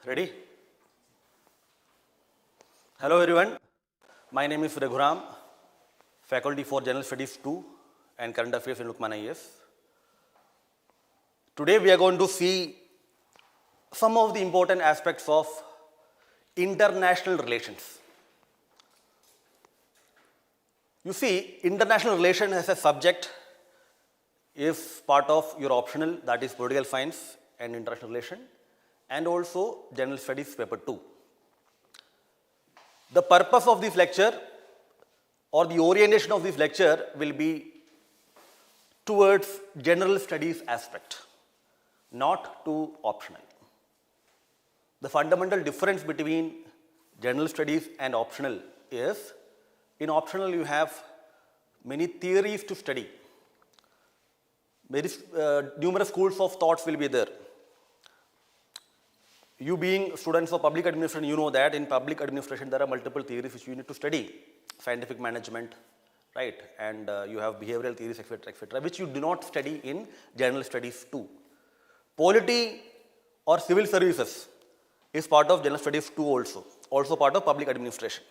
Ready? Hello everyone. My name is Reghu, Faculty for General Studies 2 and Current Affairs in Lukmaan IAS. Today we are going to see some of the important aspects of international relations. You see, international relations as a subject is part of your optional, that is political science and international relation, and also general studies paper 2. The purpose of this lecture or the orientation of this lecture will be towards general studies aspect, not to optional. The fundamental difference between general studies and optional is, in optional you have many theories to study. Numerous schools of thoughts will be there. You being students of public administration, you know that in public administration there are multiple theories which you need to study. Scientific management, right? And you have behavioral theories, etc., which you do not study in general studies too. Polity or civil services is part of general studies too also part of public administration.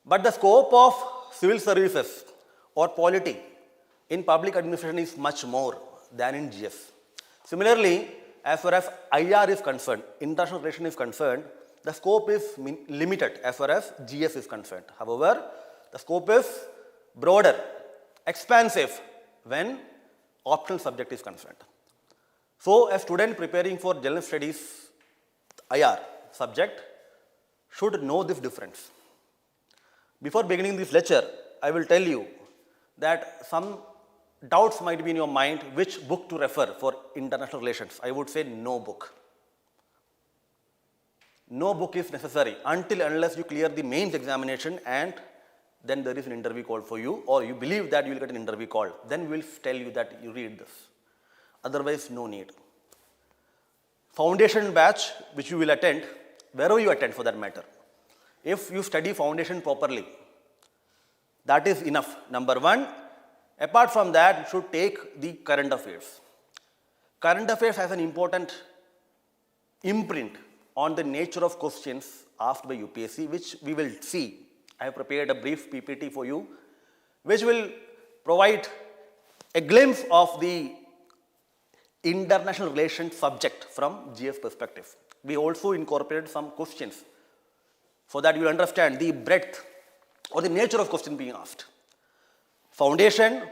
But the scope of civil services or polity in public administration is much more than in GS. Similarly, as far as IR is concerned, international relation is concerned, the scope is limited as far as GS is concerned. However, the scope is broader, expansive when optional subject is concerned. So, a student preparing for general studies IR subject should know this difference. Before beginning this lecture, I will tell you that some doubts might be in your mind which book to refer for international relations. I would say no book. No book is necessary unless you clear the mains examination and then there is an interview call for you, or you believe that you will get an interview call. Then we will tell you that you read this. Otherwise, no need. Foundation batch which you will attend, wherever you attend for that matter, if you study foundation properly, that is enough. Number one. Apart from that, you should take the current affairs. Current affairs has an important imprint on the nature of questions asked by UPSC, which we will see. I have prepared a brief PPT for you, which will provide a glimpse of the international relations subject from GS perspective. We also incorporated some questions so that you will understand the breadth or the nature of question being asked. Foundation,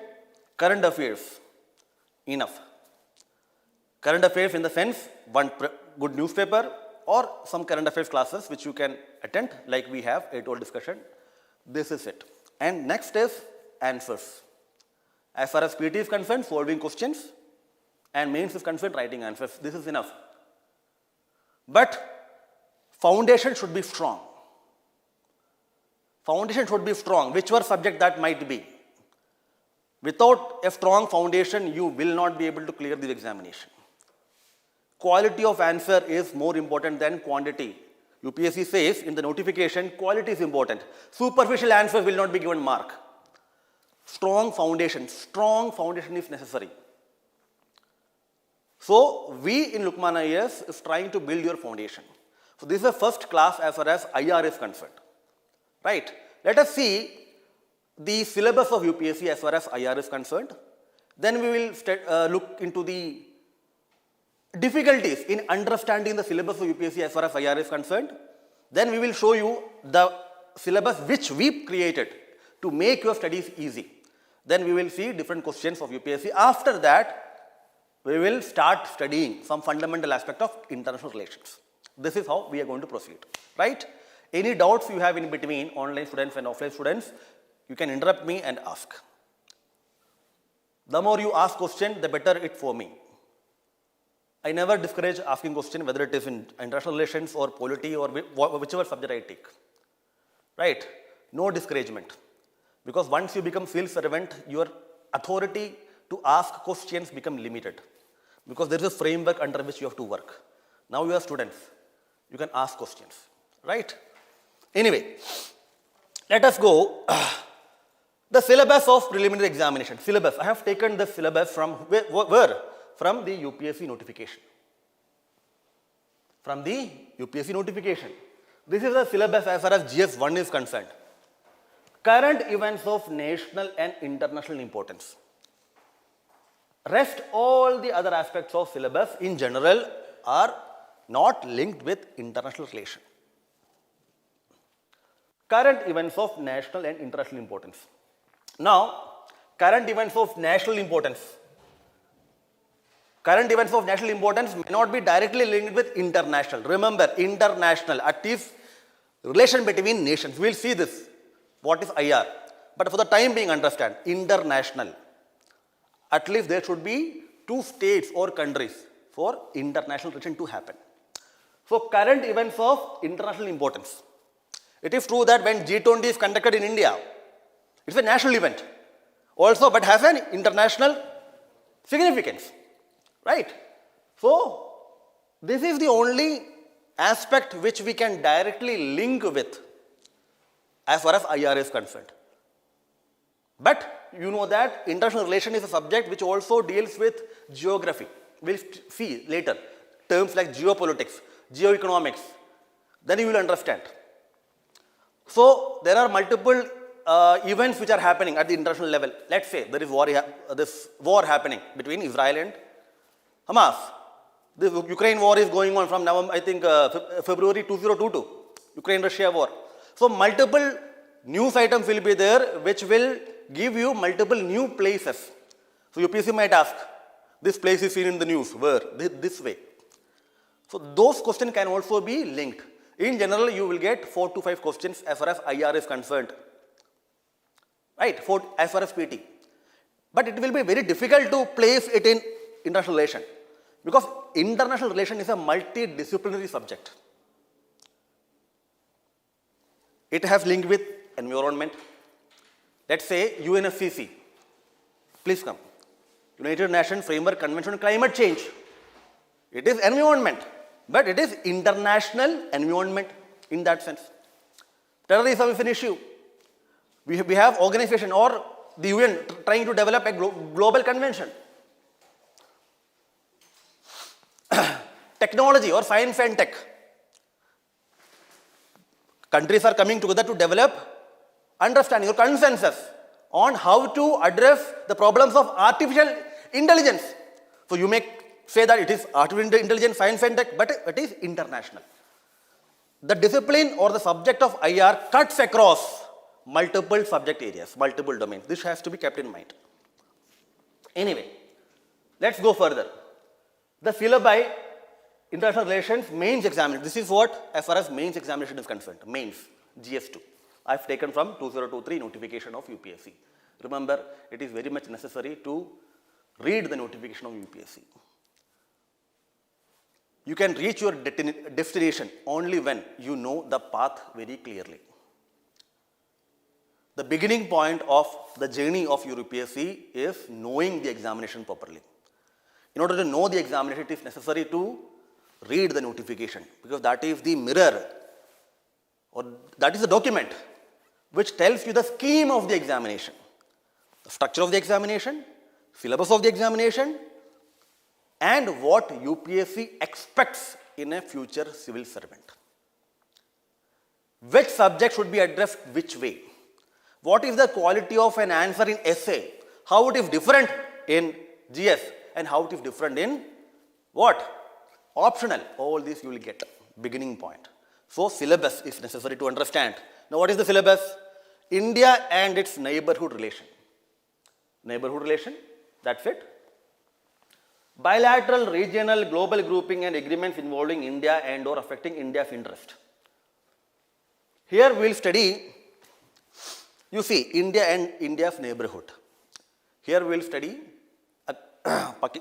current affairs, enough. Current affairs in the sense, one good newspaper or some current affairs classes which you can attend, like we have a total discussion. This is it. And next is answers. As far as PT is concerned, solving questions, and mains is concerned, writing answers. This is enough. But foundation should be strong. Foundation should be strong, whichever subject that might be. Without a strong foundation, you will not be able to clear the examination. Quality of answer is more important than quantity. UPSC says in the notification, quality is important. Superficial answers will not be given mark. Strong foundation is necessary. So, we in Lukmaan IAS is trying to build your foundation. So, this is the first class as far as IR is concerned. Right? Let us see the syllabus of UPSC as far as IR is concerned. Then we will look into the difficulties in understanding the syllabus of UPSC as far as IR is concerned. Then we will show you the syllabus which we created to make your studies easy. Then we will see different questions of UPSC. After that, we will start studying some fundamental aspect of international relations. This is how we are going to proceed. Right? Any doubts you have in between, online students and offline students, you can interrupt me and ask. The more you ask question, the better it for me. I never discourage asking question whether it is in international relations or polity or whichever subject I take. Right? No discouragement. Because once you become civil servant, your authority to ask questions become limited. Because there is a framework under which you have to work. Now you are students. You can ask questions. Right? Anyway, let us go. The syllabus of preliminary examination. Syllabus. I have taken the syllabus from where? From the UPSC notification. from the UPSC notification. This is the syllabus as far as GS1 is concerned. Current events of national and international importance. Rest all the other aspects of syllabus in general are not linked with international relation. Current events of national and international importance. Now, current events of national importance. Current events of national importance may not be directly linked with international. Remember, international, at least relation between nations. We will see this. What is IR? But for the time being, understand, international. At least there should be 2 states or countries for international relation to happen. So, current events of international importance. It is true that when G20 is conducted in India, it's a national event also, but has an international significance, right? So, this is the only aspect which we can directly link with as far as IR is concerned. But you know that international relation is a subject which also deals with geography. We'll see later terms like geopolitics, geoeconomics, then you will understand. So, there are multiple events which are happening at the international level. Let's say there is this war happening between Israel and Hamas. The Ukraine war is going on from November, I think February 2022, Ukraine-Russia war. So, multiple news items will be there which will give you multiple new places. So, UPSC might ask, this place is seen in the news, where? This way. So, those questions can also be linked. In general, you will get 4 to 5 questions as far as IR is concerned, right, as far as PT. But it will be very difficult to place it in international relation, because international relation is a multidisciplinary subject. It has link with environment. Let's say UNFCCC, please come, United Nations Framework Convention on Climate Change. It is environment, but it is international environment in that sense. Terrorism is an issue. We have organization or the UN trying to develop a global convention. Technology or science and tech. Countries are coming together to develop understanding or consensus on how to address the problems of artificial intelligence. So you may say that it is artificial intelligence, science and tech, but it is international. The discipline or the subject of IR cuts across multiple subject areas, multiple domains. This has to be kept in mind. Anyway, let's go further. The syllabi, international relations, mains examination. This is what as far as mains examination is concerned. Mains, GS2. I've taken from 2023 notification of UPSC. Remember, it is very much necessary to read the notification of UPSC. You can reach your destination only when you know the path very clearly. The beginning point of the journey of your UPSC is knowing the examination properly. In order to know the examination, it is necessary to read the notification, because that is the mirror, or that is the document which tells you the scheme of the examination, the structure of the examination, syllabus of the examination, and what UPSC expects in a future civil servant. Which subject should be addressed which way? What is the quality of an answer in essay? How it is different in GS and how it is different in what? Optional. All this you will get. Beginning point. So, syllabus is necessary to understand. Now, what is the syllabus? India and its neighborhood relation. Neighborhood relation, that's it. Bilateral, regional, global grouping and agreements involving India and or affecting India's interest. Here we will study, you see, India and India's neighborhood. Here we will study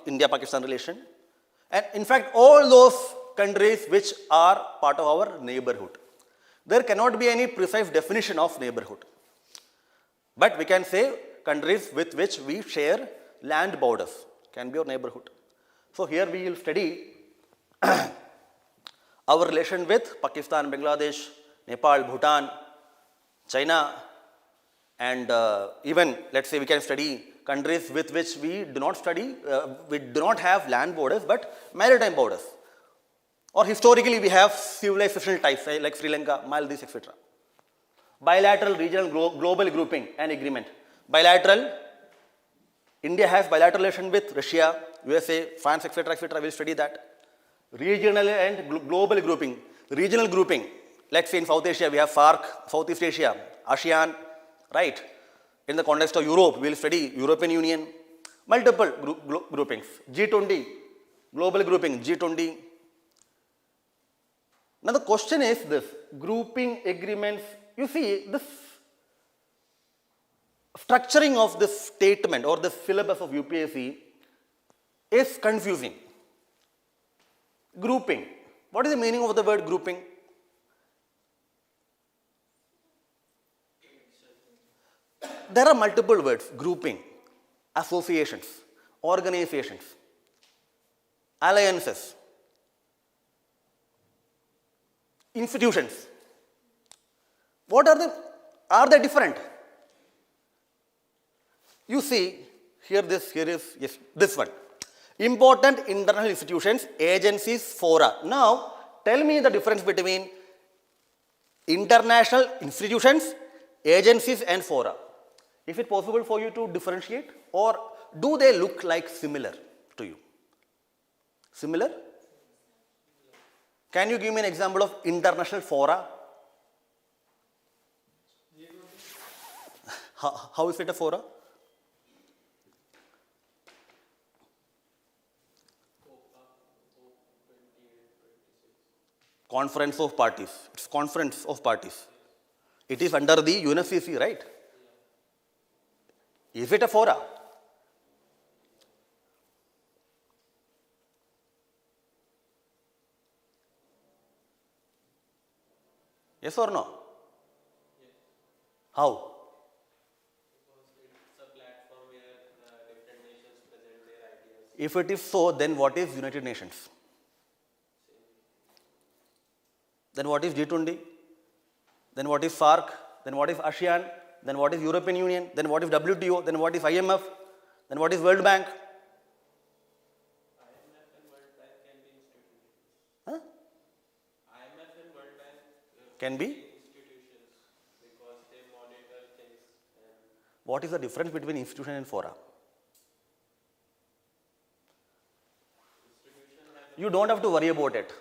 India-Pakistan relation, and in fact all those countries which are part of our neighborhood. There cannot be any precise definition of neighborhood, but we can say countries with which we share land borders can be our neighborhood. So here we will study our relation with Pakistan, Bangladesh, Nepal, Bhutan, China, and even let's say we can study countries with which we do not study, we do not have land borders but maritime borders. Or historically, we have civilizational types like Sri Lanka, Maldives, etc. Bilateral, regional, global grouping and agreement. Bilateral, India has bilateral relation with Russia, USA, France, etc., etc. We'll study that. Regional and global grouping. Regional grouping, let's say in South Asia, we have FARC, Southeast Asia, ASEAN, right? In the context of Europe, we'll study European Union, multiple groupings. G20, global grouping, G20. Now the question is this, grouping agreements, you see this structuring of this statement or the syllabus of UPSC is confusing. Grouping. What is the meaning of the word grouping? There are multiple words. Grouping, associations, organizations, alliances, institutions. What are they different? You see, here is this one. Important international institutions, agencies, fora. Now, tell me the difference between international institutions, agencies and fora. Is it possible for you to differentiate, or do they look like similar to you? Similar? Can you give me an example of international fora? How is it a fora? Conference of Parties. It's Conference of Parties. It is under the UNFCCC, right? Is it a fora? Yes or no? Yes. How? Because it's a platform where different nations present their ideas. If it is so, then what is United Nations? Then what is G20? Then what is FARC? Then what is ASEAN? Then what is European Union? Then what is WTO? Then what is IMF? Then what is World Bank? IMF and World Bank can be institutions. Huh? IMF and World Bank Can be? institutions because they monitor things. What is the difference between institution and fora? You don't have to worry about it.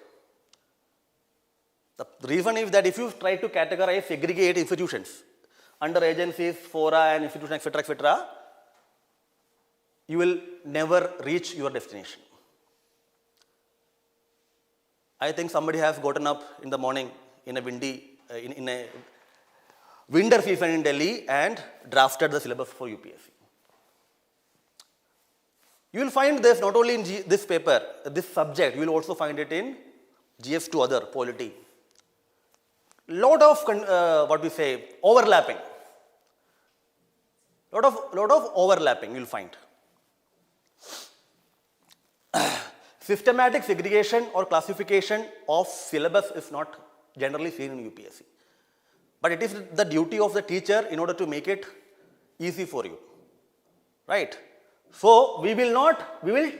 The reason is that if you try to categorize, segregate institutions under agencies, fora and institutions, etc., etc., you will never reach your destination. I think somebody has gotten up in the morning in a in a winter season in Delhi and drafted the syllabus for UPSC. You will find this not only in this paper, this subject, you will also find it in GS2 other, polity. Lot of overlapping. Lot of overlapping you will find. Systematic segregation or classification of syllabus is not generally seen in UPSC. But it is the duty of the teacher in order to make it easy for you. Right? So we will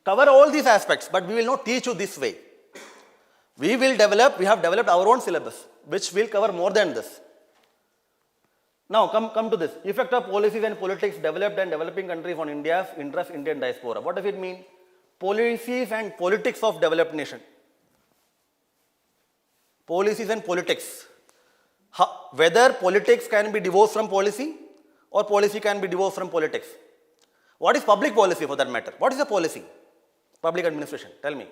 cover all these aspects, but we will not teach you this way. We have developed our own syllabus, which will cover more than this. Now come to this. Effect of policies and politics developed and developing countries on India's interest, Indian diaspora. What does it mean? Policies and politics of developed nation. Policies and politics. Whether politics can be divorced from policy or policy can be divorced from politics. What is public policy for that matter? What is a policy? Public administration. Tell me.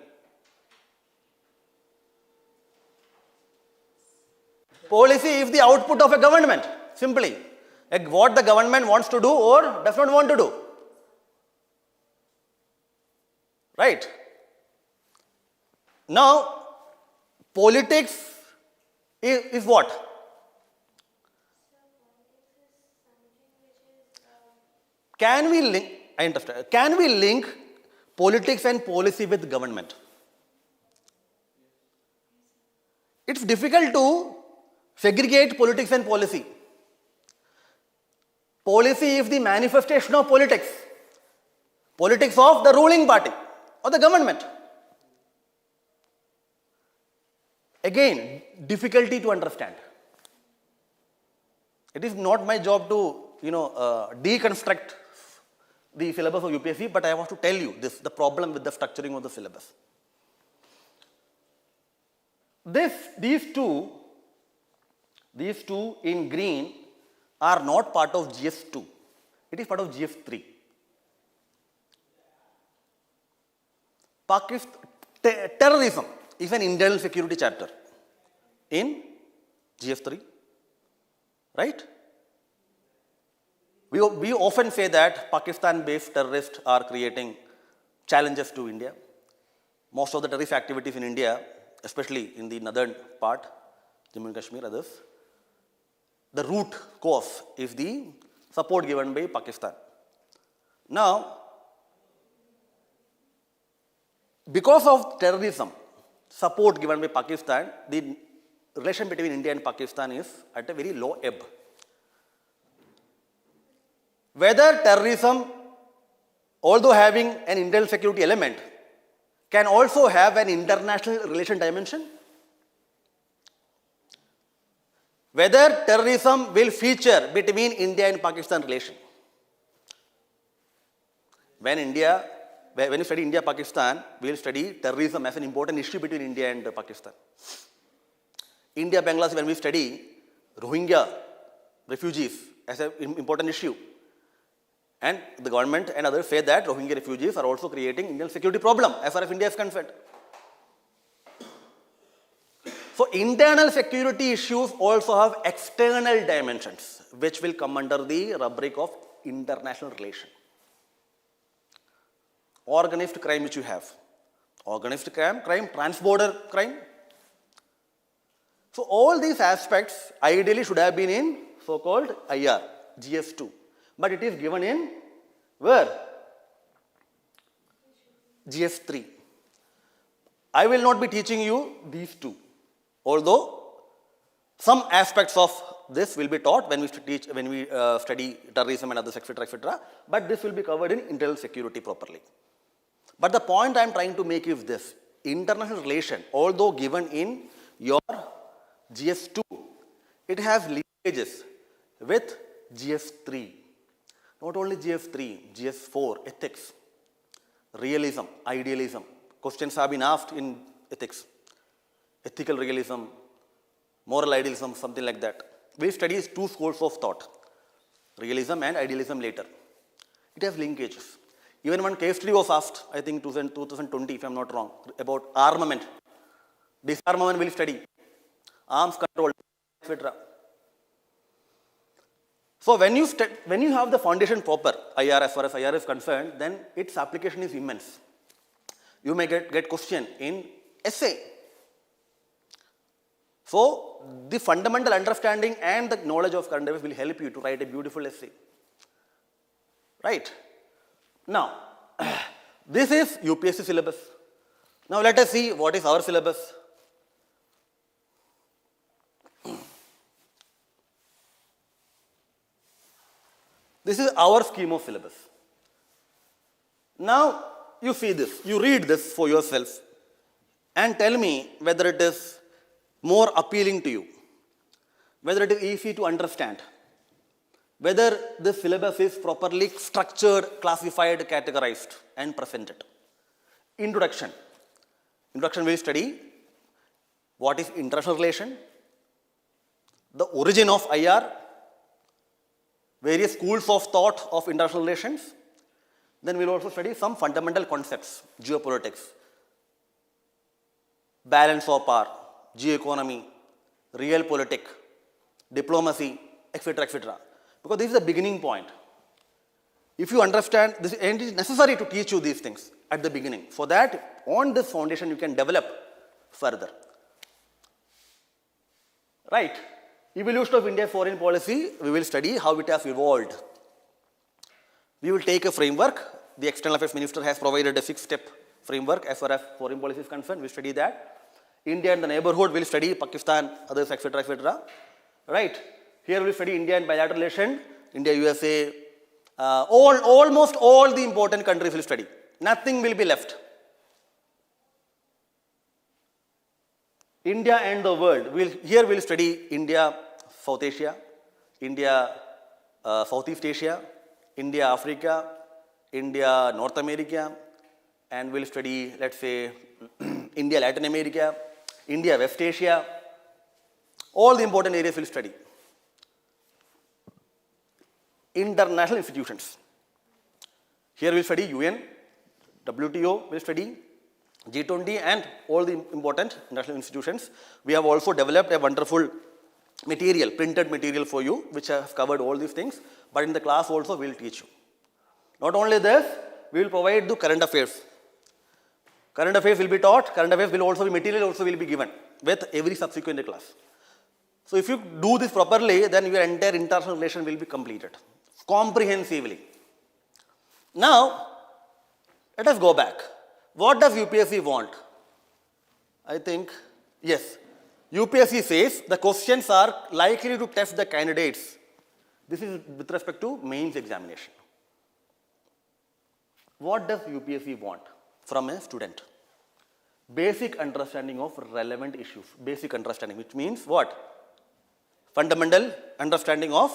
Policy is the output of a government, simply. What the government wants to do or does not want to do. Right? Now, politics is what? Can we link politics and policy with government? It's difficult to segregate politics and policy. Policy is the manifestation of politics. Politics of the ruling party or the government. Again, difficulty to understand. It is not my job to, deconstruct the syllabus of UPSC, but I want to tell you this, the problem with the structuring of the syllabus. These two in green are not part of GS2. It is part of GS3. Terrorism is an internal security chapter in GS3, right? We often say that Pakistan-based terrorists are creating challenges to India. Most of the terrorist activities in India, especially in the northern part, Jammu and Kashmir, others, the root cause is the support given by Pakistan. Now, because of terrorism support given by Pakistan, the relation between India and Pakistan is at a very low ebb. Whether terrorism, although having an internal security element, can also have an international relation dimension. Whether terrorism will feature between India and Pakistan relation. When you study India-Pakistan, we will study terrorism as an important issue between India and Pakistan. India-Bangladesh, when we study Rohingya refugees as an important issue. And the government and others say that Rohingya refugees are also creating Indian security problem as far as India is concerned. So internal security issues also have external dimensions, which will come under the rubric of international relation. Organized crime which you have. Organized crime, transborder crime. So all these aspects ideally should have been in so-called IR, GS2. But it is given in where? GS3. I will not be teaching you these two. Although some aspects of this will be taught when we study terrorism and others, etc., etc. But this will be covered in internal security properly. But the point I am trying to make is this. International relation, although given in your GS2, it has linkages with GS3. Not only GS3, GS4, ethics, realism, idealism. Questions have been asked in ethics. Ethical realism, moral idealism, something like that. We study two schools of thought, realism and idealism later. It has linkages. Even one case study was asked, I think 2020, if I am not wrong, about armament. Disarmament will study, arms control, etc. So when you have the foundation proper, IR as far as IR is concerned, then its application is immense. You may get question in essay. So the fundamental understanding and the knowledge of current affairs will help you to write a beautiful essay. Right? Now, this is UPSC syllabus. Now let us see what is our syllabus. This is our scheme of syllabus. Now, you see this, you read this for yourself and tell me whether it is more appealing to you, whether it is easy to understand, whether the syllabus is properly structured, classified, categorized and presented. Introduction. Introduction will study what is international relation, the origin of IR, various schools of thought of international relations. Then we will also study some fundamental concepts, geopolitics, balance of power, geoeconomy, realpolitik, diplomacy, etc., etc. Because this is the beginning point. If you understand this, and it is necessary to teach you these things at the beginning. For that, on this foundation, you can develop further. Right? Evolution of India's foreign policy, we will study how it has evolved. We will take a framework. The External Affairs Minister has provided a 6-step framework as far as foreign policy is concerned. We study that. India and the neighborhood will study Pakistan, others, etc., etc. Right? Here we will study India and bilateral relation, India, USA, almost all the important countries will study. Nothing will be left. India and the world. Here we'll study India, South Asia, India, Southeast Asia, India, Africa, India, North America, and we'll study, let's say, India, Latin America, India, West Asia. All the important areas we'll study. International institutions. Here we'll study UN, WTO, we'll study G20 and all the important international institutions. We have also developed a wonderful material, printed material for you, which has covered all these things. But in the class also we'll teach you. Not only this, we will provide the current affairs. Current affairs will be taught, current affairs will also be, material also will be given with every subsequent class. So if you do this properly, then your entire international relation will be completed comprehensively. Now, let us go back. What does UPSC want? I think, yes, UPSC says the questions are likely to test the candidates. This is with respect to mains examination. What does UPSC want from a student? Basic understanding of relevant issues. Basic understanding, which means what? Fundamental understanding of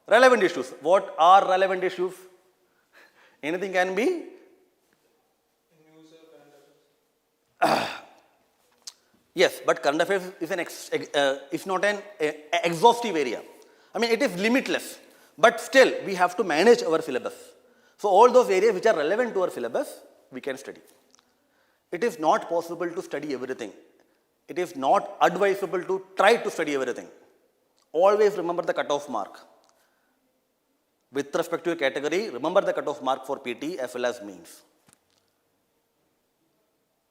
relevant issues. What are relevant issues? Anything can be? Yes, but current affairs is not an exhaustive area. I mean, it is limitless. But still, we have to manage our syllabus. So all those areas which are relevant to our syllabus, we can study. It is not possible to study everything. It is not advisable to try to study everything. Always remember the cutoff mark. With respect to a category, remember the cutoff mark for PT as well as mains.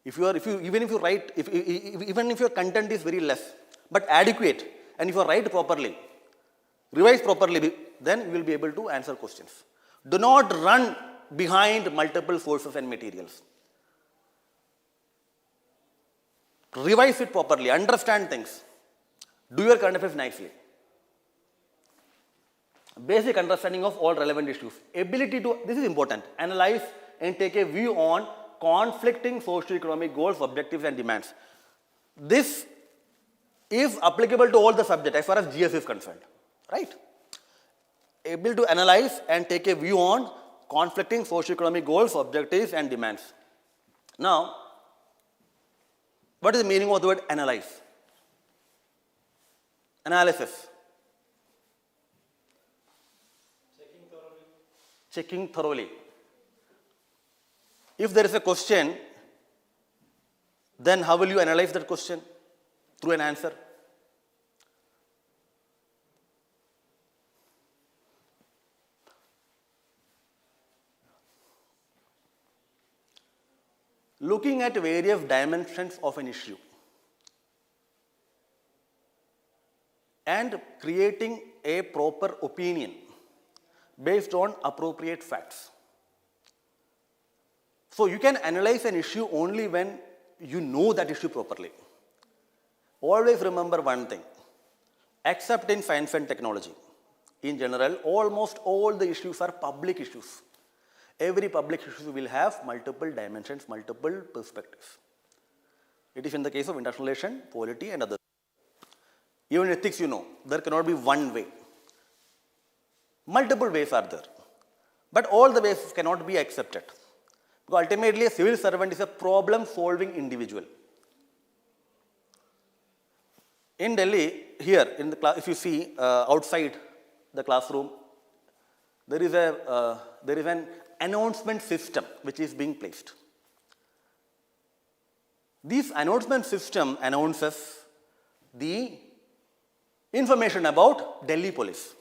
Even if your content is very less, but adequate, and if you write properly, revise properly, then you will be able to answer questions. Do not run behind multiple sources and materials. Revise it properly, understand things. Do your current affairs nicely. Basic understanding of all relevant issues. Ability to, this is important, analyze and take a view on conflicting socio-economic goals, objectives and demands. This is applicable to all the subjects as far as GS is concerned, right? Able to analyze and take a view on conflicting socio-economic goals, objectives and demands. Now, what is the meaning of the word analyze? Analysis. Checking thoroughly. If there is a question, then how will you analyze that question? Through an answer. Looking at various dimensions of an issue and creating a proper opinion based on appropriate facts. So you can analyze an issue only when you know that issue properly. Always remember one thing, except in science and technology. In general, almost all the issues are public issues. Every public issue will have multiple dimensions, multiple perspectives. It is in the case of international relation, polity and others. Even ethics, there cannot be one way. Multiple ways are there. But all the ways cannot be accepted. Because ultimately, a civil servant is a problem-solving individual. In Delhi, here, in the class, if you see outside the classroom, there is an announcement system which is being placed. This announcement system announces the information about Delhi police.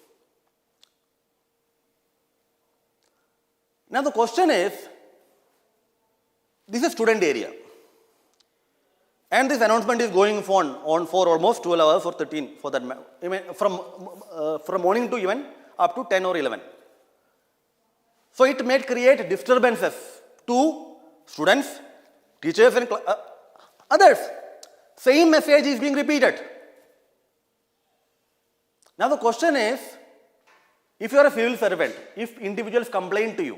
Now the question is, this is a student area. And this announcement is going on for almost 12 hours or 13 for that, from morning to even up to 10 or 11. So it may create disturbances to students, teachers and others. Same message is being repeated. Now the question is, if you are a civil servant, if individuals complain to you,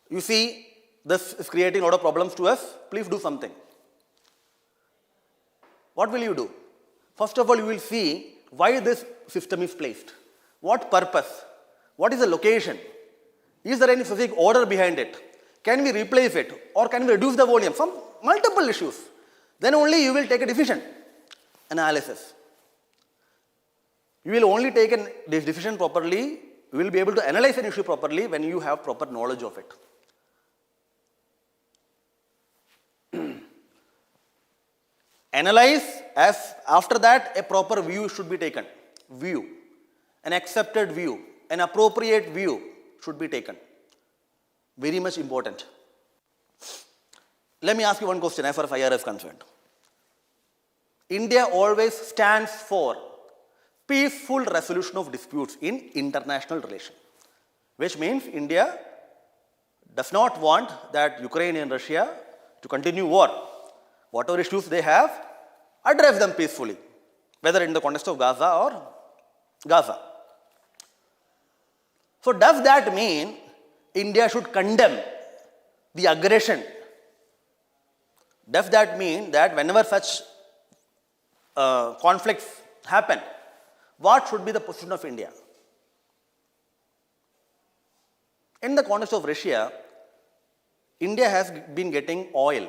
you see this is creating a lot of problems to us, please do something. What will you do? First of all, you will see why this system is placed. What purpose? What is the location? Is there any specific order behind it? Can we replace it or can we reduce the volume? Some multiple issues. Then only you will take a decision analysis. You will only take this decision properly, you will be able to analyze an issue properly when you have proper knowledge of it. Analyze, as after that a proper view should be taken. View, an accepted view, an appropriate view should be taken. Very much important. Let me ask you one question as far as IR is concerned. India always stands for peaceful resolution of disputes in international relations, which means India does not want that Ukraine and Russia to continue war. Whatever issues they have, address them peacefully, whether in the context of Gaza or Gaza. So does that mean India should condemn the aggression? Does that mean that whenever such conflicts happen, what should be the position of India? In the context of Russia, India has been getting oil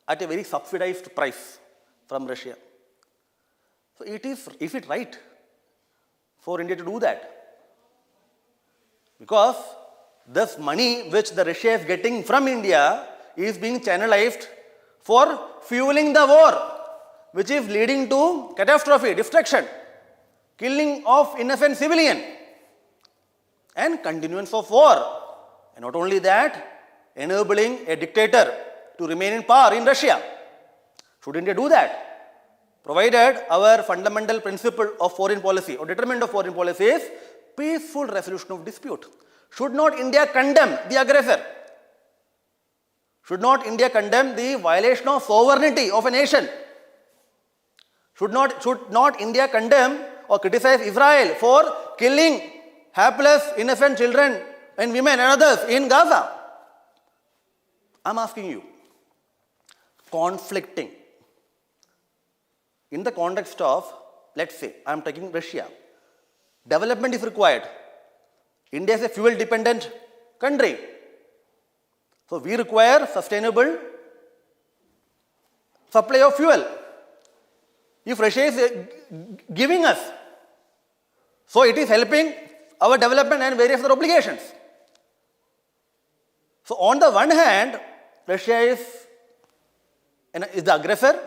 at a very subsidized price from Russia. So is it right for India to do that? Because this money which the Russia is getting from India is being channelized for fueling the war, which is leading to catastrophe, destruction, killing of innocent civilian, and continuance of war. And not only that, enabling a dictator to remain in power in Russia. Should India do that? Provided our fundamental principle of foreign policy or determinant of foreign policy is peaceful resolution of dispute. Should not India condemn the aggressor? Should not India condemn the violation of sovereignty of a nation? Should not India condemn or criticize Israel for killing hapless, innocent children and women and others in Gaza? I'm asking you, conflicting in the context of, let's say, I'm taking Russia. Development is required. India is a fuel dependent country. So we require sustainable supply of fuel. If Russia is giving us, so it is helping our development and various other obligations. So on the one hand, Russia is the aggressor,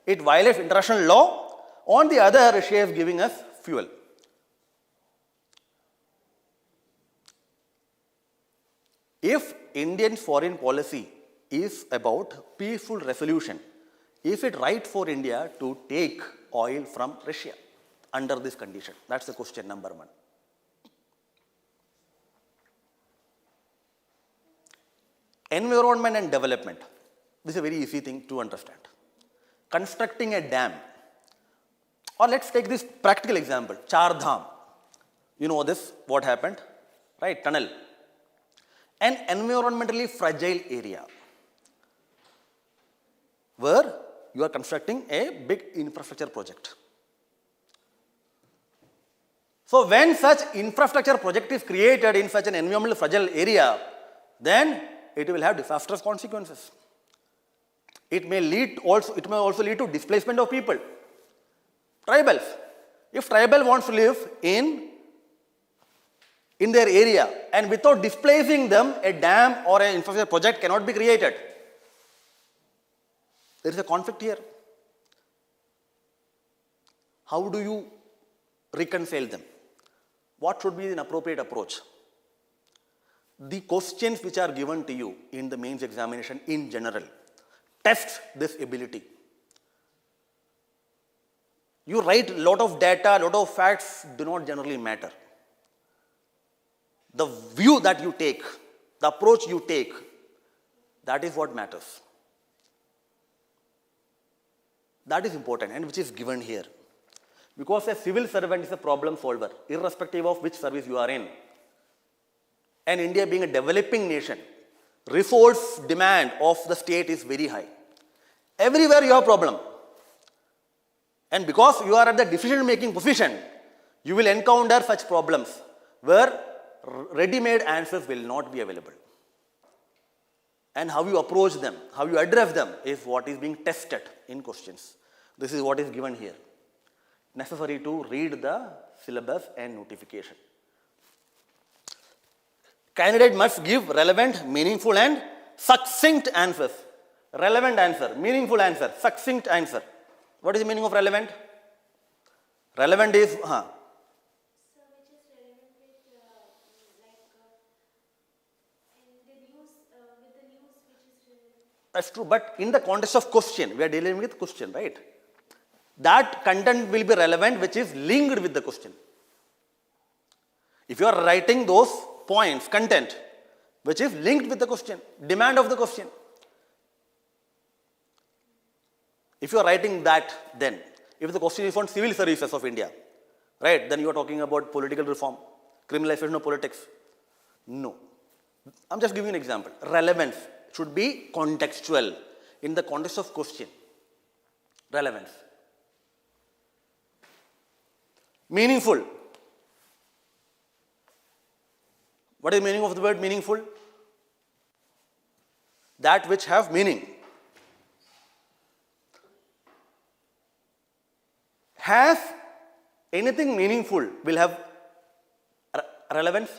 it violates international law. On the other, Russia is giving us fuel. If Indian foreign policy is about peaceful resolution, is it right for India to take oil from Russia under this condition? That's the question number one. Environment and development. This is a very easy thing to understand. Constructing a dam. Or let's take this practical example, Char Dham. You know this, what happened, right? Tunnel. An environmentally fragile area where you are constructing a big infrastructure project. So when such infrastructure project is created in such an environmentally fragile area, then it will have disastrous consequences. It may also lead to displacement of people. Tribals. If tribal wants to live in their area and without displacing them, a dam or an infrastructure project cannot be created. There is a conflict here. How do you reconcile them? What should be an appropriate approach? The questions which are given to you in the mains examination in general test this ability. You write a lot of data, a lot of facts do not generally matter. The view that you take, the approach you take, that is what matters. That is important and which is given here. Because a civil servant is a problem solver, irrespective of which service you are in. And India being a developing nation, resource demand of the state is very high. Everywhere you have problem. And because you are at the decision-making position, you will encounter such problems where ready-made answers will not be available. And how you approach them, how you address them is what is being tested in questions. This is what is given here. Necessary to read the syllabus and notification. Candidate must give relevant, meaningful and succinct answers. Relevant answer, meaningful answer, succinct answer. What is the meaning of relevant? Relevant is, So which is relevant with in the news, with the news which is relevant. that's true, but in the context of question, we are dealing with question, right? That content will be relevant which is linked with the question. If you are writing those points, content, which is linked with the question, demand of the question. If you are writing that, then, if the question is on civil services of India, right, then you are talking about political reform, criminalization of politics. No. I'm just giving an example. Relevance should be contextual in the context of question. Relevance. Meaningful. What is the meaning of the word meaningful? That which have meaning. Has anything meaningful will have relevance?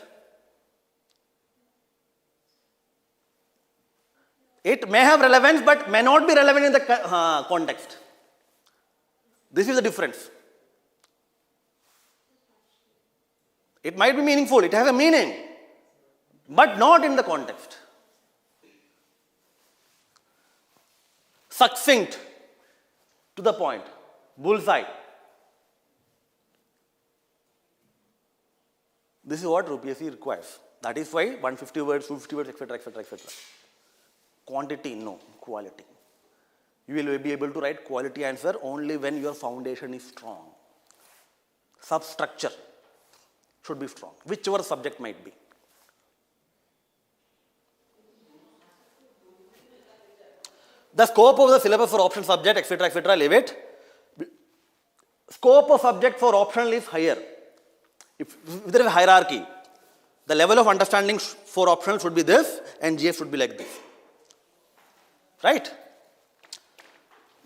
It may have relevance but may not be relevant in the context. This is the difference. It might be meaningful, it has a meaning, but not in the context. Succinct, to the point, bullseye. This is what UPSC requires. That is why 150 words, 250 words, etc., etc., etc. Quantity, no, quality. You will be able to write quality answer only when your foundation is strong. Substructure should be strong, whichever subject might be. The scope of the syllabus for optional subject, etc., etc., leave it. Scope of subject for optional is higher. If there is a hierarchy, the level of understanding for optional should be this and GS should be like this. Right?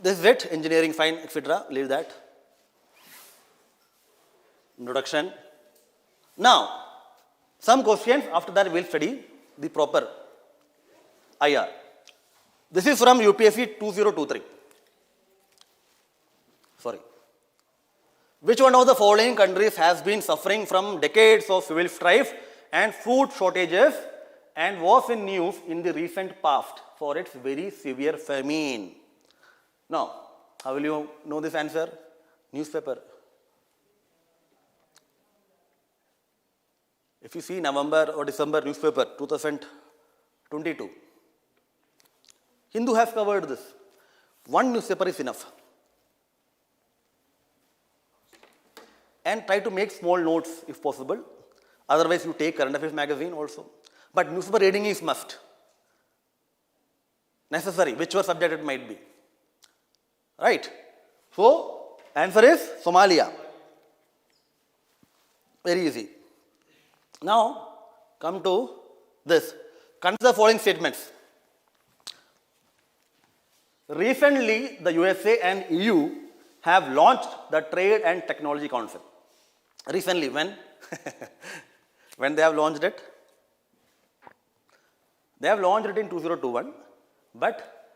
This is it, engineering, fine, etc., leave that. Introduction. Now, some questions, after that we will study the proper IR. This is from UPSC 2023. Sorry. Which one of the following countries has been suffering from decades of civil strife and food shortages and was in news in the recent past for its very severe famine? Now, how will you know this answer? Newspaper. If you see November or December newspaper 2022, Hindu has covered this. One newspaper is enough. And try to make small notes if possible. Otherwise, you take current affairs magazine also. But newspaper reading is must. Necessary, whichever subject it might be. Right? So, answer is Somalia. Very easy. Now, come to this. Consider the following statements. Recently, the USA and EU have launched the Trade and Technology Council. Recently, when? When they have launched it? They have launched it in 2021, but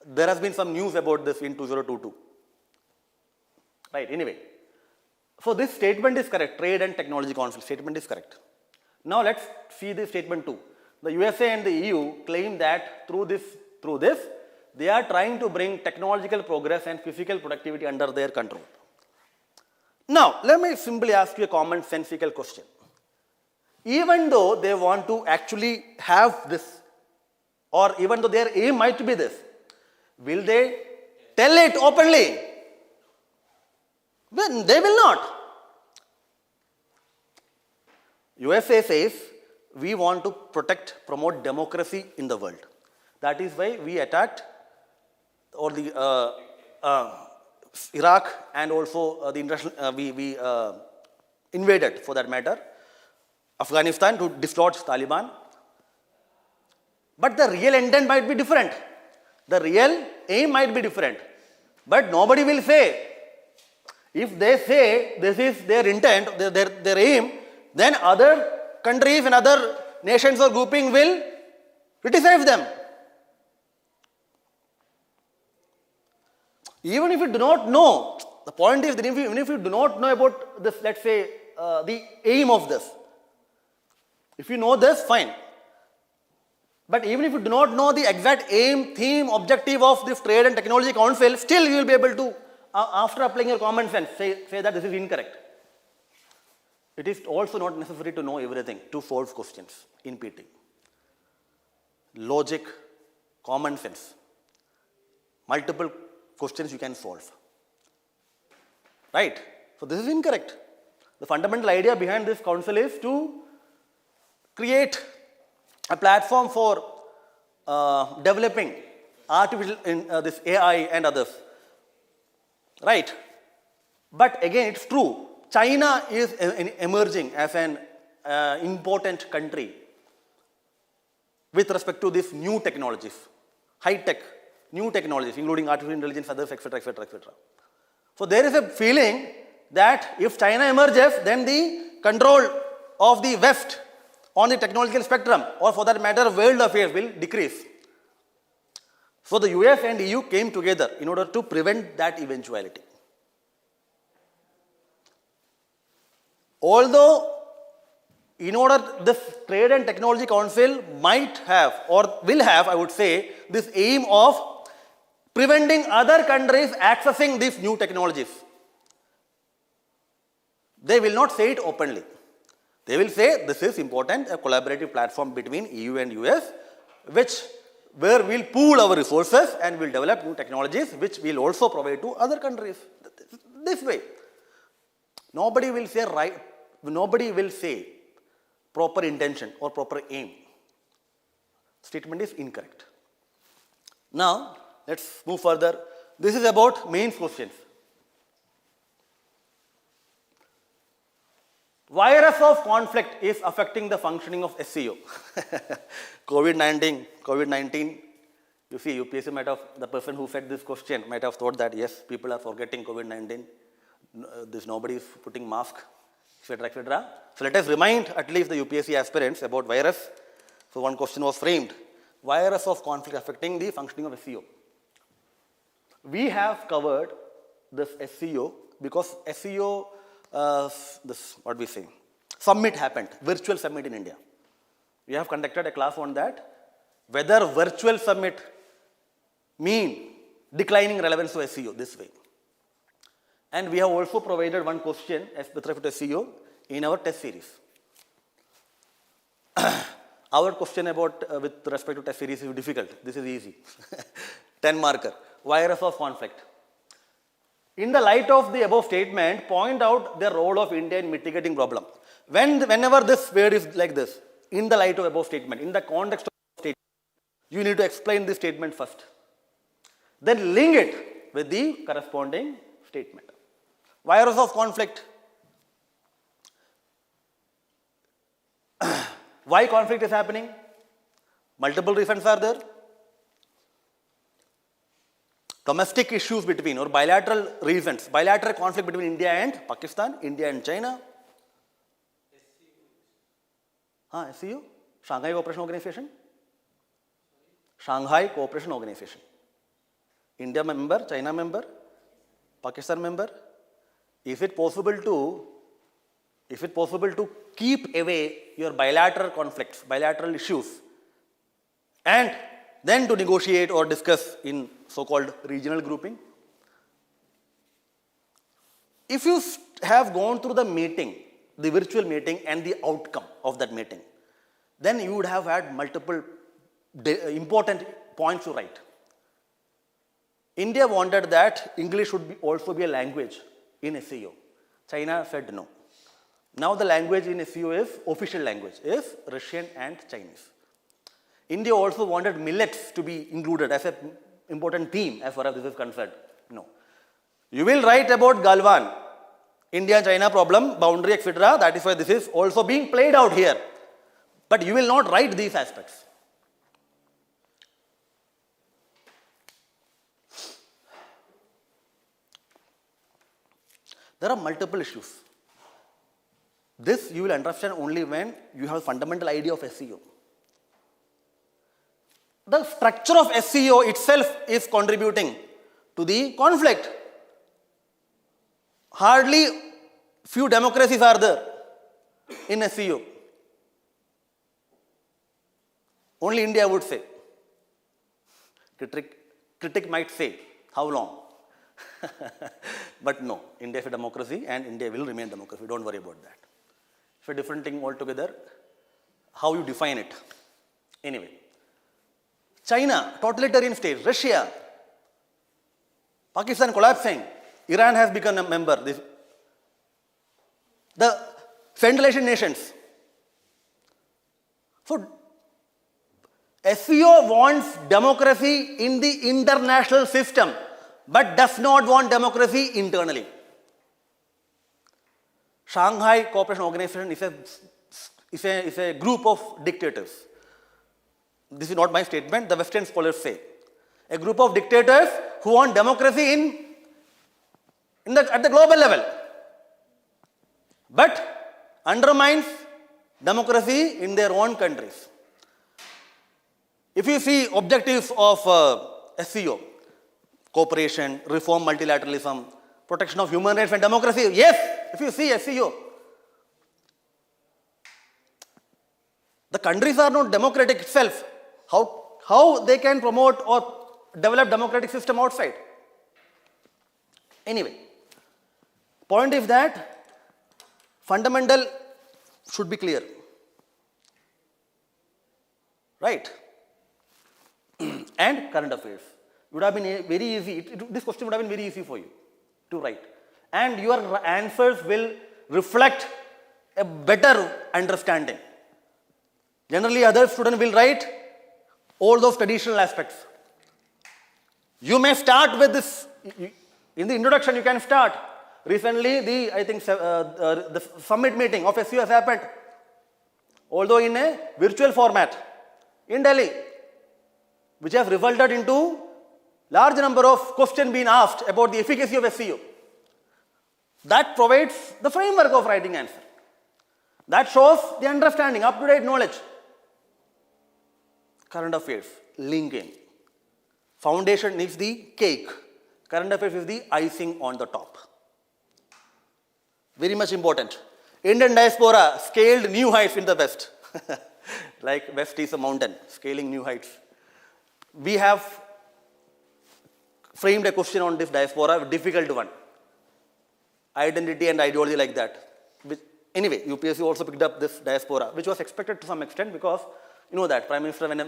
there has been some news about this in 2022. Right, anyway. So this statement is correct, Trade and Technology Council statement is correct. Now let's see this statement too. The USA and the EU claim that through this, they are trying to bring technological progress and physical productivity under their control. Now, let me simply ask you a common-sensical question. Even though they want to actually have this, or even though their aim might be this, will they tell it openly? Well, they will not. USA says, we want to promote democracy in the world. That is why we attacked or Iraq and also the international, we invaded, for that matter, Afghanistan to dislodge Taliban. But the real intent might be different. The real aim might be different. But nobody will say. If they say this is their intent, their aim, then other countries and other nations or grouping will criticize them. Even if you do not know, the point is that even if you do not know about this, let's say, the aim of this, if you know this, fine. But even if you do not know the exact aim, theme, objective of this Trade and Technology Council, still you will be able to, after applying your common sense, say that this is incorrect. It is also not necessary to know everything to solve questions in PT. Logic, common sense, multiple questions you can solve. Right? So this is incorrect. The fundamental idea behind this council is to create a platform for developing artificial this AI and others. Right? But again, it's true. China is emerging as an important country with respect to these new technologies, high-tech, new technologies, including artificial intelligence, others, etc., etc., etc. So there is a feeling that if China emerges, then the control of the West on the technological spectrum, or for that matter, world affairs, will decrease. So the US and EU came together in order to prevent that eventuality. Although, in order, this Trade and Technology Council might have, or will have, I would say, this aim of preventing other countries accessing these new technologies. They will not say it openly. They will say this is important, a collaborative platform between EU and US, where we'll pool our resources and we'll develop new technologies, which we'll also provide to other countries. This way. Nobody will say proper intention or proper aim. Statement is incorrect. Now, let's move further. This is about mains questions. Virus of conflict is affecting the functioning of SEO. COVID-19, you see, UPSC might have, the person who said this question might have thought that, yes, people are forgetting COVID-19, nobody is putting mask, etc., etc. So let us remind at least the UPSC aspirants about virus. So one question was framed, virus of conflict affecting the functioning of SEO. We have covered this SEO because SEO, summit happened, virtual summit in India. We have conducted a class on that, whether virtual summit mean declining relevance to SEO this way. And we have also provided one question as with respect to SEO in our test series. Our question about with respect to test series is difficult. This is easy. 10 marker. Virus of conflict. In the light of the above statement, point out the role of India in mitigating problem. Whenever this word is like this, in the light of above statement, in the context of statement, you need to explain this statement first. Then link it with the corresponding statement. Virus of conflict. Why conflict is happening? Multiple reasons are there. Domestic issues between, or bilateral reasons, bilateral conflict between India and Pakistan, India and China. SCO? Shanghai Cooperation Organization? Shanghai Cooperation Organization. India member, China member, Pakistan member. Is it possible to keep away your bilateral conflicts, bilateral issues, and then to negotiate or discuss in so-called regional grouping? If you have gone through the meeting, the virtual meeting and the outcome of that meeting, then you would have had multiple important points to write. India wanted that English should also be a language in SEO. China said no. Now the language in SEO is, official language is Russian and Chinese. India also wanted millets to be included as an important theme as far as this is concerned. No. You will write about Galwan, India-China problem, boundary, etc. That is why this is also being played out here. But you will not write these aspects. There are multiple issues. This you will understand only when you have a fundamental idea of SEO. The structure of SEO itself is contributing to the conflict. Hardly few democracies are there in SEO. Only India would say. Critic might say, how long? But no, India is a democracy and India will remain democracy. Don't worry about that. It's a different thing altogether, how you define it. Anyway, China, totalitarian state, Russia, Pakistan collapsing, Iran has become a member. The Central Asian nations. So, SEO wants democracy in the international system, but does not want democracy internally. Shanghai Cooperation Organization is a group of dictators. This is not my statement, the Western scholars say. A group of dictators who want democracy at the global level, but undermines democracy in their own countries. If you see objectives of SEO, cooperation, reform, multilateralism, protection of human rights and democracy, yes, if you see SEO, the countries are not democratic itself. How they can promote or develop democratic system outside? Anyway, point is that fundamental should be clear. Right? And current affairs. It would have been very easy. This question would have been very easy for you to write. And your answers will reflect a better understanding. Generally, other students will write all those traditional aspects. You may start with this. In the introduction, you can start. Recently, the summit meeting of SEO has happened, although in a virtual format in Delhi, which has resulted into large number of questions being asked about the efficacy of SEO. That provides the framework of writing answer. That shows the understanding, up-to-date knowledge. Current affairs, linking. Foundation is the cake. Current affairs is the icing on the top. Very much important. Indian diaspora scaled new heights in the West. Like West is a mountain, scaling new heights. We have framed a question on this diaspora, a difficult one. Identity and ideology like that. Anyway, UPSC also picked up this diaspora, which was expected to some extent because, you know that, Prime Minister, when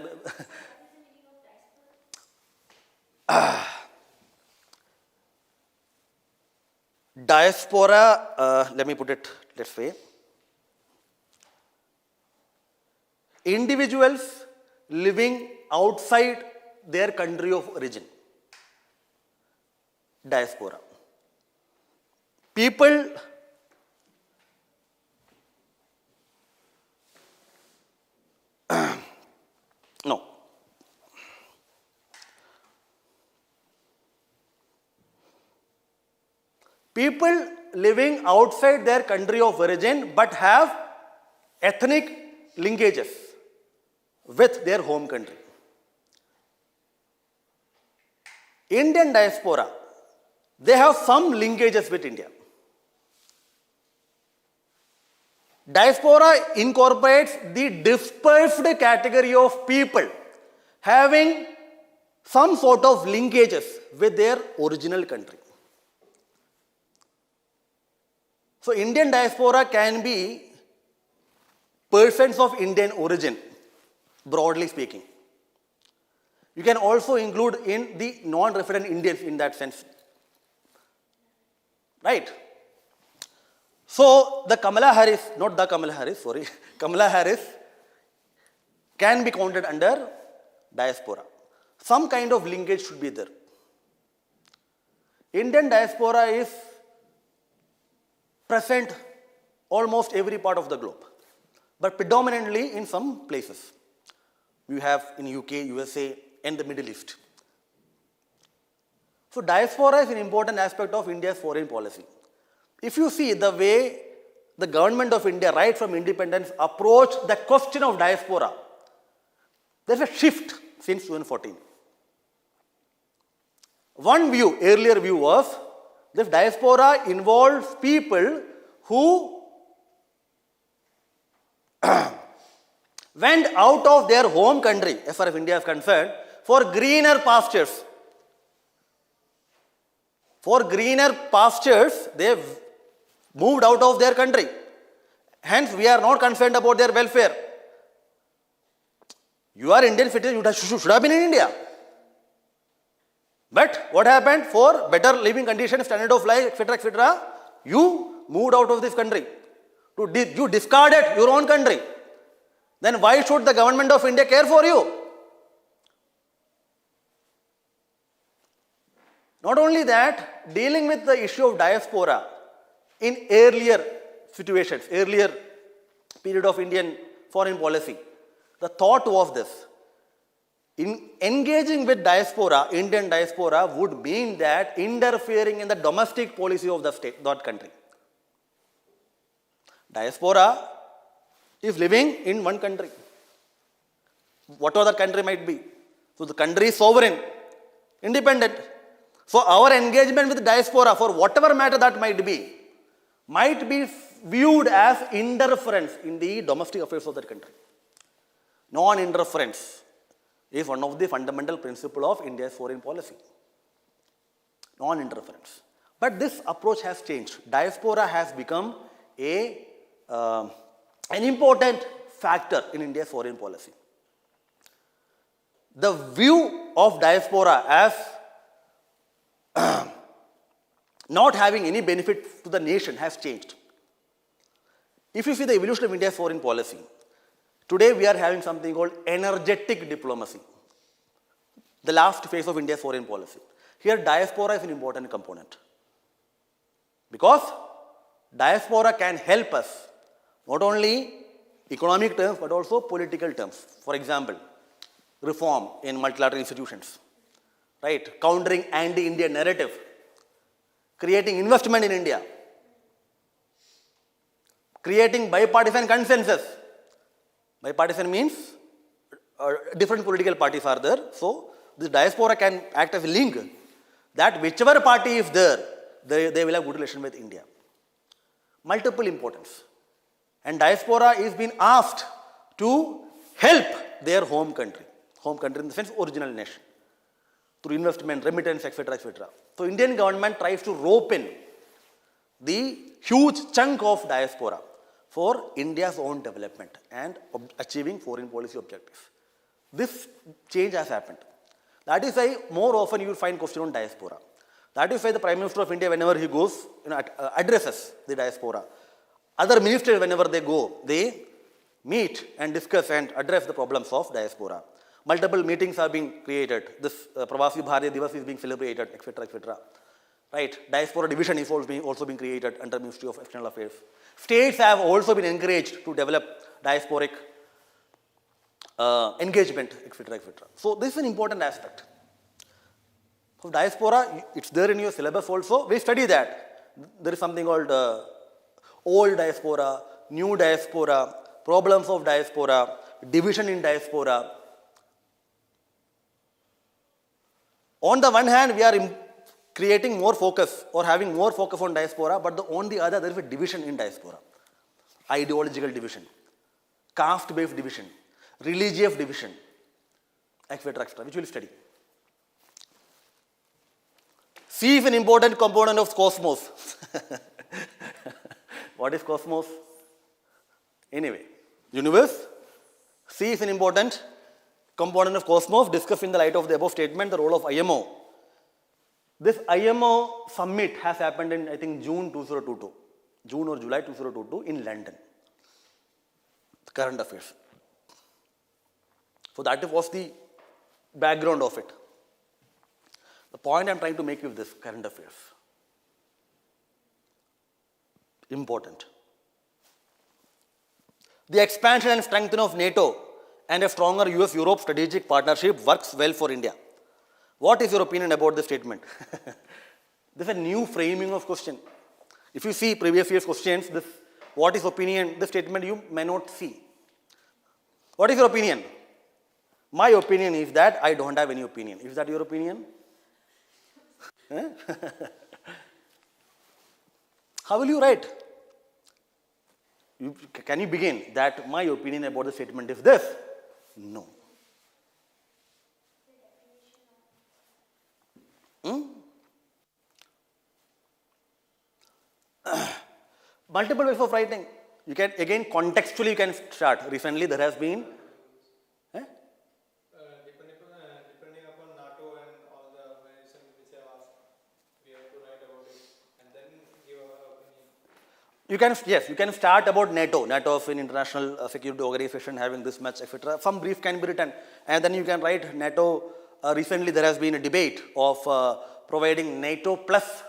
diaspora, let me put it this way. Individuals living outside their country of origin. Diaspora. People no. People living outside their country of origin but have ethnic linkages with their home country. Indian diaspora, they have some linkages with India. Diaspora incorporates the dispersed category of people having some sort of linkages with their original country. So Indian diaspora can be persons of Indian origin, broadly speaking. You can also include in the non-resident Indians in that sense. Right? So the Kamala Harris can be counted under diaspora. Some kind of linkage should be there. Indian diaspora is present almost every part of the globe, but predominantly in some places. You have in UK, USA, and the Middle East. So diaspora is an important aspect of India's foreign policy. If you see the way the government of India, right from independence, approached the question of diaspora, there's a shift since 2014. One view, earlier view was, this diaspora involves people who went out of their home country, as far as India is concerned, for greener pastures. For greener pastures, they moved out of their country. Hence, we are not concerned about their welfare. You are Indian citizen, you should have been in India. But what happened? For better living conditions, standard of life, etc., you moved out of this country. You discarded your own country. Then why should the government of India care for you? Not only that, dealing with the issue of diaspora in earlier situations, earlier period of Indian foreign policy, the thought was this. In engaging with diaspora, Indian diaspora would mean that interfering in the domestic policy of the state, that country. Diaspora is living in one country, whatever that country might be. So the country is sovereign, independent. So our engagement with diaspora, for whatever matter that might be viewed as interference in the domestic affairs of that country. Non-interference is one of the fundamental principles of India's foreign policy. Non-interference. But this approach has changed. Diaspora has become an important factor in India's foreign policy. The view of diaspora as not having any benefit to the nation has changed. If you see the evolution of India's foreign policy, today we are having something called energetic diplomacy, the last phase of India's foreign policy. Here diaspora is an important component, because diaspora can help us not only economic terms but also political terms. For example, reform in multilateral institutions, right? Countering anti-Indian narrative, creating investment in India, creating bipartisan consensus. Bipartisan means different political parties are there. So this diaspora can act as a link that whichever party is there, they will have good relation with India. Multiple importance. And diaspora is being asked to help their home country in the sense original nation, through investment, remittance, etc., etc. So Indian government tries to rope in the huge chunk of diaspora for India's own development and achieving foreign policy objectives. This change has happened. That is why more often you will find question on diaspora. That is why the Prime Minister of India, whenever he goes, addresses the diaspora. Other ministers, whenever they go, they meet and discuss and address the problems of diaspora. Multiple meetings are being created. This Pravasi Bharatiya Divas is being celebrated, etc., etc. Right? Diaspora division is also being created under Ministry of External Affairs. States have also been encouraged to develop diasporic engagement, etc., etc. So this is an important aspect. So diaspora, it's there in your syllabus also. We study that. There is something called old diaspora, new diaspora, problems of diaspora, division in diaspora. On the one hand, we are creating more focus or having more focus on diaspora, but on the other, there is a division in diaspora. Ideological division, caste-based division, religious division, etc., etc., which we will study. C is an important component of cosmos. What is cosmos? Anyway, universe. C is an important component of cosmos, discussed in the light of the above statement, the role of IMO. This IMO summit has happened in, I think, June 2022. June or July 2022 in London. Current affairs. So that was the background of it. The point I'm trying to make with this current affairs. Important. The expansion and strengthening of NATO and a stronger US-Europe strategic partnership works well for India. What is your opinion about this statement? This is a new framing of question. If you see previous year's questions, this what is opinion, this statement you may not see. What is your opinion? My opinion is that I don't have any opinion. Is that your opinion? How will you write? Can you begin that my opinion about the statement is this? No. Multiple ways of writing. You can, again, contextually you can start. Recently there has been Depending upon NATO and all the organizations which have asked, we have to write about it and then give our opinion. You can, yes, you can start about NATO. NATO is an international security organization having this much, etc. Some brief can be written. And then you can write NATO. Recently there has been a debate of providing NATO plus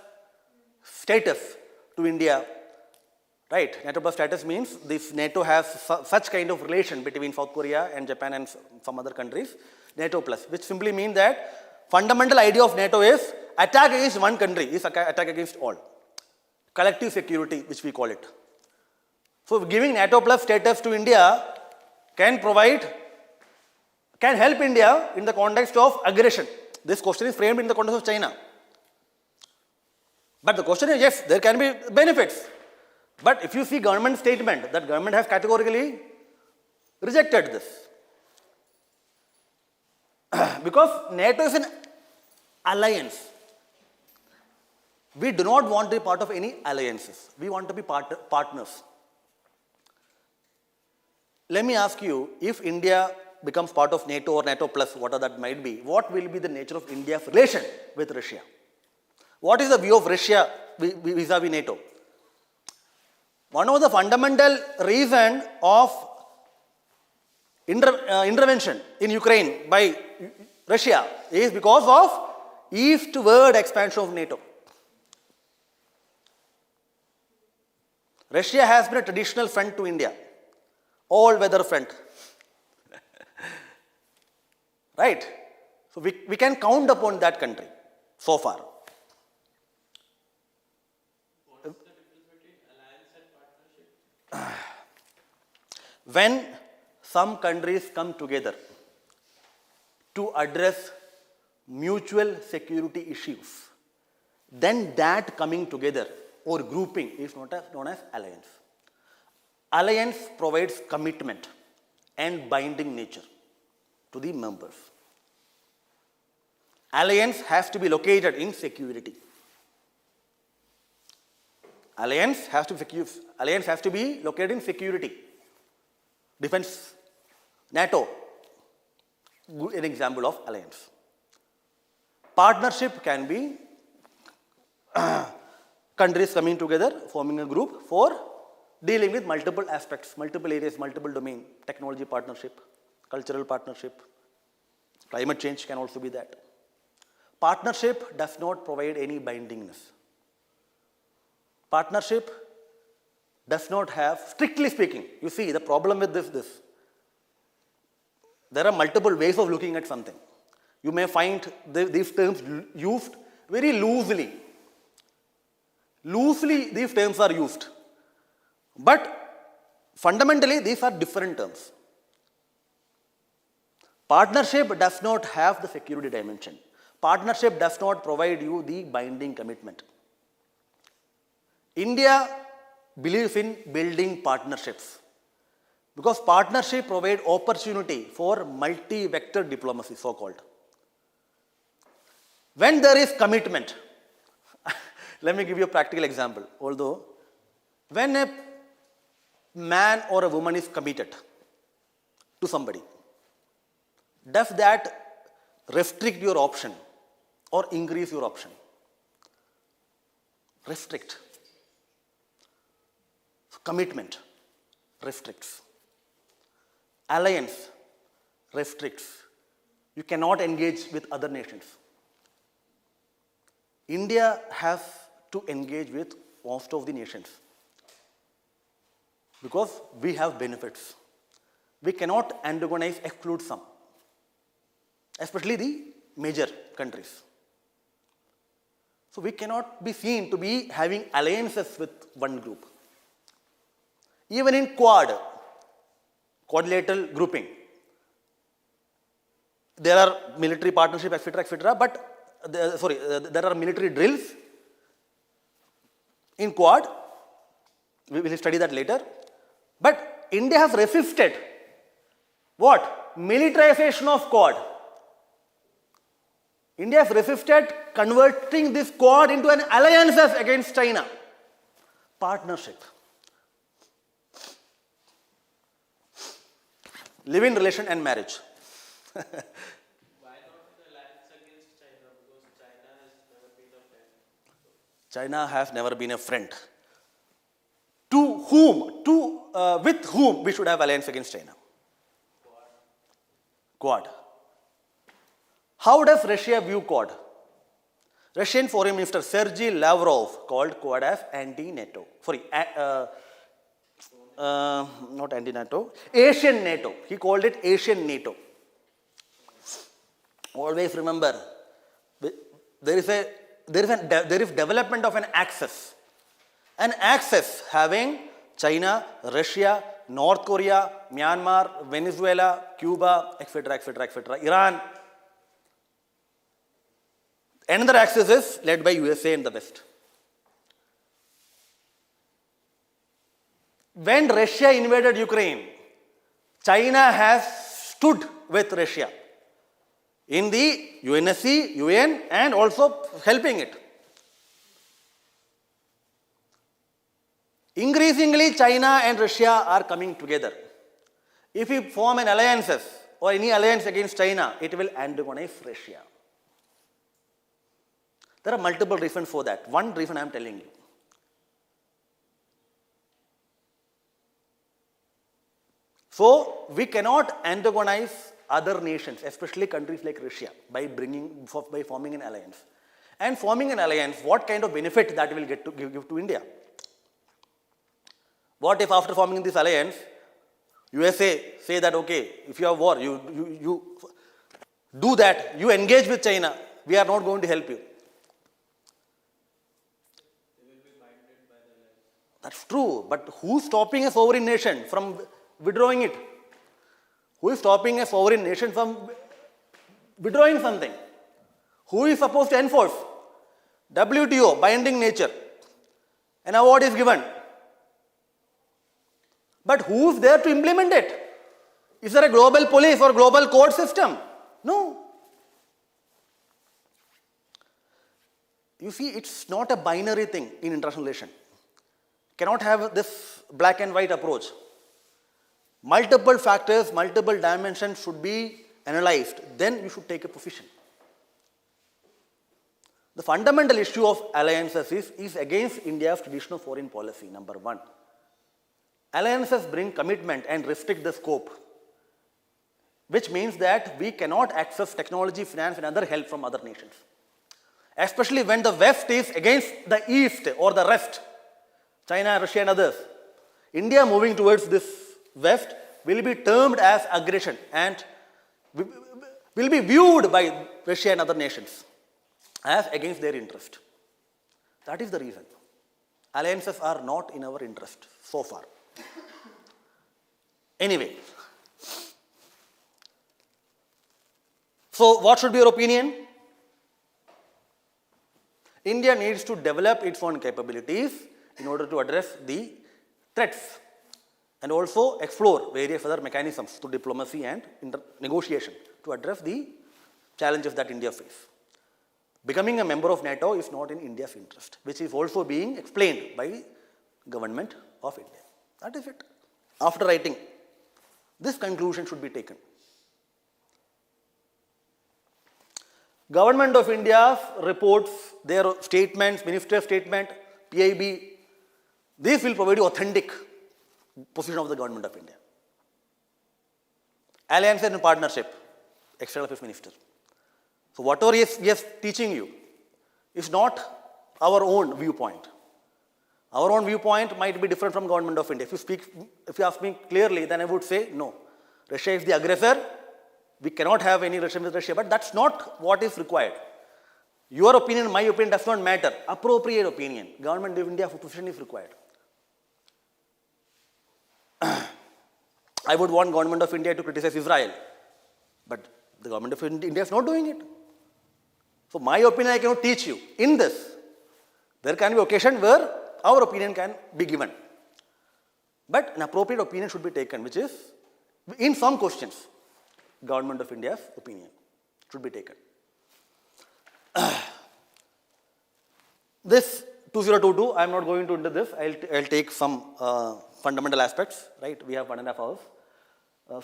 status to India. Right? NATO plus status means this NATO has such kind of relation between South Korea and Japan and some other countries. NATO plus, which simply means that fundamental idea of NATO is attack against one country, is attack against all. Collective security, which we call it. So giving NATO plus status to India can help India in the context of aggression. This question is framed in the context of China. But the question is, yes, there can be benefits. But if you see government statement, that government has categorically rejected this. Because NATO is an alliance. We do not want to be part of any alliances. We want to be partners. Let me ask you, if India becomes part of NATO or NATO plus, whatever that might be, what will be the nature of India's relation with Russia? What is the view of Russia vis-a-vis NATO? One of the fundamental reasons of intervention in Ukraine by Russia is because of eastward expansion of NATO. Russia has been a traditional friend to India, all-weather friend. Right? So we can count upon that country so far. What's the difference between alliance and partnership? When some countries come together to address mutual security issues, then that coming together or grouping is known as alliance. Alliance provides commitment and binding nature to the members. Alliance has to be located in security. Alliance has to be located in security. Defense, NATO, an example of alliance. Partnership can be countries coming together, forming a group for dealing with multiple aspects, multiple areas, multiple domain, technology partnership, cultural partnership, climate change can also be that. Partnership does not provide any bindingness. Partnership does not have, strictly speaking, you see the problem with this. There are multiple ways of looking at something. You may find these terms used very loosely. Loosely these terms are used. But fundamentally these are different terms. Partnership does not have the security dimension. Partnership does not provide you the binding commitment. India believes in building partnerships because partnership provide opportunity for multi-vector diplomacy, so-called. When there is commitment, let me give you a practical example. Although, when a man or a woman is committed to somebody, does that restrict your option or increase your option? Restrict. Commitment restricts. Alliance restricts. You cannot engage with other nations. India has to engage with most of the nations because we have benefits. We cannot antagonize, exclude some, especially the major countries. So we cannot be seen to be having alliances with one group. Even in quadrilateral grouping, there are military partnership, etc., but there are military drills in Quad. We will study that later. But India has resisted what? Militarization of Quad. India has resisted converting this Quad into an alliance against China. Partnership. Live-in relation and marriage. Why not an alliance against China? Because China has never been a friend. China has never been a friend. To whom? With whom we should have alliance against China? Quad. How does Russia view Quad? Russian Foreign Minister Sergei Lavrov called Quad as anti-NATO. Not anti-NATO, Asian NATO. He called it Asian NATO. Always remember, there is development of an axis. An axis having China, Russia, North Korea, Myanmar, Venezuela, Cuba, etc., Iran. Another axis is led by USA and the West. When Russia invaded Ukraine, China has stood with Russia in the UNSC, UN, and also helping it. Increasingly, China and Russia are coming together. If we form an alliances or any alliance against China, it will antagonize Russia. There are multiple reasons for that. One reason I am telling you. So, we cannot antagonize other nations, especially countries like Russia, by forming an alliance. And forming an alliance, what kind of benefit that will give to India? What if after forming this alliance, USA say that, okay, if you have war, you do that, you engage with China, we are not going to help you. They will be binded by the alliance. That's true, but who's stopping a sovereign nation from withdrawing it? Who is stopping a sovereign nation from withdrawing something? Who is supposed to enforce? WTO, binding nature. An award is given. But who is there to implement it? Is there a global police or global court system? No. You see, it's not a binary thing in international relation. Cannot have this black and white approach. Multiple factors, multiple dimensions should be analyzed. Then you should take a position. The fundamental issue of alliances is against India's traditional foreign policy, number one. Alliances bring commitment and restrict the scope, which means that we cannot access technology, finance, and other help from other nations. Especially when the West is against the East or the rest, China, Russia, and others. India moving towards this West will be termed as aggression and will be viewed by Russia and other nations as against their interest. That is the reason. Alliances are not in our interest so far. Anyway, so what should be your opinion? India needs to develop its own capabilities in order to address the threats and also explore various other mechanisms through diplomacy and negotiation to address the challenges that India faces. Becoming a member of NATO is not in India's interest, which is also being explained by the government of India. That is it. After writing, this conclusion should be taken. Government of India reports, their statements, minister statement, PIB, this will provide you authentic position of the government of India. Alliance and partnership, external affairs minister. So whatever he is teaching you, is not our own viewpoint. Our own viewpoint might be different from government of India. If you ask me clearly, then I would say no. Russia is the aggressor. We cannot have any relation with Russia, but that's not what is required. Your opinion, my opinion does not matter. Appropriate opinion. Government of India position is required. I would want government of India to criticize Israel, but the government of India is not doing it. So my opinion I cannot teach you. In this, there can be occasion where our opinion can be given. But an appropriate opinion should be taken, which is, in some questions, government of India's opinion should be taken. This 2022, I am not going to into this. I'll take some fundamental aspects, right? We have 1.5 hours.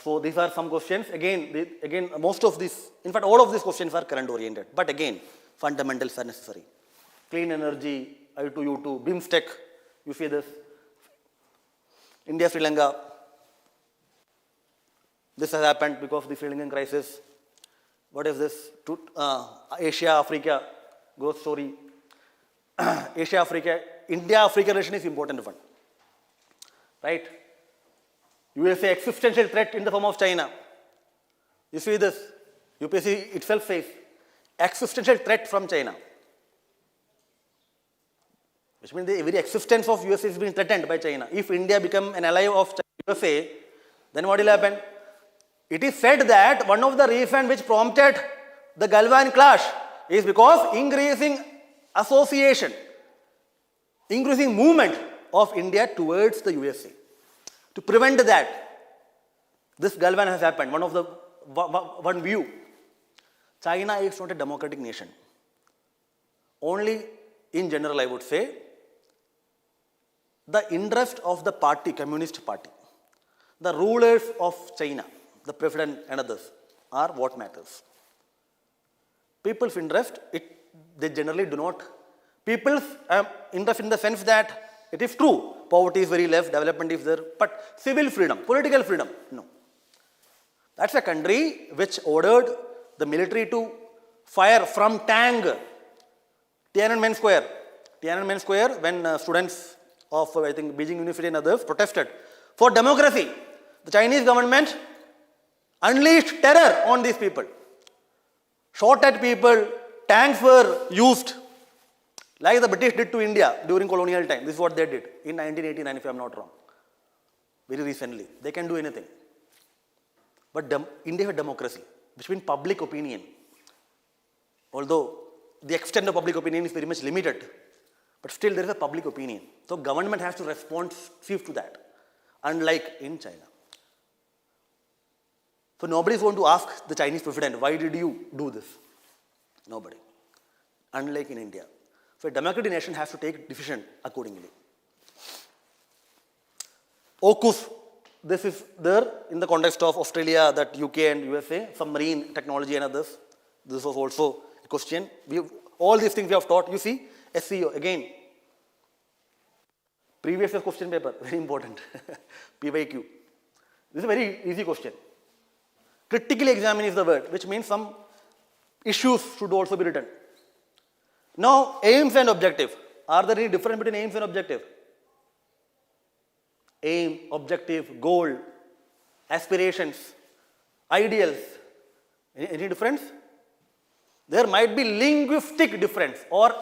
So these are some questions. Again, most of these, in fact, all of these questions are current oriented. But again, fundamentals are necessary. Clean energy, I2U2, BIMSTEC, you see this. India, Sri Lanka. This has happened because of the Sri Lankan crisis. What is this? Asia, Africa, growth story. Asia, Africa, India, Africa relation is important one. Right? USA existential threat in the form of China. You see this? UPSC itself says existential threat from China. Which means the very existence of USA is being threatened by China. If India become an ally of USA, then what will happen? It is said that one of the reasons which prompted the Galvan clash is because increasing association, increasing movement of India towards the USA. To prevent that, this Galvan has happened. One view. China is not a democratic nation. Only in general, I would say, the interest of the party, Communist Party, the rulers of China, the president and others, are what matters. People's interest, they generally do not. People's interest in the sense that it is true, poverty is very less, development is there, but civil freedom, political freedom, no. That's a country which ordered the military to fire from tank, Tiananmen Square. Tiananmen Square, when students of, I think, Beijing University and others protested for democracy, the Chinese government unleashed terror on these people. Shot at people, tanks were used, like the British did to India during colonial time. This is what they did in 1989, if I am not wrong. Very recently. They can do anything. But India has democracy, which means public opinion. Although the extent of public opinion is very much limited, but still there is a public opinion. So government has to respond to that, unlike in China. So nobody is going to ask the Chinese president, why did you do this? Nobody. Unlike in India. So a democratic nation has to take decision accordingly. AUKUS, this is there in the context of Australia, that UK and USA, some marine technology and others. This was also a question. All these things we have taught. You see, SEO, again, previous year's question paper, very important, PYQ. This is a very easy question. Critically examine is the word, which means some issues should also be written. Now, aims and objective. Are there any difference between aims and objective? Aim, objective, goal, aspirations, ideals. Any difference? There might be linguistic difference or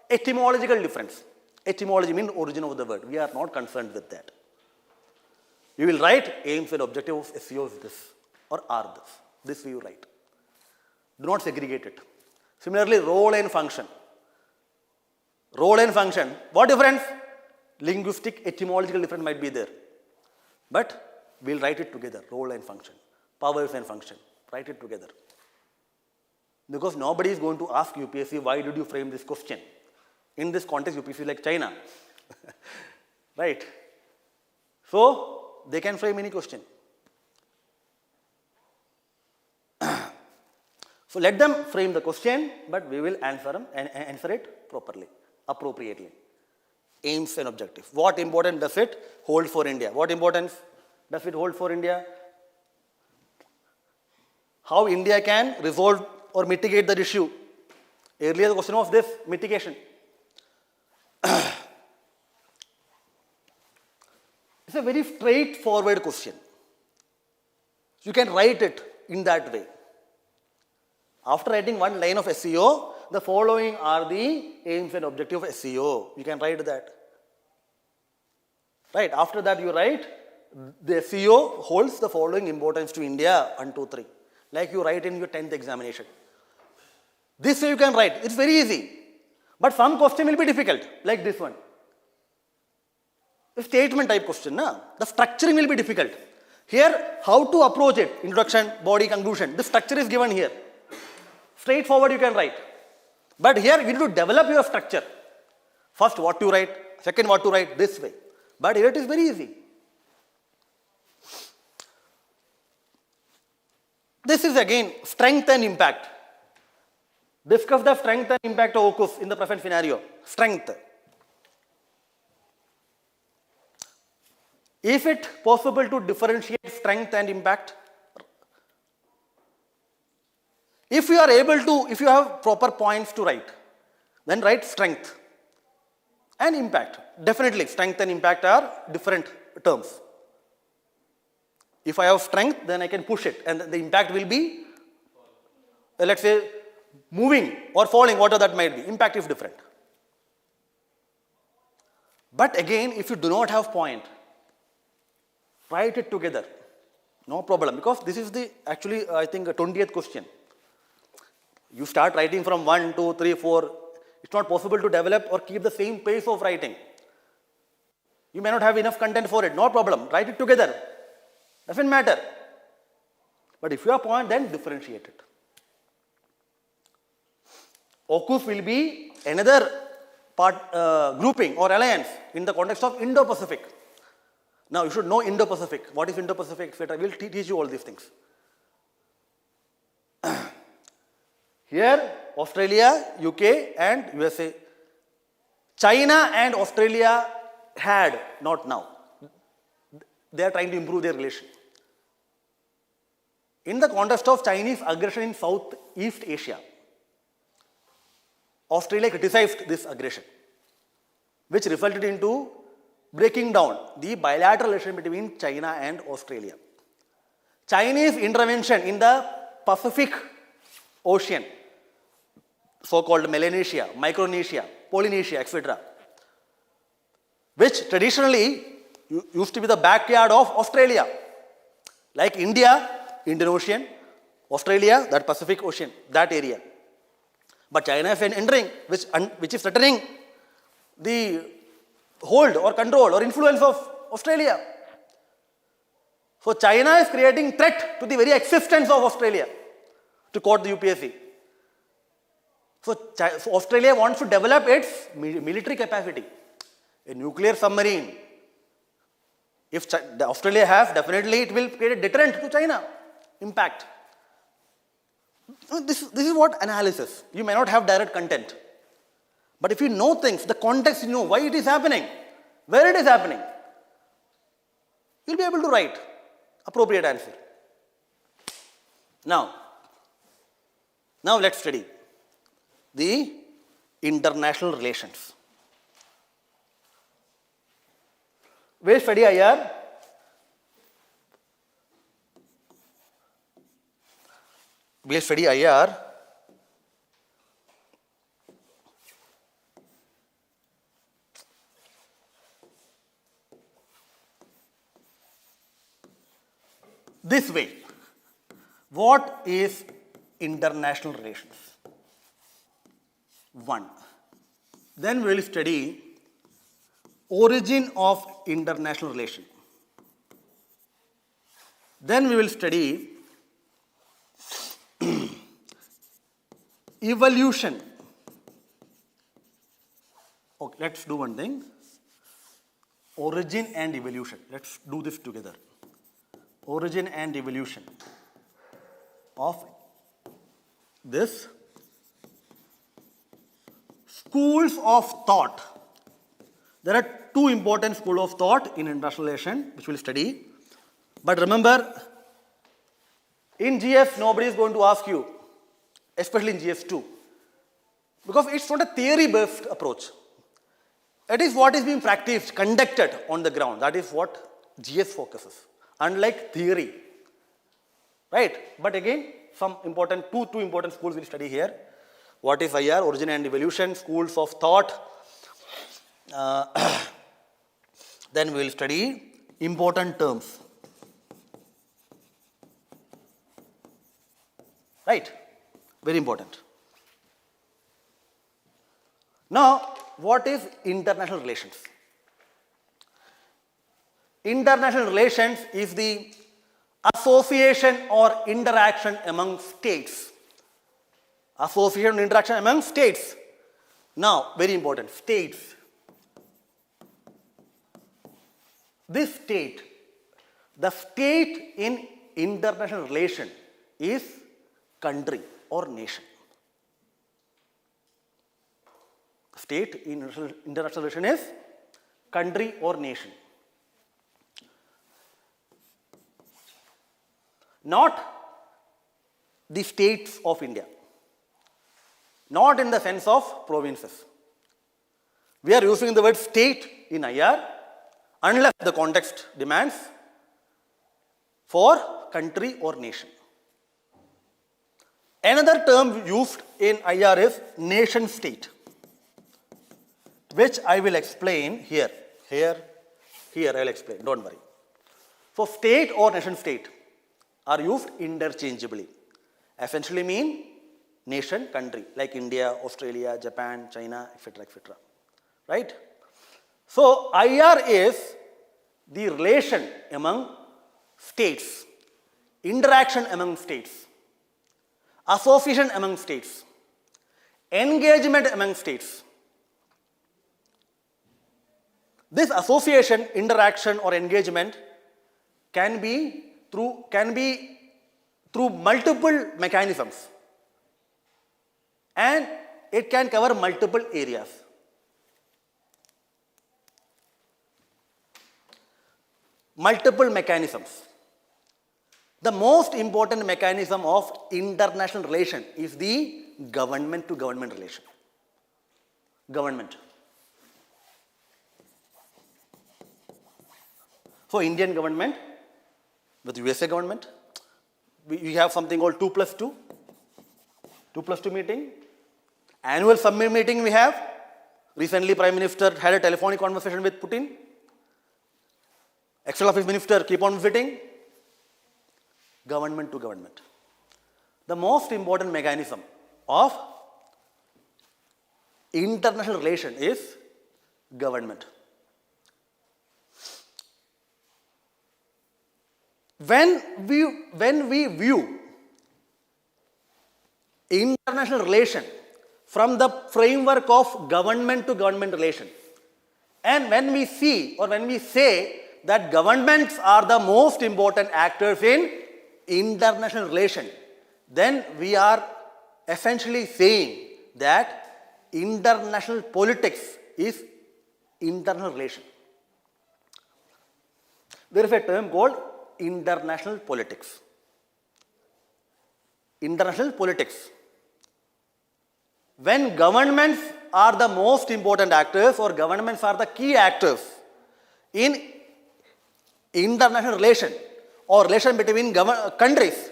etymological difference. Etymology means origin of the word. We are not concerned with that. You will write aims and objective of SEO is this or are this. This you write. Do not segregate it. Similarly, role and function. Role and function. What difference? Linguistic, etymological difference might be there. But we'll write it together. Role and function. Powers and function. Write it together. Because nobody is going to ask UPSC, why did you frame this question? In this context, UPSC is like China. Right? So, they can frame any question. So let them frame the question, but we will answer it properly, appropriately. Aims and objectives. What importance does it hold for India? What importance does it hold for India? How India can resolve or mitigate the issue Earlier the question was this, mitigation. It's a very straightforward question. You can write it in that way. After writing one line of SEO, the following are the aims and objectives of SEO. You can write that. Right, after that you write, the SEO holds the following importance to India, 1, 2, 3. Like you write in your 10th examination. This way you can write, it's very easy. But some question will be difficult, like this one. A statement type question, na? The structuring will be difficult. Here, how to approach it, introduction, body, conclusion. The structure is given here. Straightforward you can write. But here you need to develop your structure. First what to write, second what to write, this way. But here it is very easy. This is again strength and impact. Discuss the strength and impact of AUKUS in the present scenario. Strength. Is it possible to differentiate strength and impact? If you are able to, if you have proper points to write, then write strength and impact. Definitely, strength and impact are different terms. If I have strength, then I can push it, and the impact will be, let's say, moving or falling, whatever that might be. Impact is different. But again, if you do not have point, write it together. No problem, because this is the actually, I think, 20th question. You start writing from 1, 2, 3, 4. It's not possible to develop or keep the same pace of writing. You may not have enough content for it. No problem. Write it together. Doesn't matter. But if you have point, then differentiate it. AUKUS will be another grouping or alliance in the context of Indo-Pacific. Now, you should know Indo-Pacific. What is Indo-Pacific, etc. We will teach you all these things. Here, Australia, UK and USA. China and Australia had, not now. They are trying to improve their relation. In the context of Chinese aggression in Southeast Asia, Australia criticized this aggression, which resulted into breaking down the bilateral relation between China and Australia. Chinese intervention in the Pacific Ocean, so-called Melanesia, Micronesia, Polynesia, etc., which traditionally used to be the backyard of Australia, like India, Indian Ocean, Australia, that Pacific Ocean, that area. But China is entering, which is threatening the hold or control or influence of Australia. So China is creating threat to the very existence of Australia, to quote the UPSC. So Australia wants to develop its military capacity, a nuclear submarine. If Australia has, definitely it will create a deterrent to China. Impact. This is what analysis. You may not have direct content. But if you know things, the context, you know why it is happening, where it is happening, you'll be able to write appropriate answer. Now let's study the international relations. We'll study IR. We'll study IR. This way. What is international relations? 1. Then we will study origin of international relation. Then we will study evolution. Okay, let's do one thing. Origin and evolution. Let's do this together. Origin and evolution of this schools of thought. There are 2 important schools of thought in international relation which we'll study. But remember, in GS nobody is going to ask you, especially in GS2, Because it's not a theory-based approach. It is what is being practiced, conducted on the ground. That is what GS focuses, unlike theory. Right? But again, some important, two important schools we'll study here. What is IR? Origin and evolution, schools of thought. Then we will study important terms. Right? Very important. Now, what is international relations? International relations is the association or interaction among states. Association and interaction among states. Now, very important, states. This state, the state in international relation is country or nation. State in international relation is country or nation. Not the states of India. Not in the sense of provinces. We are using the word state in IR unless the context demands for country or nation. Another term used in IR is nation state, which I will explain here. Here I will explain, don't worry. So state or nation state are used interchangeably. Essentially mean nation, country, like India, Australia, Japan, China, etc., etc. Right? So IR is the relation among states, interaction among states, association among states, engagement among states. This association, interaction or engagement can be through multiple mechanisms, and it can cover multiple areas. Multiple mechanisms. The most important mechanism of international relation is the government to government relation. Government. So Indian government with USA government, we have something called 2+2 meeting. Annual summit meeting we have. Recently Prime Minister had a telephonic conversation with Putin. External Affairs Minister keep on visiting. Government to government. The most important mechanism of international relation is government. When we view international relation from the framework of government to government relation, and when we see or when we say that governments are the most important actors in international relation, then we are essentially saying that international politics is international relation. There is a term called international politics. International politics. When governments are the most important actors or governments are the key actors in international relation or relation between countries,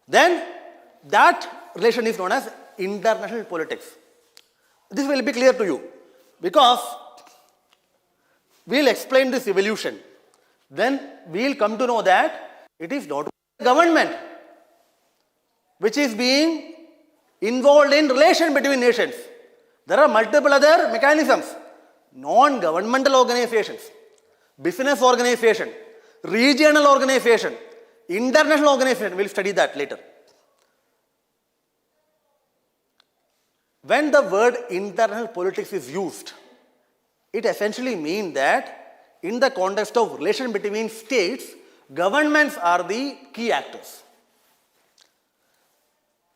then that relation is known as international politics. This will be clear to you because we will explain this evolution. Then we will come to know that it is not government which is being involved in relation between nations. There are multiple other mechanisms. Non-governmental organizations, business organization, regional organization, international organization. We will study that later. When the word international politics is used, it essentially means that in the context of relation between states, governments are the key actors.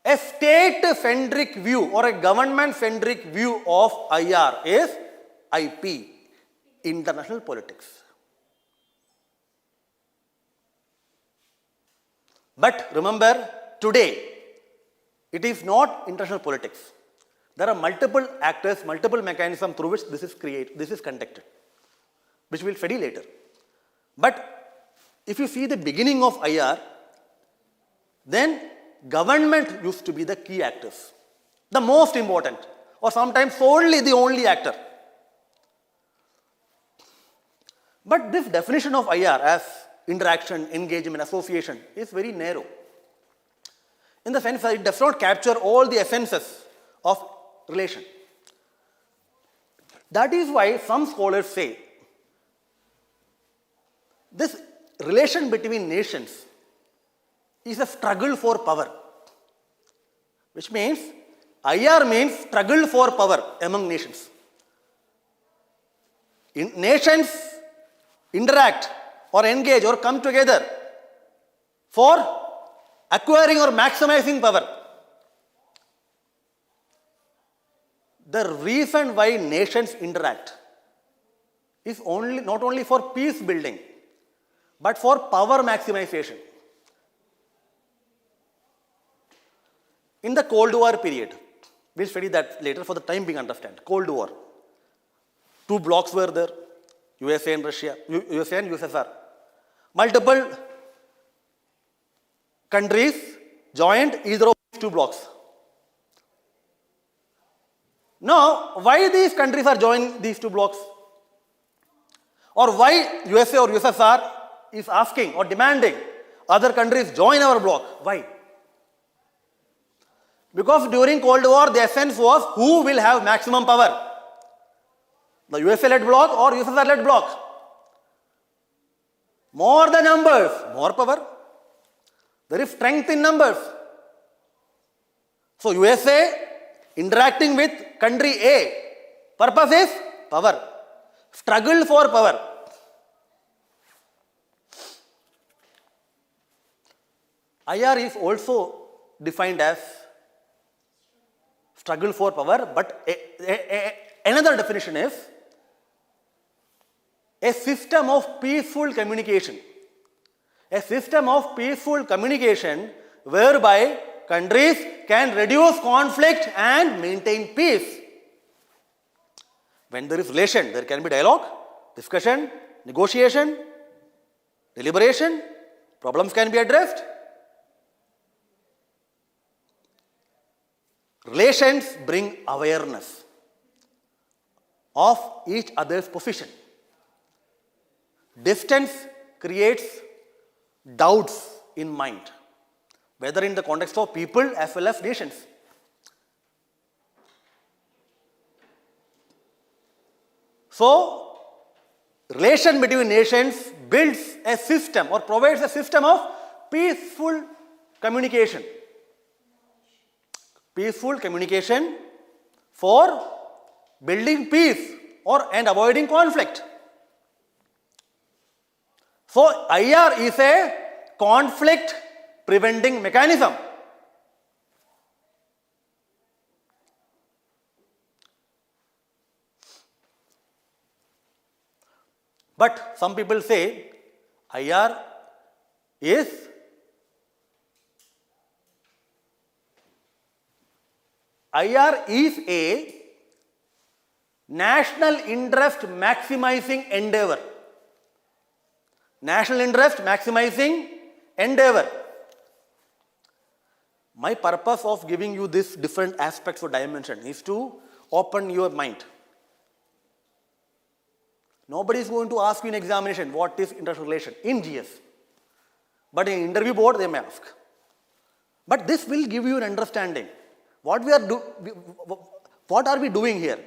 A state-centric view or a government-centric view of IR is IP, international politics. But remember, today, it is not international politics. There are multiple actors, multiple mechanisms through which this is conducted, which we'll study later. But if you see the beginning of IR, then government used to be the key actors, the most important, or sometimes solely the only actor. But this definition of IR as interaction, engagement, association is very narrow, in the sense that it does not capture all the essences of relation. That is why some scholars say this relation between nations is a struggle for power, which means IR means struggle for power among nations. Nations interact or engage or come together for acquiring or maximizing power. The reason why nations interact is not only for peace building, but for power maximization. In the Cold War period, we'll study that later, for the time being understand. Cold War. Two blocks were there, USA and Russia, USA and USSR. Multiple countries joined either of these two blocks. Now, why these countries are joining these two blocks? Or why USA or USSR is asking or demanding other countries join our bloc? Why? Because during Cold War, the essence was who will have maximum power? The USA-led bloc or USSR-led bloc? More the numbers, more power. There is strength in numbers. So USA interacting with country A, purpose is power. Struggle for power. IR is also defined as struggle for power, but another definition is a system of peaceful communication. A system of peaceful communication whereby countries can reduce conflict and maintain peace. When there is relation, there can be dialogue, discussion, negotiation, deliberation, problems can be addressed. Relations bring awareness of each other's position. Distance creates doubts in mind, whether in the context of people as well as nations. So, relation between nations builds a system or provides a system of peaceful communication. Peaceful communication for building peace and avoiding conflict. So, IR is a conflict preventing mechanism. But some people say IR is a national interest maximizing endeavor. National interest maximizing endeavor. My purpose of giving you these different aspects or dimension is to open your mind. Nobody is going to ask you in examination what is interrelation in GS. But in interview board they may ask. But this will give you an understanding. What are we doing here?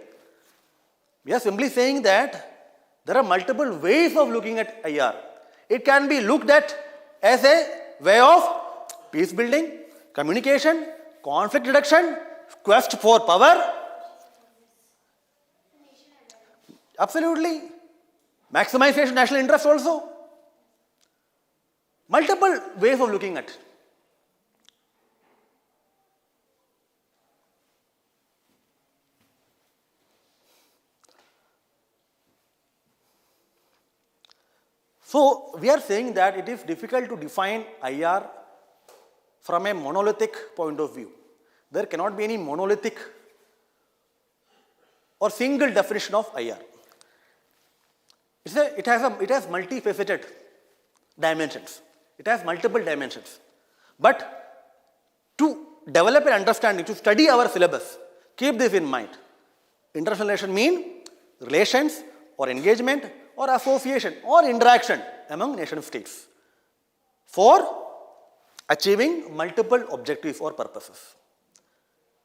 We are simply saying that there are multiple ways of looking at IR. It can be looked at as a way of peace building, communication, conflict reduction, quest for power. Absolutely. Maximization national interest also. Multiple ways of looking at it. So, we are saying that it is difficult to define IR from a monolithic point of view. There cannot be any monolithic or single definition of IR. It has multifaceted dimensions. It has multiple dimensions. But to develop an understanding, to study our syllabus, keep this in mind. International relation mean relations or engagement or association or interaction among nation states for achieving multiple objectives or purposes,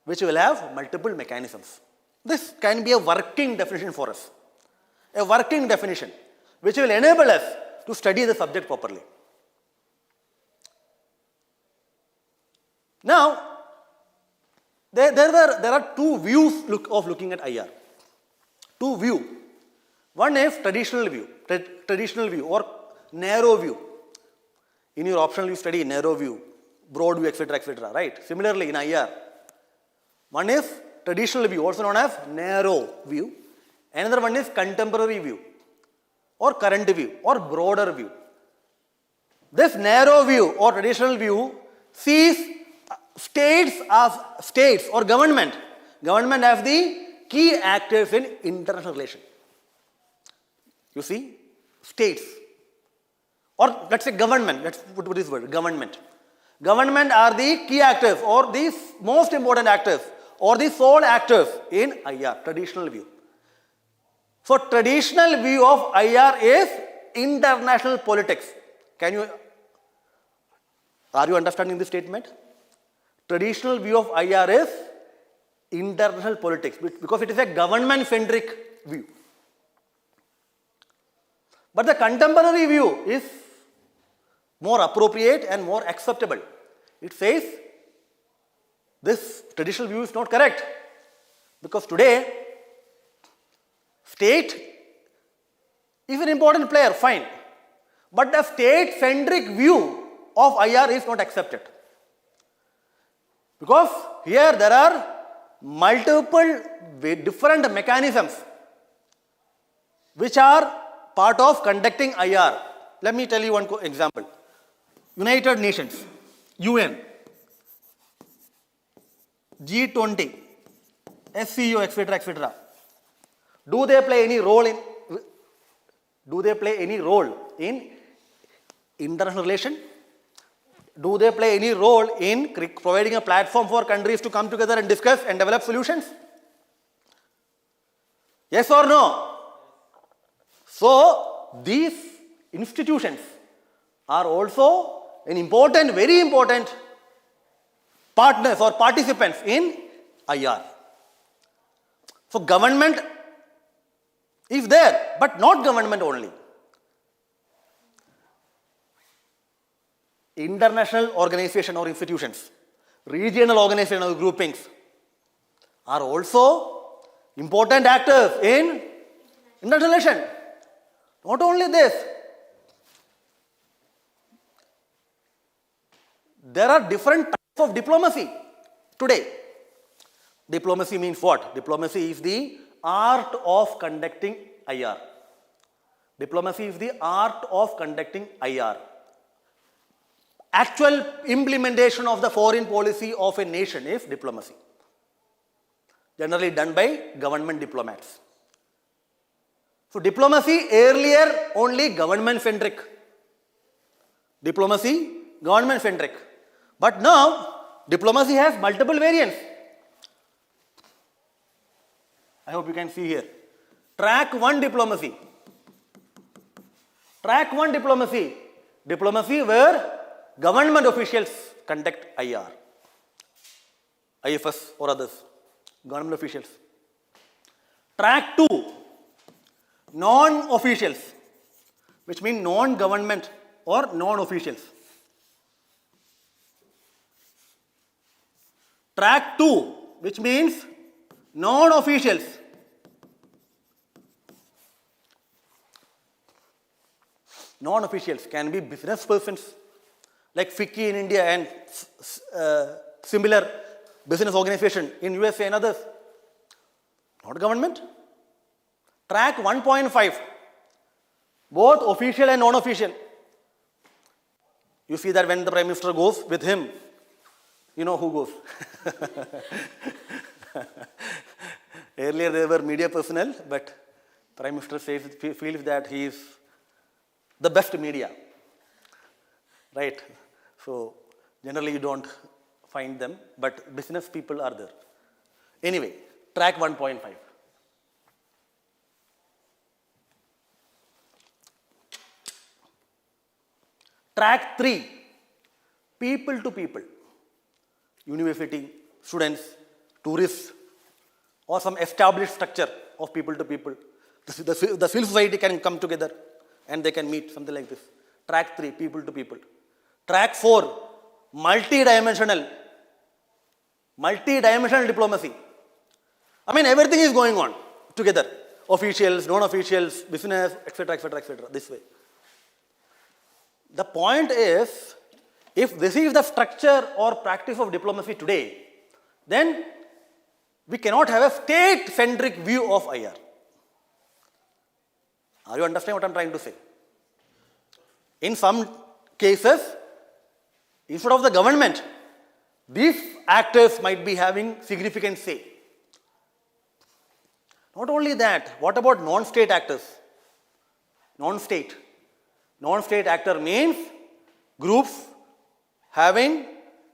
which will have multiple mechanisms. This can be a working definition for us, a working definition which will enable us to study the subject properly. Now, there are two views of looking at IR. Two views. One is traditional view or narrow view. In your optional you study narrow view, broad view, etc., right? Similarly in IR, one is traditional view, also known as narrow view. Another one is contemporary view or current view or broader view. This narrow view or traditional view sees states or government as the key actors in international relation. You see, states, or let's say government, let's put this word, government. Government are the key actors or the most important actors or the sole actors in IR, traditional view. So traditional view of IR is international politics. Are you understanding this statement? Traditional view of IR is international politics because it is a government-centric view. But the contemporary view is more appropriate and more acceptable. It says this traditional view is not correct because today state is an important player, fine. But the state-centric view of IR is not accepted. Because here there are multiple different mechanisms which are part of conducting IR. Let me tell you one example. United Nations, UN, G20, SCO, etc. Do they play any role in international relation? Do they play any role in providing a platform for countries to come together and discuss and develop solutions? Yes or no? So, these institutions are also an important, very important partners or participants in IR. So, government is there, but not government only. International organization or institutions, regional organization or groupings are also important actors in international relation. Not only this, there are different types of diplomacy today. Diplomacy means what? Diplomacy is the art of conducting IR. Diplomacy is the art of conducting IR. Actual implementation of the foreign policy of a nation is diplomacy, generally done by government diplomats. So diplomacy earlier only government-centric. Diplomacy government-centric. But now diplomacy has multiple variants. I hope you can see here. Track 1 diplomacy. Track 1 diplomacy. Diplomacy where government officials conduct IR, IFS or others, government officials. Track 2, non-officials, which mean non-government or non-officials. Track 2, which means non-officials. Non-officials can be business persons, like FICCI in India and similar business organization in USA and others. Not government. Track 1.5, both official and non-official. You see that when the Prime Minister goes with him, you know who goes. Earlier they were media personnel, but Prime Minister feels that he is the best media, right? So generally you don't find them, but business people are there. Anyway, track 1.5. Track 3, people to people, university, students, tourists, or some established structure of people to people. The civil society can come together and they can meet, something like this. Track 3, people to people. Track 4, multi-dimensional diplomacy. I mean, everything is going on together. Officials, non-officials, business, etc., etc., etc., this way. The point is, if this is the structure or practice of diplomacy today, then we cannot have a state-centric view of IR. Are you understanding what I'm trying to say? In some cases, instead of the government, these actors might be having significant say. Not only that, what about non-state actors? Non-state. Non-state actor means groups having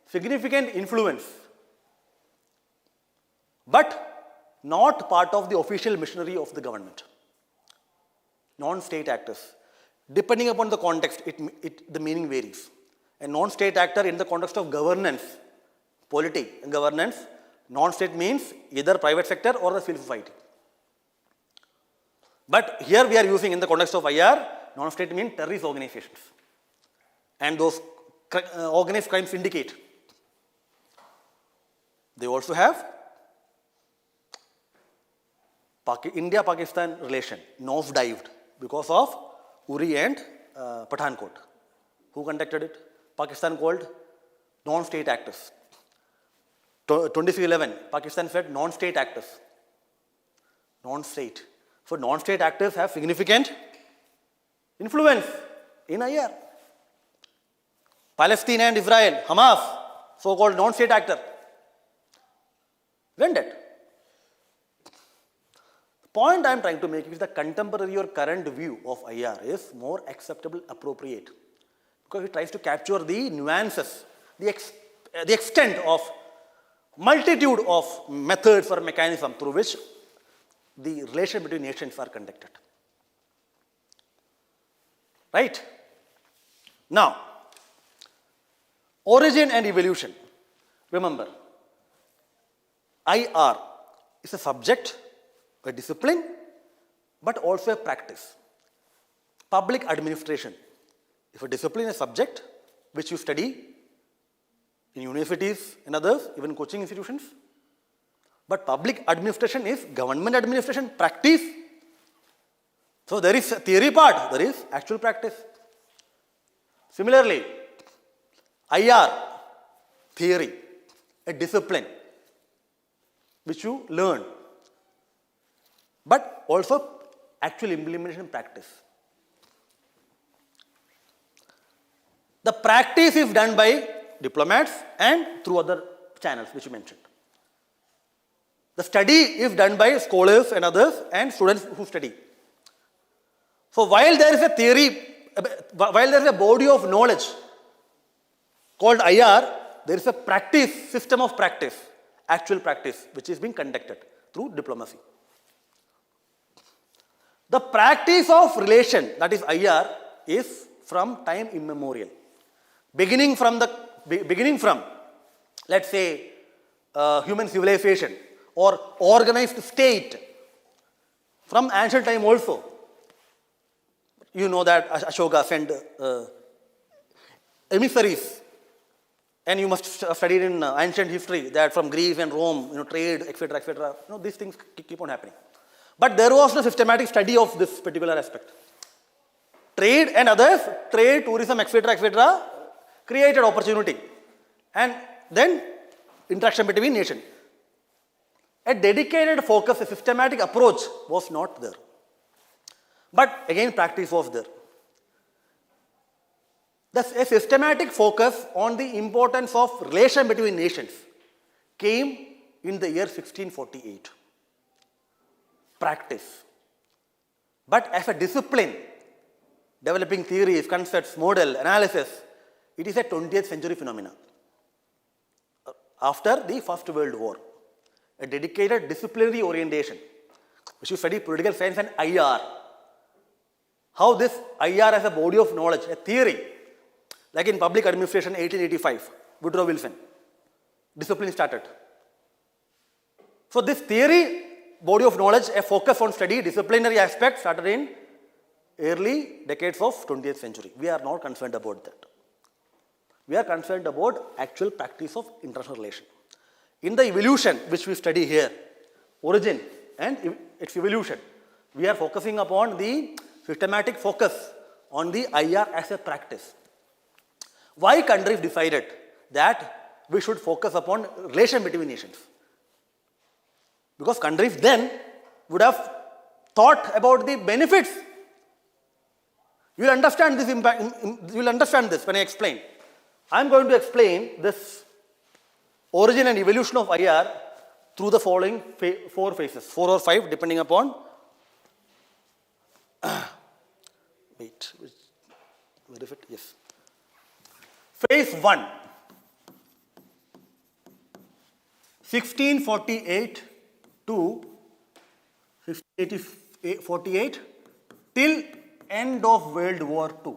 significant influence, but not part of the official machinery of the government. Non-state actors. Depending upon the context, the meaning varies. A non-state actor in the context of governance, polity and governance, non-state means either private sector or the civil society. But here we are using in the context of IR, non-state means terrorist organizations. And those organized crime syndicate. They also have India-Pakistan relation, nosedived because of Uri and Pathankot. Who conducted it? Pakistan called non-state actors. 2011, Pakistan said non-state actors. Non-state. So non-state actors have significant influence in IR. Palestine and Israel, Hamas, so-called non-state actor. Vended. The point I am trying to make is the contemporary or current view of IR is more acceptable, appropriate. Because it tries to capture the nuances, the extent of multitude of methods or mechanisms through which the relation between nations are conducted. Right? Now, origin and evolution. Remember, IR is a subject, a discipline, but also a practice. Public administration. If a discipline is a subject which you study in universities and others, even coaching institutions, but public administration is government administration, practice. So there is a theory part, there is actual practice. Similarly, IR, theory, a discipline which you learn, but also actual implementation practice. The practice is done by diplomats and through other channels which you mentioned. The study is done by scholars and others and students who study. So while there is a theory, while there is a body of knowledge called IR, there is a practice, system of practice, actual practice, which is being conducted through diplomacy. The practice of relation, that is IR, is from time immemorial. Beginning from, let's say, human civilization or organized state, from ancient time also. You know that Ashoka sent emissaries, and you must have studied in ancient history that from Greece and Rome, trade, etc., etc. These things keep on happening. But there was no systematic study of this particular aspect. Trade and others, trade, tourism, etc., etc., created opportunity, and then interaction between nations. A dedicated focus, a systematic approach was not there. But again, practice was there. Thus, a systematic focus on the importance of relation between nations came in the year 1648. practice. But as a discipline, developing theories, concepts, model, analysis, it is a 20th century phenomenon. After the First World War, a dedicated disciplinary orientation, which you study political science and IR. How this IR as a body of knowledge, a theory, like in public administration 1885, Woodrow Wilson, discipline started. So this theory, body of knowledge, a focus on study, disciplinary aspect started in early decades of 20th century. We are not concerned about that. We are concerned about actual practice of international relation. In the evolution which we study here, origin and its evolution, we are focusing upon the systematic focus on the IR as a practice. Why countries decided that we should focus upon relation between nations? Because countries then would have thought about the benefits. You will understand this impact, you will understand this when I explain. I am going to explain this origin and evolution of IR through the following 4 phases, 4 or 5 depending upon wait, where is it? Yes. Phase 1, 1648 to 1548 till end of World War II.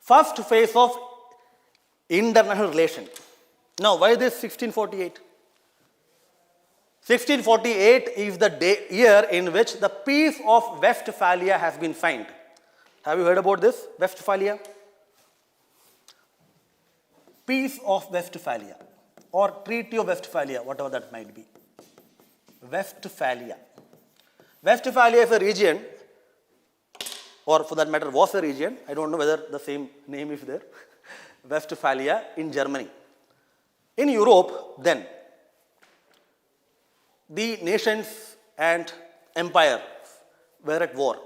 First phase of international relation. Now, why this 1648? 1648 is the year in which the Peace of Westphalia has been signed. Have you heard about this? Westphalia? Peace of Westphalia or Treaty of Westphalia, whatever that might be. Westphalia. Westphalia is a region, or for that matter was a region, I don't know whether the same name is there, Westphalia in Germany. In Europe then, the nations and empires were at war.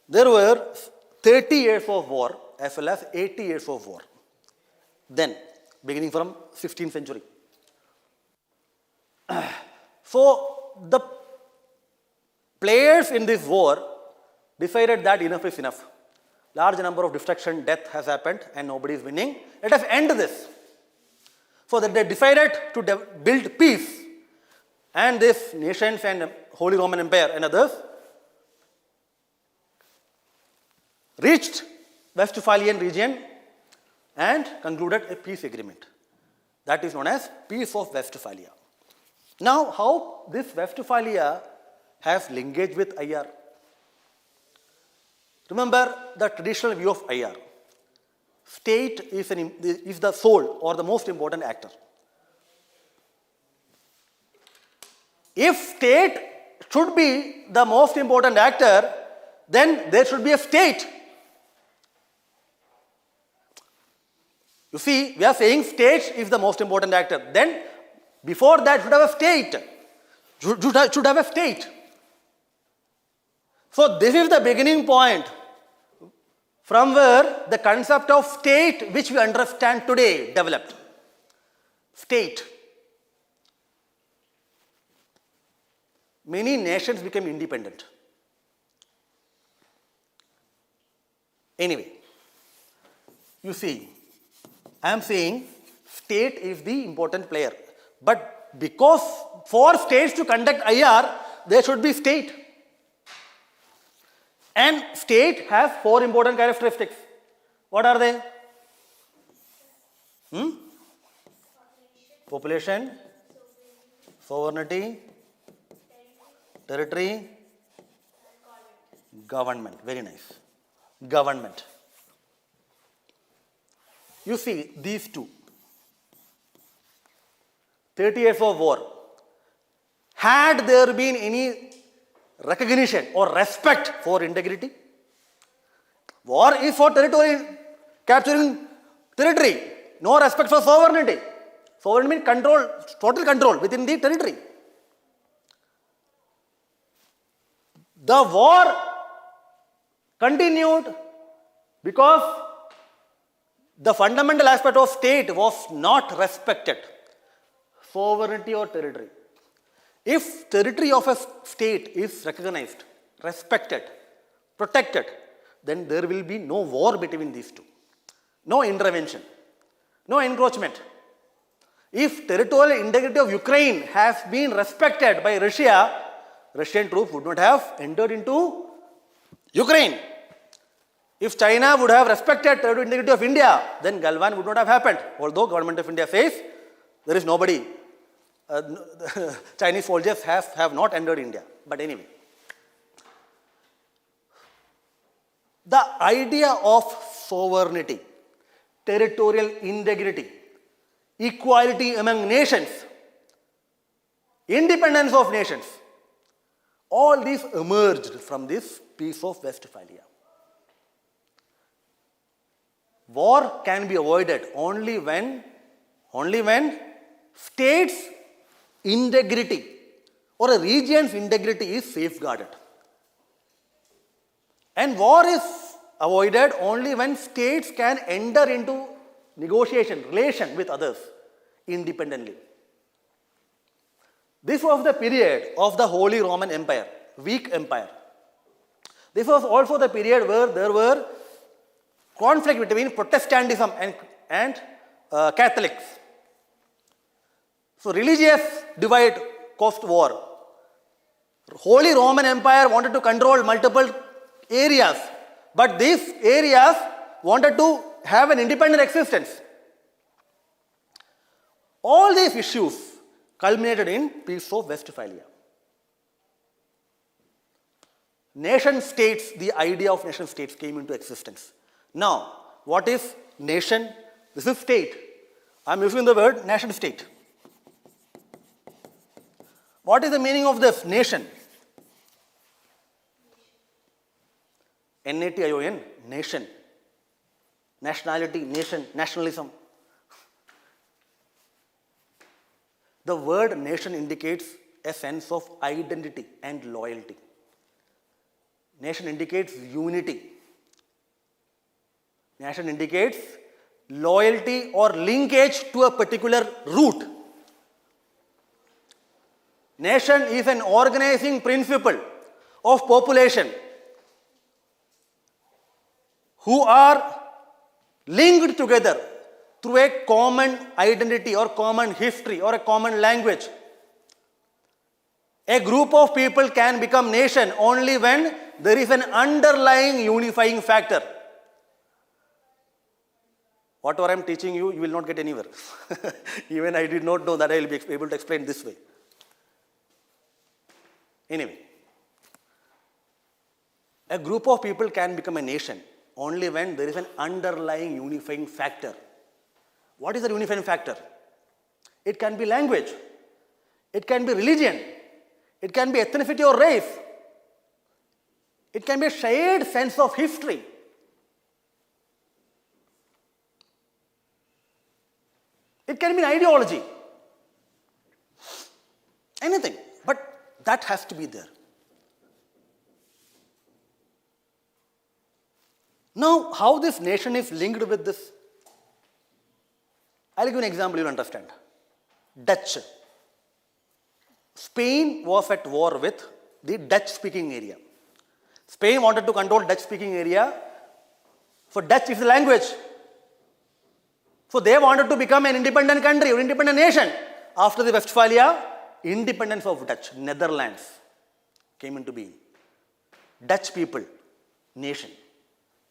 There were 30 years of war as well as 80 years of war. Then, beginning from 16th century. So, the players in this war decided that enough is enough. Large number of destruction, death has happened and nobody is winning. Let us end this. So that they decided to build peace. And these nations and Holy Roman Empire and others reached Westphalian region and concluded a peace agreement. That is known as Peace of Westphalia. Now, how this Westphalia has linkage with IR? Remember the traditional view of IR. State is the sole or the most important actor. If state should be the most important actor, then there should be a state. You see, we are saying state is the most important actor. Then, before that, should have a state. Should have a state. So, this is the beginning point from where the concept of state, which we understand today, developed. State. Many nations became independent. Anyway, you see, I am saying state is the important player. But because for states to conduct IR, there should be state. And state has 4 important characteristics. What are they? Population, sovereignty, territory, government. Very nice. Government. You see, these two. 30 years of war. Had there been any recognition or respect for integrity? War is for territory, capturing territory. No respect for sovereignty. Sovereignty means control, total control within the territory. The war continued because the fundamental aspect of state was not respected. Sovereignty or territory. If territory of a state is recognized, respected, protected, then there will be no war between these two. No intervention, no encroachment. If territorial integrity of Ukraine has been respected by Russia, Russian troops would not have entered into Ukraine. If China would have respected territorial integrity of India, then Galwan would not have happened. Although government of India says there is nobody, Chinese soldiers have not entered India. But anyway, the idea of sovereignty, territorial integrity, equality among nations, independence of nations, all these emerged from this Peace of Westphalia. War can be avoided only when states' integrity or a region's integrity is safeguarded. And war is avoided only when states can enter into negotiation, relation with others independently. This was the period of the Holy Roman Empire, weak empire. This was also the period where there were conflict between Protestantism and Catholics. So religious divide caused war. Holy Roman Empire wanted to control multiple areas, but these areas wanted to have an independent existence. All these issues culminated in Peace of Westphalia. Nation states, the idea of nation states came into existence. Now, what is nation? This is state. I am using the word nation state. What is the meaning of this nation? N-A-T-I-O-N, nation. Nationality, nation, nationalism. The word nation indicates a sense of identity and loyalty. Nation indicates unity. Nation indicates loyalty or linkage to a particular root. Nation is an organizing principle of population who are linked together through a common identity or common history or a common language. A group of people can become nation only when there is an underlying unifying factor. Whatever I am teaching you, you will not get anywhere. Even I did not know that I will be able to explain this way. Anyway, a group of people can become a nation only when there is an underlying unifying factor. What is the unifying factor? It can be language, it can be religion, it can be ethnicity or race, it can be a shared sense of history. It can be an ideology, anything, but that has to be there. Now, how this nation is linked with this? I'll give you an example, you'll understand. Dutch. Spain was at war with the Dutch-speaking area. Spain wanted to control Dutch-speaking area. For Dutch is the language. So they wanted to become an independent country or independent nation. After the Westphalia, independence of Dutch, Netherlands came into being. Dutch people, nation.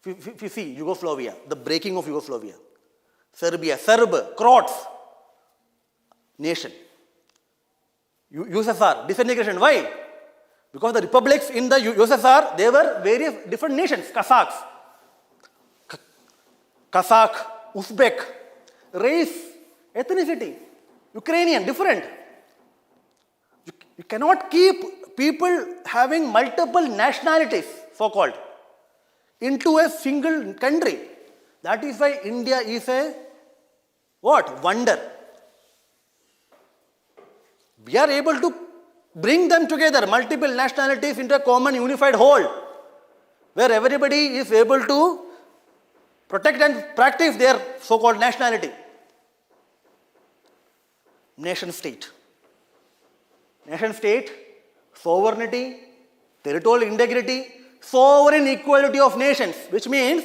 If you see Yugoslavia, the breaking of Yugoslavia, Serbia, Serb, Croats, nation. USSR, disintegration. Why? Because the republics in the USSR, they were various different nations. Kazakhs, Kazakh, Uzbek, race, ethnicity, Ukrainian, different. You cannot keep people having multiple nationalities, so-called, into a single country. That is why India is a what? Wonder. We are able to bring them together, multiple nationalities, into a common unified whole, where everybody is able to protect and practice their so-called nationality. Nation state. Nation state, sovereignty, territorial integrity, sovereign equality of nations, which means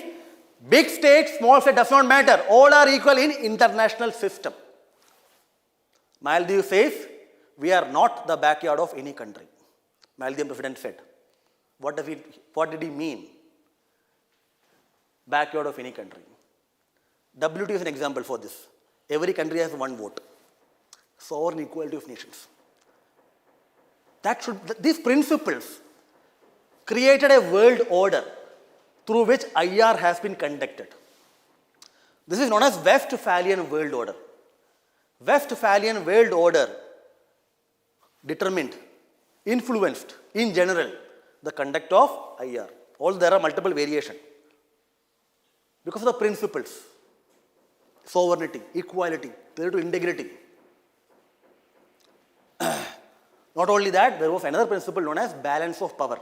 big state, small state does not matter. All are equal in international system. Maldives says, we are not the backyard of any country. Maldivian president said. What did he mean? Backyard of any country. WTO is an example for this. Every country has one vote. Sovereign equality of nations. These principles created a world order through which IR has been conducted. This is known as Westphalian world order. Westphalian world order determined, influenced in general the conduct of IR. Although there are multiple variations. Because of the principles, sovereignty, equality, territorial integrity. Not only that, there was another principle known as balance of power.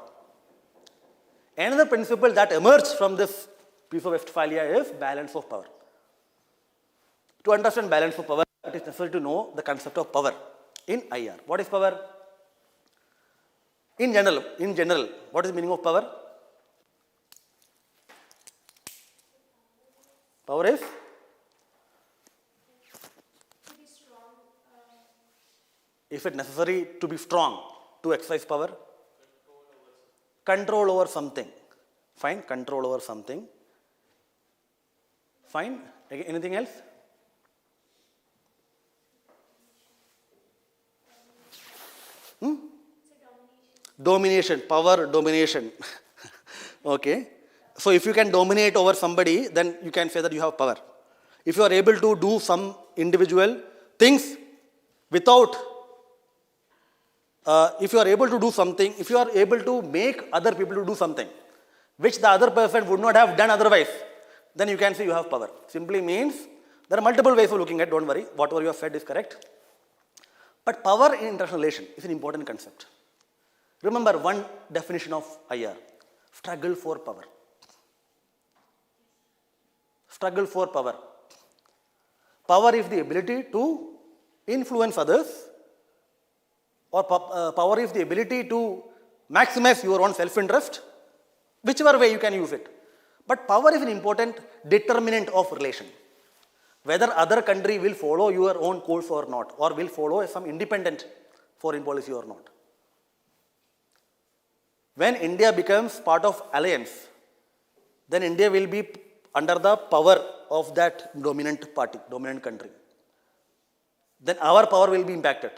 Another principle that emerged from this piece of Westphalia is balance of power. To understand balance of power, it is necessary to know the concept of power in IR. What is power? In general, what is the meaning of power? Power is? To be strong. Is it necessary to be strong to exercise power? Control over something. Fine, control over something. Fine. Anything else? Domination, power, domination. Okay. So if you can dominate over somebody, then you can say that you have power. If you are able to do some individual things without, if you are able to do something, if you are able to make other people to do something, which the other person would not have done otherwise, then you can say you have power. Simply means, there are multiple ways of looking at, don't worry, whatever you have said is correct. But power in international relation is an important concept. Remember one definition of IR, struggle for power. Struggle for power. Power is the ability to influence others, or power is the ability to maximize your own self-interest, whichever way you can use it. But power is an important determinant of relation. Whether other country will follow your own course or not, or will follow some independent foreign policy or not. When India becomes part of alliance, then India will be under the power of that dominant party, dominant country. Then our power will be impacted.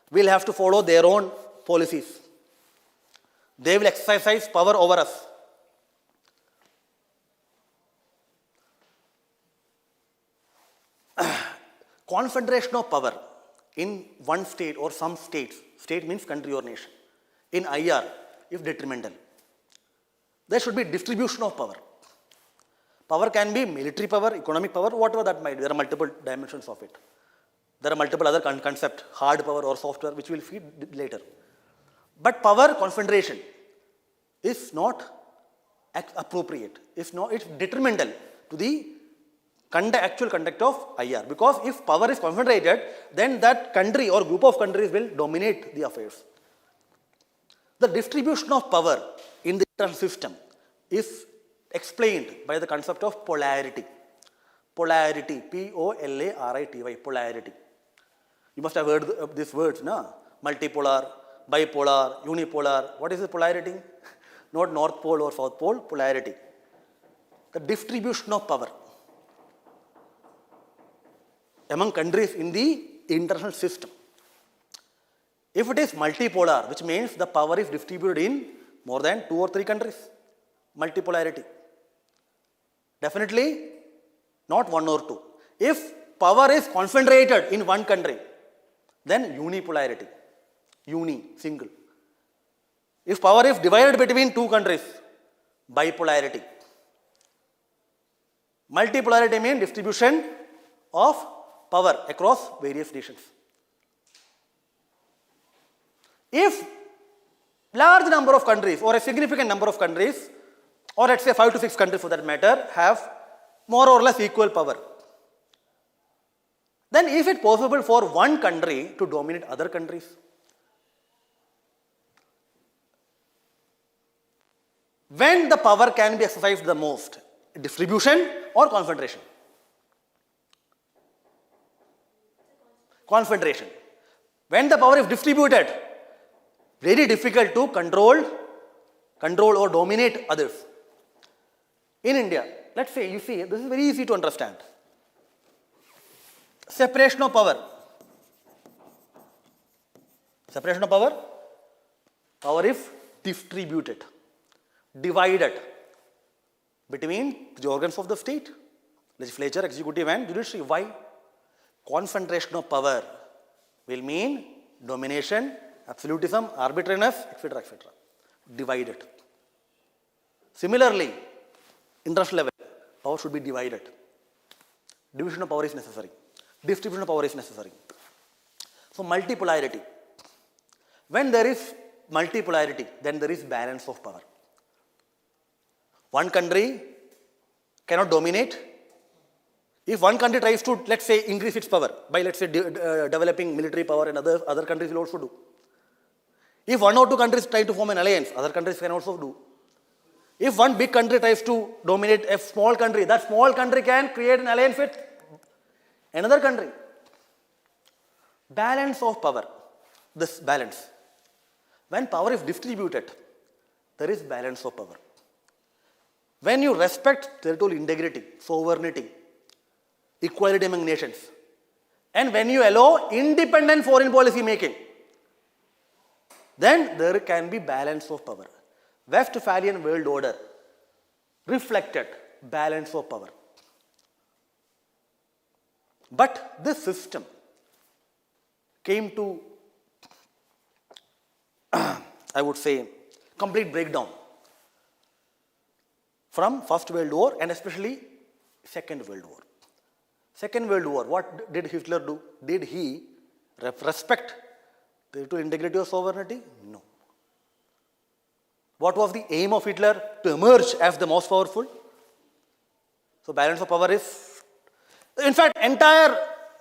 We'll have to follow their own policies. They will exercise power over us. Concentration of power in one state or some states, state means country or nation, in IR is detrimental. There should be distribution of power. Power can be military power, economic power, whatever that might be. There are multiple dimensions of it. There are multiple other concepts, hard power or soft power, which we'll feed later. But power concentration is not appropriate. It's detrimental to the actual conduct of IR. Because if power is concentrated, then that country or group of countries will dominate the affairs. The distribution of power in the international system is explained by the concept of polarity. Polarity, P-O-L-A-R-I-T-Y, polarity. You must have heard these words, no? Multipolar, bipolar, unipolar. What is the polarity? Not North Pole or South Pole, polarity. The distribution of power among countries in the international system. If it is multipolar, which means the power is distributed in more than 2 or 3 countries, multipolarity. Definitely not 1 or 2. If power is concentrated in one country, then unipolarity, single. If power is divided between 2 countries, bipolarity. Multipolarity means distribution of power across various nations. If large number of countries or a significant number of countries, or let's say 5 to 6 countries for that matter, have more or less equal power, then is it possible for one country to dominate other countries? When the power can be exercised the most, distribution or concentration? Concentration. When the power is distributed, very difficult to control or dominate others. In India, let's say, you see, this is very easy to understand. Separation of power. Separation of power. Power is distributed, divided between the organs of the state, legislature, executive and judiciary. Why? Concentration of power will mean domination, absolutism, arbitrariness, etc., etc. Divided. Similarly, interest level, power should be divided. Division of power is necessary. Distribution of power is necessary. So, multipolarity. When there is multipolarity, then there is balance of power. One country cannot dominate. If one country tries to, let's say, increase its power by, let's say, developing military power, and other countries will also do. If one or two countries try to form an alliance, other countries can also do. If one big country tries to dominate a small country, that small country can create an alliance with another country. Balance of power. This balance. When power is distributed, there is balance of power. When you respect territorial integrity, sovereignty, equality among nations, and when you allow independent foreign policy making, then there can be balance of power. Westphalian world order reflected balance of power. But this system came to, I would say, complete breakdown from First World War and especially Second World War. Second World War, what did Hitler do? Did he respect territorial integrity or sovereignty? No. What was the aim of Hitler? To emerge as the most powerful. So balance of power is, in fact, entire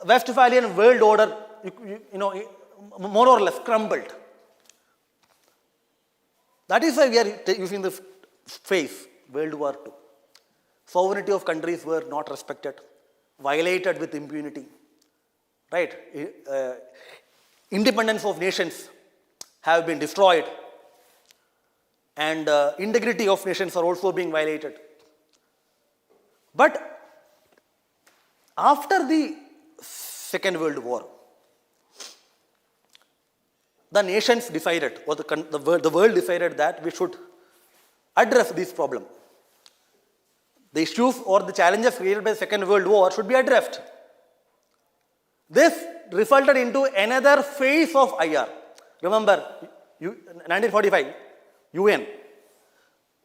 Westphalian world order, more or less crumbled. That is why we are using the phrase World War II. Sovereignty of countries were not respected, violated with impunity, right? Independence of nations have been destroyed, and integrity of nations are also being violated. But after the Second World War, the nations decided, or the world decided that we should address this problem. The issues or the challenges created by the Second World War should be addressed. This resulted into another phase of IR. Remember, 1945, UN.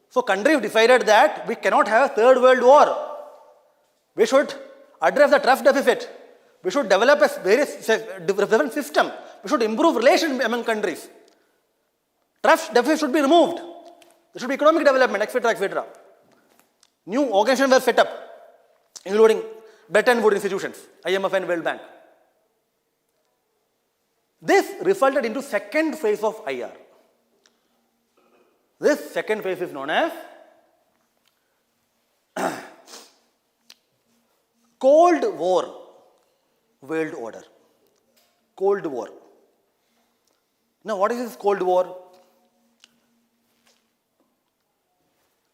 So countries decided that we cannot have a third world war. We should address the trust deficit. We should develop a different system. We should improve relations among countries. Trust deficit should be removed. There should be economic development, etc., etc. New organizations were set up, including Bretton Woods institutions, IMF and World Bank. This resulted into second phase of IR. This second phase is known as Cold War world order. Cold War. Now, what is this Cold War?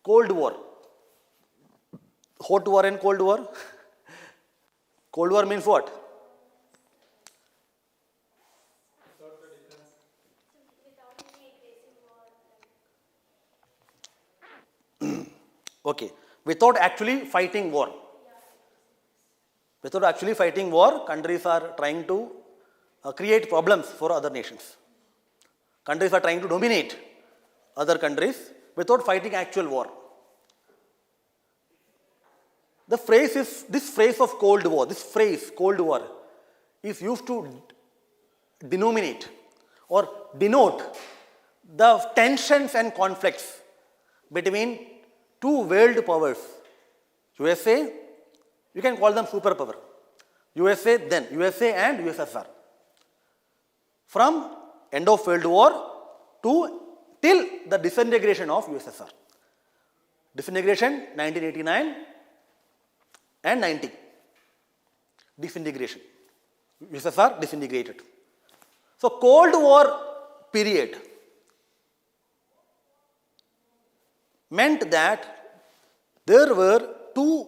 Cold War. Hot war and Cold War. Cold War means what? Okay. Without actually fighting war. Without actually fighting war, countries are trying to create problems for other nations. Countries are trying to dominate other countries without fighting actual war. This phrase of Cold War, this phrase Cold War is used to denominate or denote the tensions and conflicts between two world powers, USA You can call them superpower. USA then, USA and USSR. From end of World War to till the disintegration of USSR. Disintegration 1989 and 90. Disintegration. USSR disintegrated. So Cold War period meant that there were two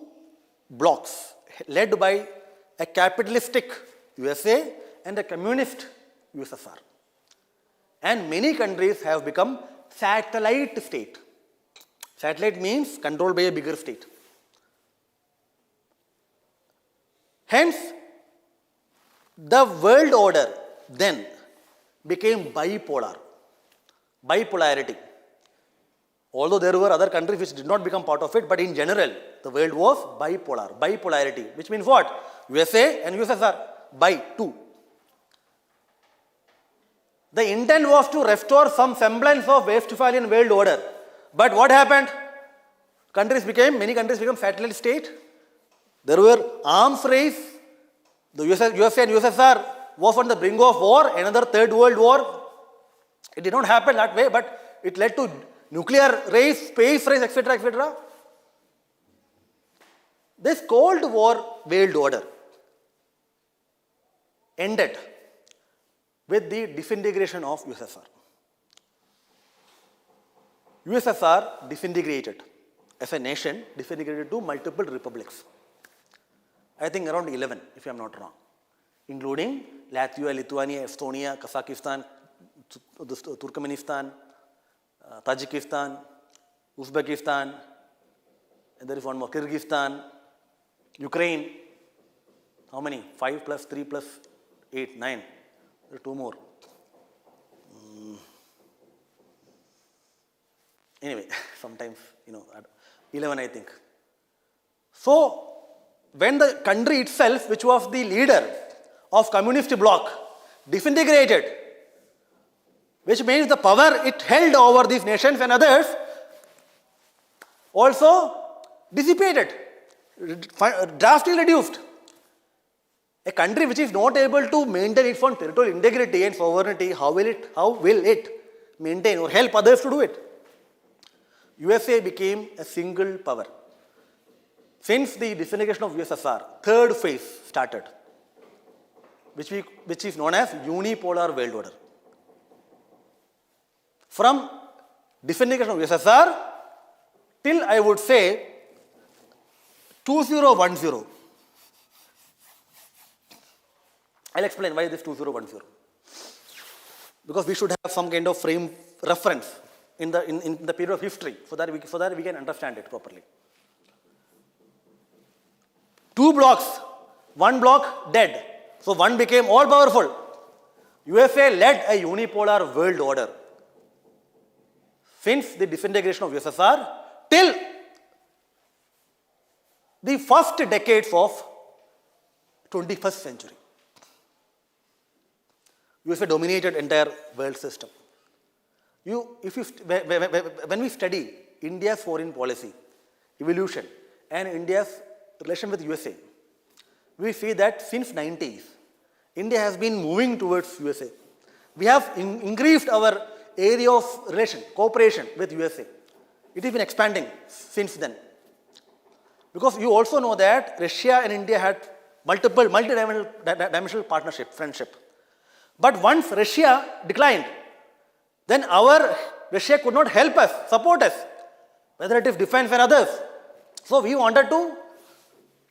blocks led by a capitalistic USA and a communist USSR. And many countries have become satellite state. Satellite means controlled by a bigger state. Hence, the world order then became bipolar. Bipolarity. Although there were other countries which did not become part of it, but in general, the world was bipolar. Bipolarity, which means what? USA and USSR, by two. The intent was to restore some semblance of Westphalian world order. But what happened? Many countries became satellite state. There were arms race. The USA and USSR was on the brink of war, another third world war. It did not happen that way, but it led to nuclear race, space race, etc., etc. This Cold War world order ended with the disintegration of USSR. USSR disintegrated as a nation, disintegrated to multiple republics. I think around 11, if I am not wrong, including Latvia, Lithuania, Estonia, Kazakhstan, Turkmenistan, Tajikistan, Uzbekistan, and there is one more, Kyrgyzstan, Ukraine. How many? 5 plus 3 plus 8, 9. There are two more. Anyway, sometimes, 11 I think. So, when the country itself, which was the leader of communist bloc, disintegrated, which means the power it held over these nations and others also dissipated, drastically reduced. A country which is not able to maintain its own territorial integrity and sovereignty, how will it maintain or help others to do it? USA became a single power. Since the disintegration of USSR, third phase started, which is known as unipolar world order. From disintegration of USSR till, I would say, 2010. I'll explain why this 2010. Because we should have some kind of frame reference in the period of history so that we can understand it properly. Two blocks, one block dead. So one became all powerful. USA led a unipolar world order since the disintegration of USSR till the first decades of 21st century. USA dominated entire world system. When we study India's foreign policy, evolution, and India's relation with USA, we see that since 90s, India has been moving towards USA. We have increased our area of relation, cooperation with USA. It has been expanding since then. Because you also know that Russia and India had multi-dimensional partnership, friendship. But once Russia declined, then Russia could not help us, support us, whether it is defense and others. So we wanted to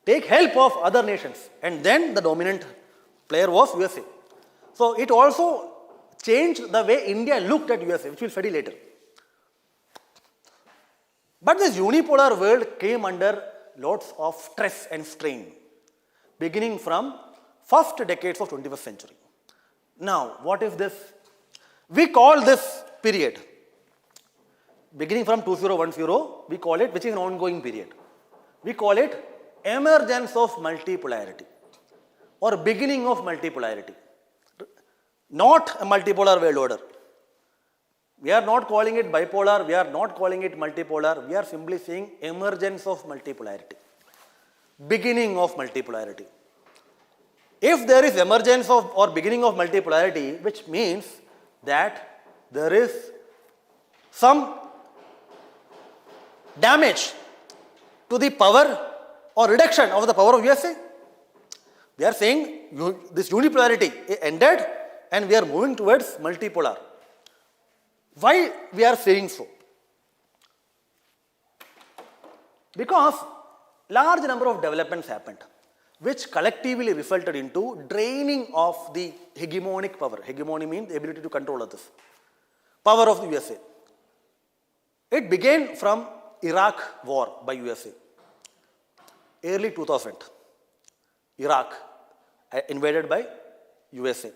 take help of other nations, and then the dominant player was USA. So it also changed the way India looked at USA, which we'll study later. But this unipolar world came under lots of stress and strain, beginning from first decades of 21st century. Now, what is this? We call this period, beginning from 2010, we call it, which is an ongoing period. We call it emergence of multipolarity or beginning of multipolarity. Not a multipolar world order. We are not calling it bipolar, we are not calling it multipolar, we are simply saying emergence of multipolarity. beginning of multipolarity. If there is emergence of or beginning of multipolarity, which means that there is some damage to the power or reduction of the power of USA. We are saying this unipolarity ended and we are moving towards multipolar. Why we are saying so? Because large number of developments happened, which collectively resulted into draining of the hegemonic power. Hegemony means the ability to control others. Power of the USA. It began from Iraq war by USA. Early 2000. Iraq invaded by USA.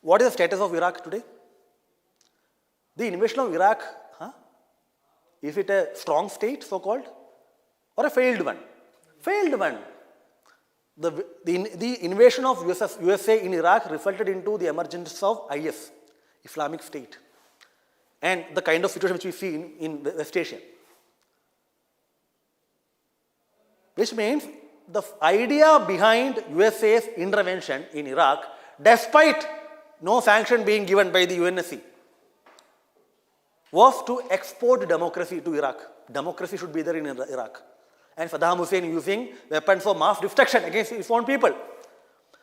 What is the status of Iraq today? The invasion of Iraq, is it a strong state, so-called, or a failed one? Failed one. The invasion of USA in Iraq resulted into the emergence of IS, Islamic State, and the kind of situation which we see in West Asia. Which means the idea behind USA's intervention in Iraq, despite no sanction being given by the UNSC, was to export democracy to Iraq. Democracy should be there in Iraq. And Saddam Hussein using weapons of mass destruction against his own people.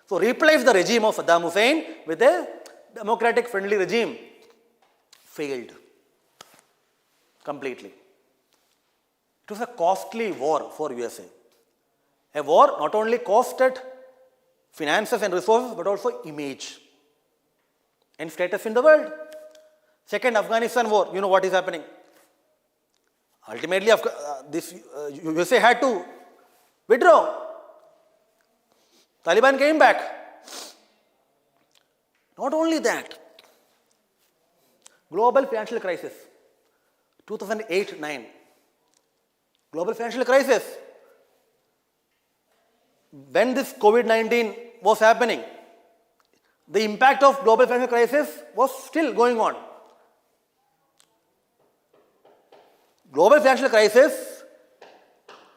So replace the regime of Saddam Hussein with a democratic friendly regime. Failed completely. It was a costly war for USA. A war not only costed finances and resources but also image and status in the world. Second Afghanistan war, you know what is happening. Ultimately, USA had to withdraw. Taliban came back. Not only that, global financial crisis, 2008-9. Global financial crisis. When this COVID-19 was happening, the impact of global financial crisis was still going on. Global financial crisis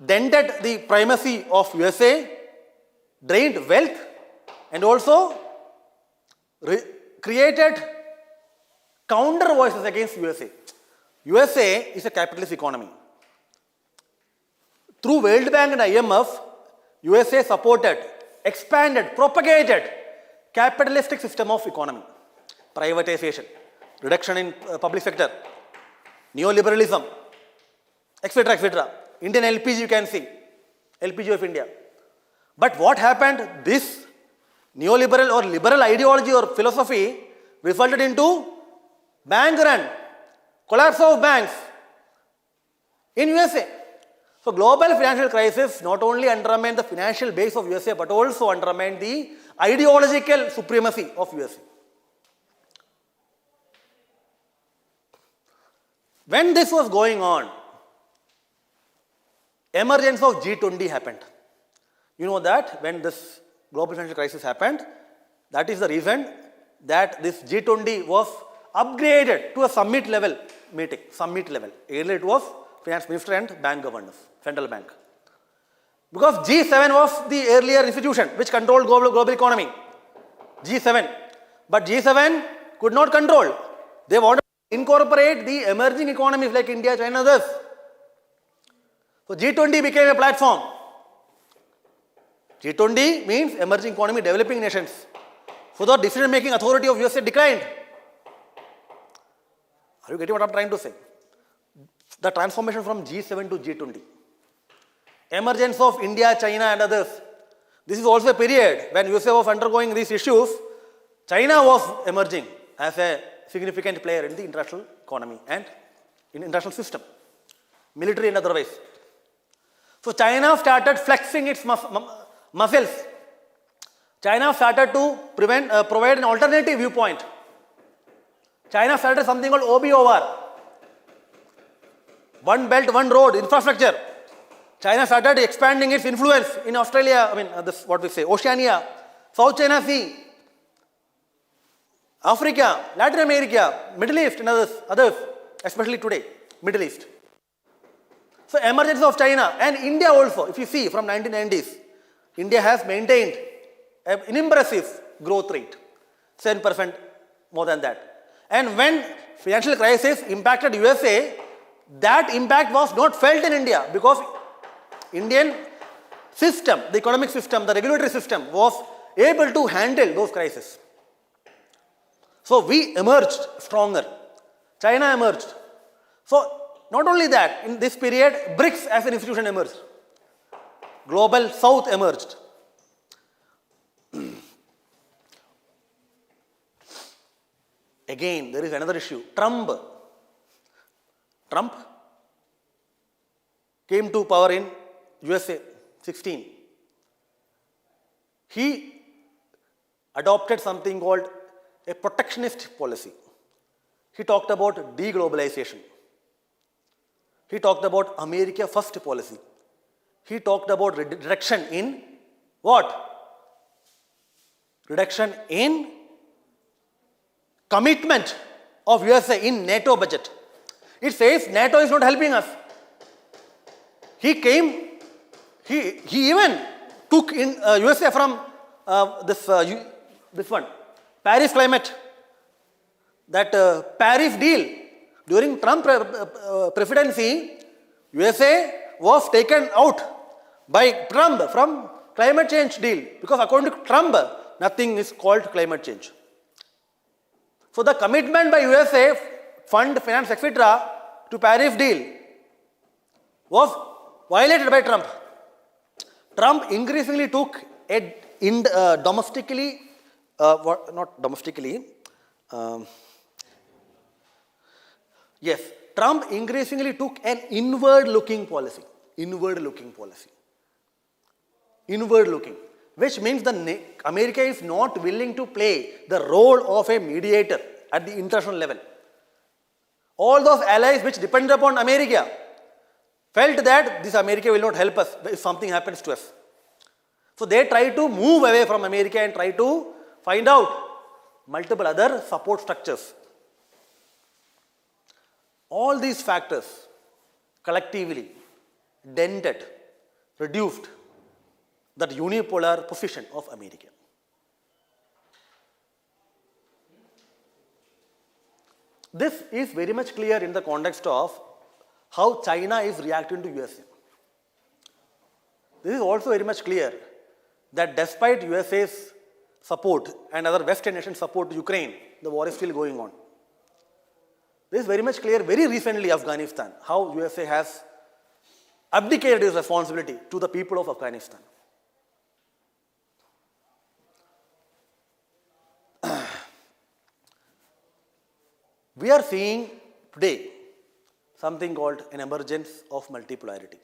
dented the primacy of USA, drained wealth, and also created counter voices against USA. USA is a capitalist economy. Through World Bank and IMF, USA supported, expanded, propagated capitalistic system of economy, privatization, reduction in public sector, neoliberalism, etc., etc. Indian LPG you can see, LPG of India. But what happened? This neoliberal or liberal ideology or philosophy resulted into bank run, collapse of banks in USA. So global financial crisis not only undermined the financial base of USA but also undermined the ideological supremacy of USA. When this was going on, emergence of G20 happened. You know that when this global financial crisis happened, that is the reason that this G20 was upgraded to a summit level meeting, summit level. Earlier it was finance minister and bank governors, central bank. Because G7 was the earlier institution which controlled global economy. G7. But G7 could not control. They wanted to incorporate the emerging economies like India, China, others. So G20 became a platform. G20 means emerging economy, developing nations. So the decision-making authority of USA declined. Are you getting what I'm trying to say? The transformation from G7 to G20. Emergence of India, China and others. This is also a period when USA was undergoing these issues. China was emerging as a significant player in the international economy and in international system, military and otherwise. So China started flexing its muscles. China started to provide an alternative viewpoint. China started something called OBOR. One belt, one road, infrastructure. China started expanding its influence in Australia, Oceania, South China Sea, Africa, Latin America, Middle East and others, especially today, Middle East. So emergence of China and India also, if you see from 1990s, India has maintained an impressive growth rate, 7% more than that. And when financial crisis impacted USA, that impact was not felt in India because Indian system, the economic system, the regulatory system was able to handle those crises. So we emerged stronger. China emerged. So not only that, in this period, BRICS as an institution emerged. Global South emerged. Again, there is another issue. Trump came to power in USA 16. He adopted something called a protectionist policy. He talked about deglobalization. He talked about America First policy. He talked about reduction in what? Reduction in commitment of USA in NATO budget. It says NATO is not helping us. He even took in USA from this one, Paris climate, that Paris deal. During Trump presidency, USA was taken out by Trump from climate change deal because according to Trump, nothing is called climate change. So the commitment by USA, fund, finance, etc. to Paris deal was violated by Trump. Trump increasingly took domestically, not domestically, yes, Trump increasingly took an inward-looking policy. Which means America is not willing to play the role of a mediator at the international level. All those allies which depend upon America felt that this America will not help us if something happens to us. So they try to move away from America and try to find out multiple other support structures. All these factors collectively dented, reduced that unipolar position of America. This is very much clear in the context of how China is reacting to USA. This is also very much clear that despite USA's support and other Western nations' support to Ukraine, the war is still going on. This is very much clear very recently Afghanistan, how USA has abdicated its responsibility to the people of Afghanistan. We are seeing today something called an emergence of multipolarity.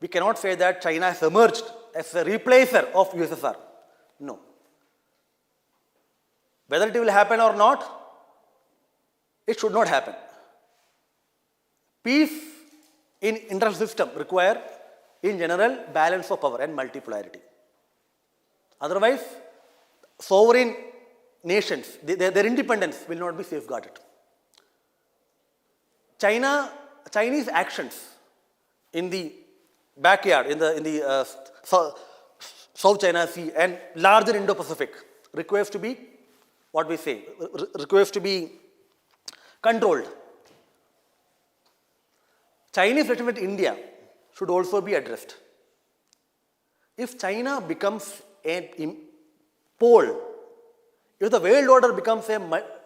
We cannot say that China has emerged as a replacer of USSR. No. Whether it will happen or not, it should not happen. Peace in international system require, in general, balance of power and multipolarity. Otherwise, sovereign nations, their independence will not be safeguarded. Chinese actions in the backyard, in the South China Sea and larger Indo-Pacific requires to be, requires to be controlled. Chinese relations with India should also be addressed. If China becomes a pole, if the world order becomes a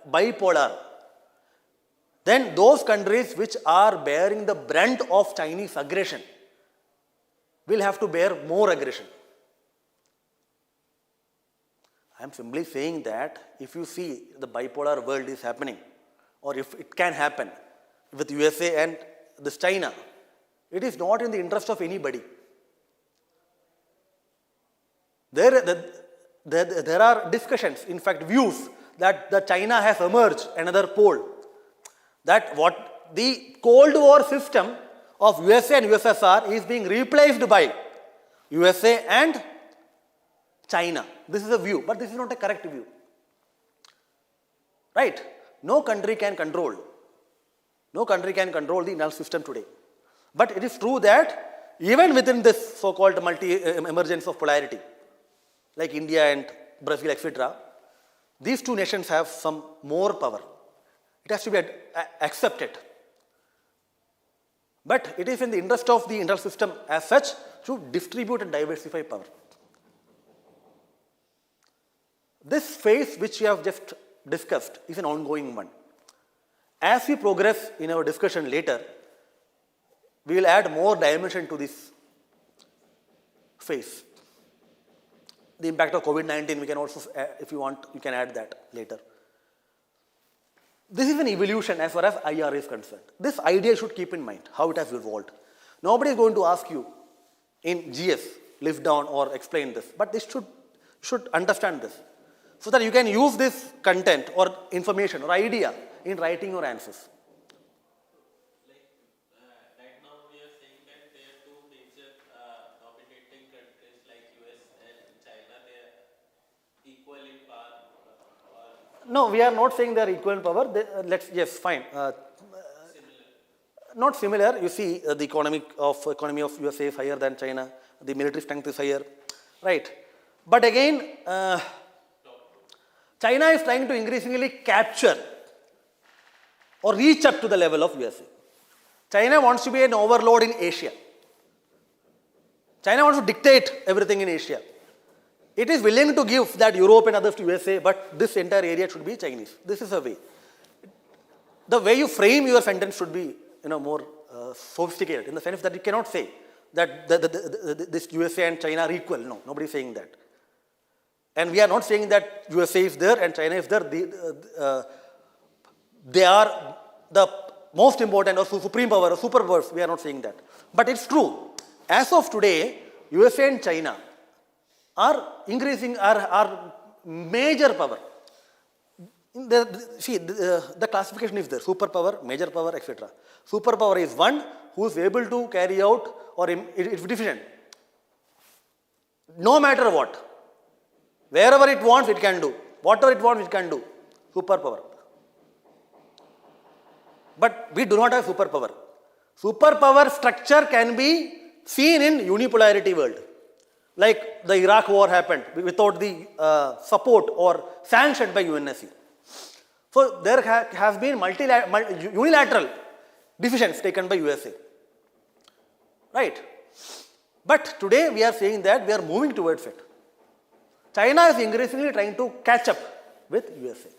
bipolar, then those countries which are bearing the brunt of Chinese aggression will have to bear more aggression. I am simply saying that if you see the bipolar world is happening, or if it can happen with USA and this China, it is not in the interest of anybody. There are discussions, in fact views, that China has emerged another pole. That what the Cold War system of USA and USSR is being replaced by USA and China. This is a view, but this is not a correct view. Right? No country can control the internal system today. But it is true that even within this so-called emergence of polarity, like India and Brazil, etc., these two nations have some more power. It has to be accepted. But it is in the interest of the internal system as such to distribute and diversify power. This phase which we have just discussed is an ongoing one. As we progress in our discussion later, we will add more dimension to this phase. The impact of COVID-19, we can also, if you want, you can add that later. This is an evolution as far as IR is concerned. This idea you should keep in mind, how it has evolved. Nobody is going to ask you in GS, lift down or explain this, but this should understand this, so that you can use this content or information or idea in writing your answers. Right now we are saying that there are two major dominating countries like US and China. They are equal in power. No, we are not saying they are equal in power. Yes, fine. Not similar. You see, the economy of USA is higher than China. The military strength is higher, right? But again, China is trying to increasingly capture or reach up to the level of USA. China wants to be an overlord in Asia. China wants to dictate everything in Asia. It is willing to give that Europe and others to USA, but this entire area should be Chinese. This is a way. The way you frame your sentence should be, more sophisticated, in the sense that you cannot say that this USA and China are equal. No, nobody is saying that. And we are not saying that USA is there and China is there. They are the most important or supreme power or superpowers. We are not saying that. But it's true. As of today, USA and China are increasing our major power. The classification is there: superpower, major power, etc. Superpower is one who is able to carry out, or it's deficient. No matter what. Wherever it wants, it can do. Whatever it wants, it can do. Superpower. But we do not have superpower. Superpower structure can be seen in unipolarity world. Like the Iraq war happened without the support or sanctioned by UNSC. So there has been unilateral decisions taken by USA. Right? But today we are saying that we are moving towards it. China is increasingly trying to catch up with USA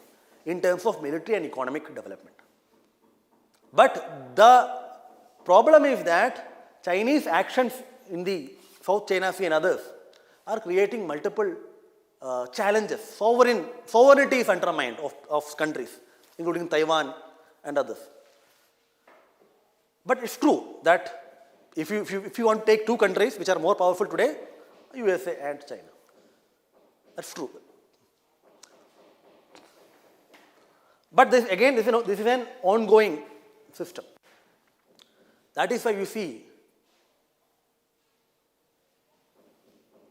in terms of military and economic development. But the problem is that Chinese actions in the South China Sea and others are creating multiple challenges. Sovereignty is undermined of countries, including Taiwan and others. But it's true that if you want to take two countries which are more powerful today, USA and China. That's true. But this is an ongoing system. That is why you see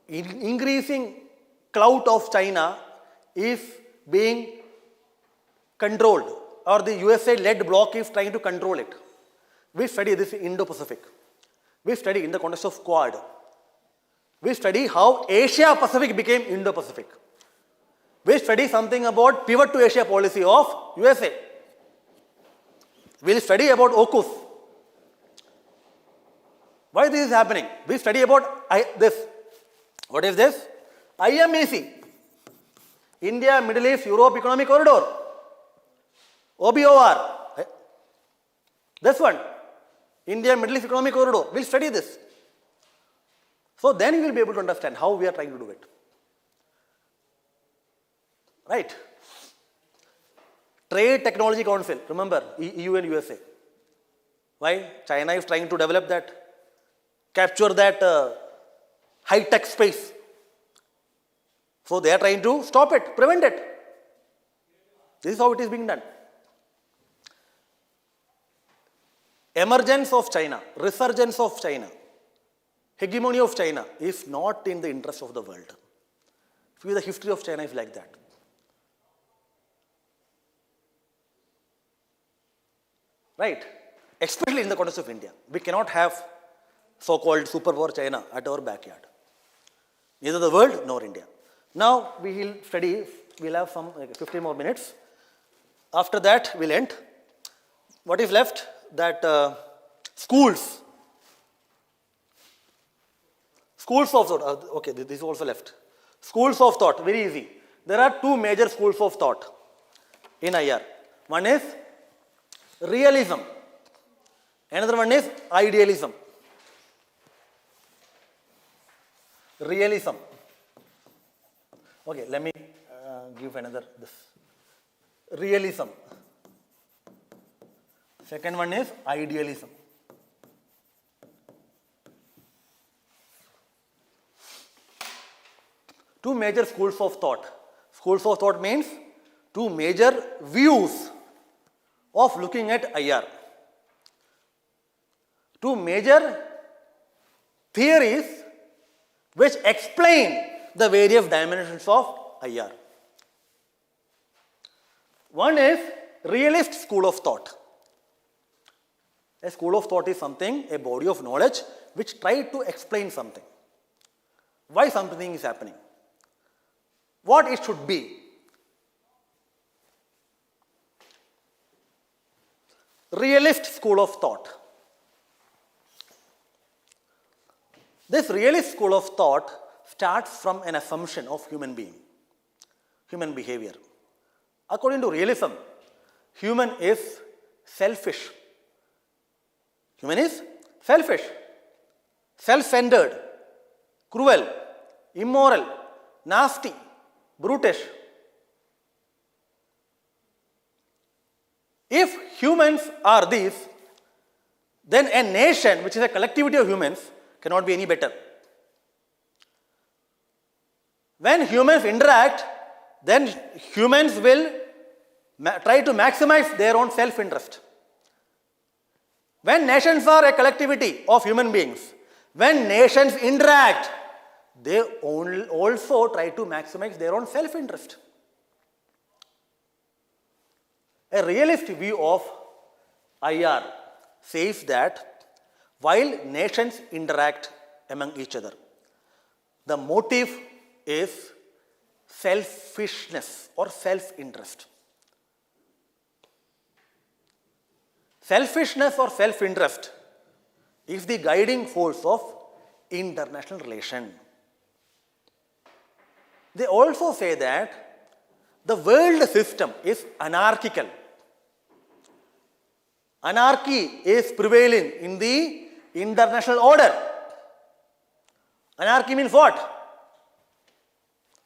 increasing clout of China is being controlled, or the USA-led bloc is trying to control it. We study this in Indo-Pacific. We study in the context of Quad. We study how Asia-Pacific became Indo-Pacific. We study something about pivot to Asia policy of USA. We will study about AUKUS. Why this is happening? We study about this. What is this? IMEC. India, Middle East, Europe Economic Corridor. OBOR. This one. India, Middle East Economic Corridor. We will study this. So then you will be able to understand how we are trying to do it. Right? Trade Technology Council, remember, EU and USA. Why? China is trying to develop that, capture that high-tech space. So they are trying to stop it, prevent it. This is how it is being done. Emergence of China, resurgence of China, hegemony of China is not in the interest of the world. See, the history of China is like that. Right? especially in the context of India. We cannot have so-called superpower China at our backyard. Neither the world nor India. Now we will study, we'll have some 15 more minutes. After that, we'll end. What is left? That schools. Schools of thought. Okay, this is also left. Schools of thought, very easy. There are two major schools of thought in IR. One is realism. Another one is idealism. Realism. Okay, let me give another this. Realism. Second one is idealism. Two major schools of thought. Schools of thought means two major views of looking at IR. Two major theories which explain the various dimensions of IR. One is realist school of thought. A school of thought is something, a body of knowledge which tries to explain something. Why something is happening. What it should be. Realist school of thought. This realist school of thought starts from an assumption of human being, human behavior. According to realism, human is selfish. Human is selfish, self-centered, cruel, immoral, nasty, brutish. If humans are these, then a nation, which is a collectivity of humans, cannot be any better. When humans interact, then humans will try to maximize their own self-interest. When nations are a collectivity of human beings, when nations interact, they also try to maximize their own self-interest. A realist view of IR says that while nations interact among each other, the motive is selfishness or self-interest. Selfishness or self-interest is the guiding force of international relation. They also say that the world system is anarchical. Anarchy is prevailing in the international order. Anarchy means what?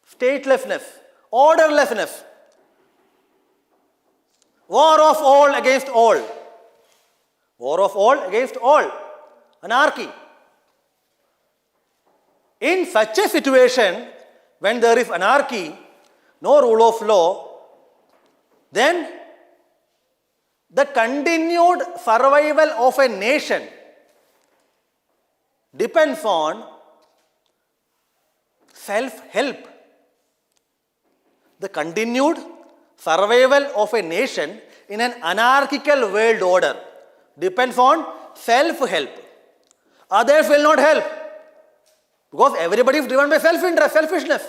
Statelessness, orderlessness, war of all against all. War of all against all. Anarchy. In such a situation, when there is anarchy, no rule of law, then the continued survival of a nation depends on self-help. The continued survival of a nation in an anarchical world order depends on self-help. Others will not help because everybody is driven by self-interest, selfishness.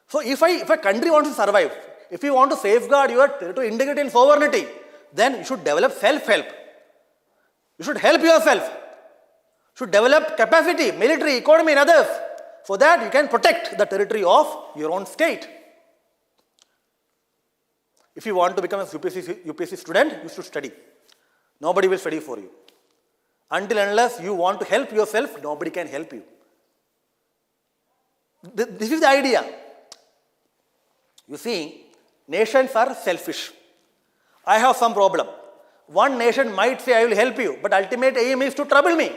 So if a country wants to survive, if you want to safeguard your territorial integrity and sovereignty, then you should develop self-help. You should help yourself. You should develop capacity, military, economy and others. So that you can protect the territory of your own state. If you want to become a UPSC student, you should study. Nobody will study for you. Until unless you want to help yourself, nobody can help you. This is the idea. You see, nations are selfish. I have some problem. One nation might say, I will help you, but ultimate aim is to trouble me.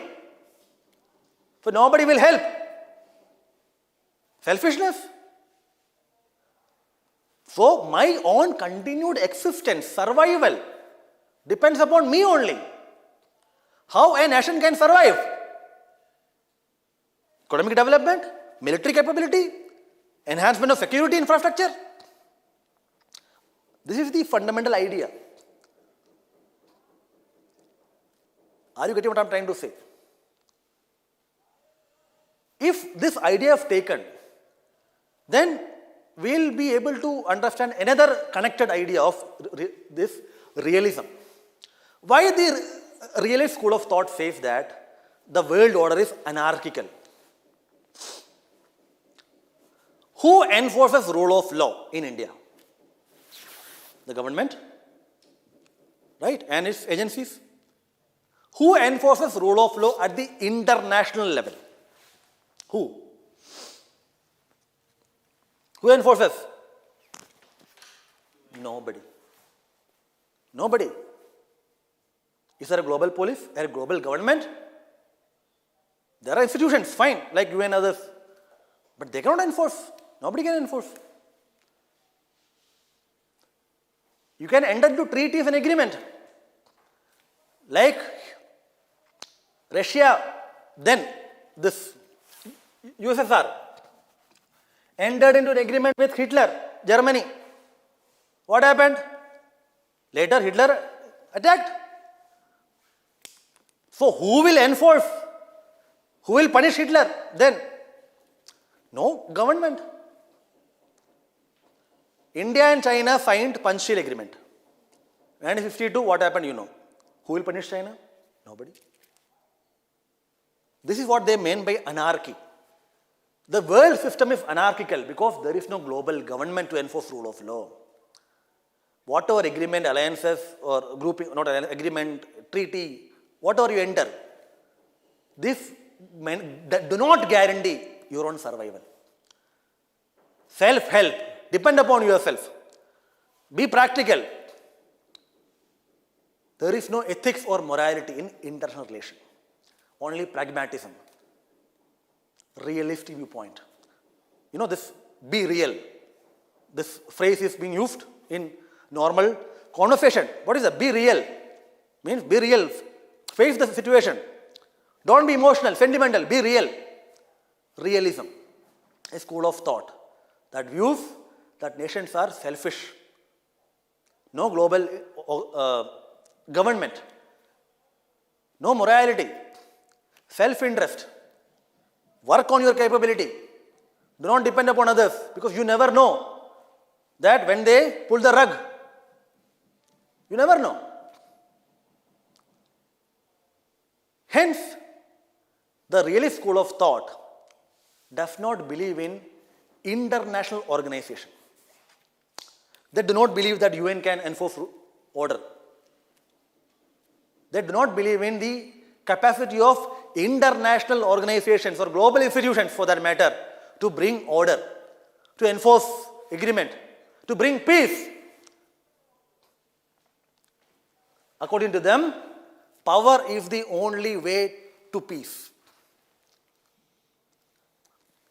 So nobody will help. Selfishness. So my own continued existence, survival, depends upon me only. How a nation can survive? Economic development, military capability, enhancement of security infrastructure. This is the fundamental idea. Are you getting what I'm trying to say? If this idea is taken, then we'll be able to understand another connected idea of this realism. Why the realist school of thought says that the world order is anarchical? Who enforces rule of law in India? The government, right, and its agencies. Who enforces rule of law at the international level? Who? Who enforces? Nobody. Nobody. Is there a global police? A global government? There are institutions, fine, like you and others. But they cannot enforce. Nobody can enforce. You can enter into treaties and agreement. Like Russia, then this USSR entered into an agreement with Hitler, Germany. What happened? Later Hitler attacked. So who will enforce? Who will punish Hitler then? No government. India and China signed Panchsheel agreement. 1952, what happened, you know. Who will punish China? Nobody. This is what they mean by anarchy. The world system is anarchical because there is no global government to enforce rule of law. Whatever agreement, alliances or grouping, not agreement, treaty, whatever you enter, this do not guarantee your own survival. Self-help, depend upon yourself. Be practical. There is no ethics or morality in international relation. Only pragmatism. Realistic viewpoint. You know this, be real. This phrase is being used in normal conversation. What is that? Be real. Means be real. Face the situation. Don't be emotional, sentimental. Be real. Realism. A school of thought that views that nations are selfish. No global government. No morality. Self-interest. Work on your capability. Do not depend upon others because you never know that when they pull the rug. You never know. Hence, the realist school of thought does not believe in international organization. They do not believe that UN can enforce order. They do not believe in the capacity of international organizations or global institutions for that matter to bring order, to enforce agreement, to bring peace. According to them, power is the only way to peace.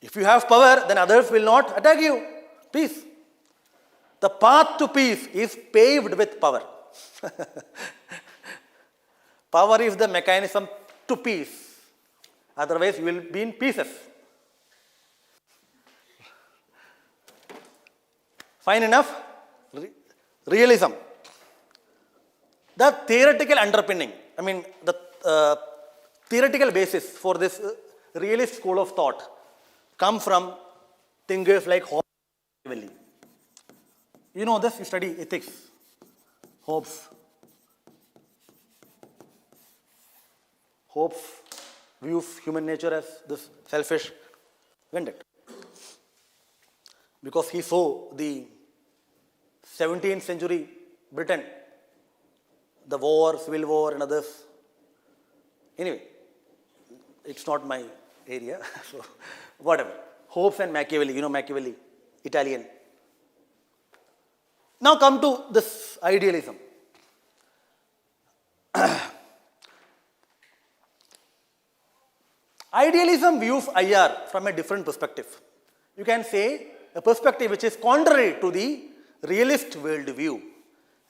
If you have power, then others will not attack you. Peace. The path to peace is paved with power. Power is the mechanism to peace. Otherwise, you will be in pieces. Fine enough? Realism. The theoretical underpinning, the theoretical basis for this realist school of thought come from thinkers like Hobbes and Machiavelli. You know this, you study ethics. Hobbes views human nature as this selfish vendetta. Because he saw the 17th century Britain, the war, civil war and others. Anyway, it's not my area, so whatever. Hobbes and Machiavelli, you know Machiavelli, Italian. Now come to this idealism. Idealism views IR from a different perspective. You can say a perspective which is contrary to the realist worldview.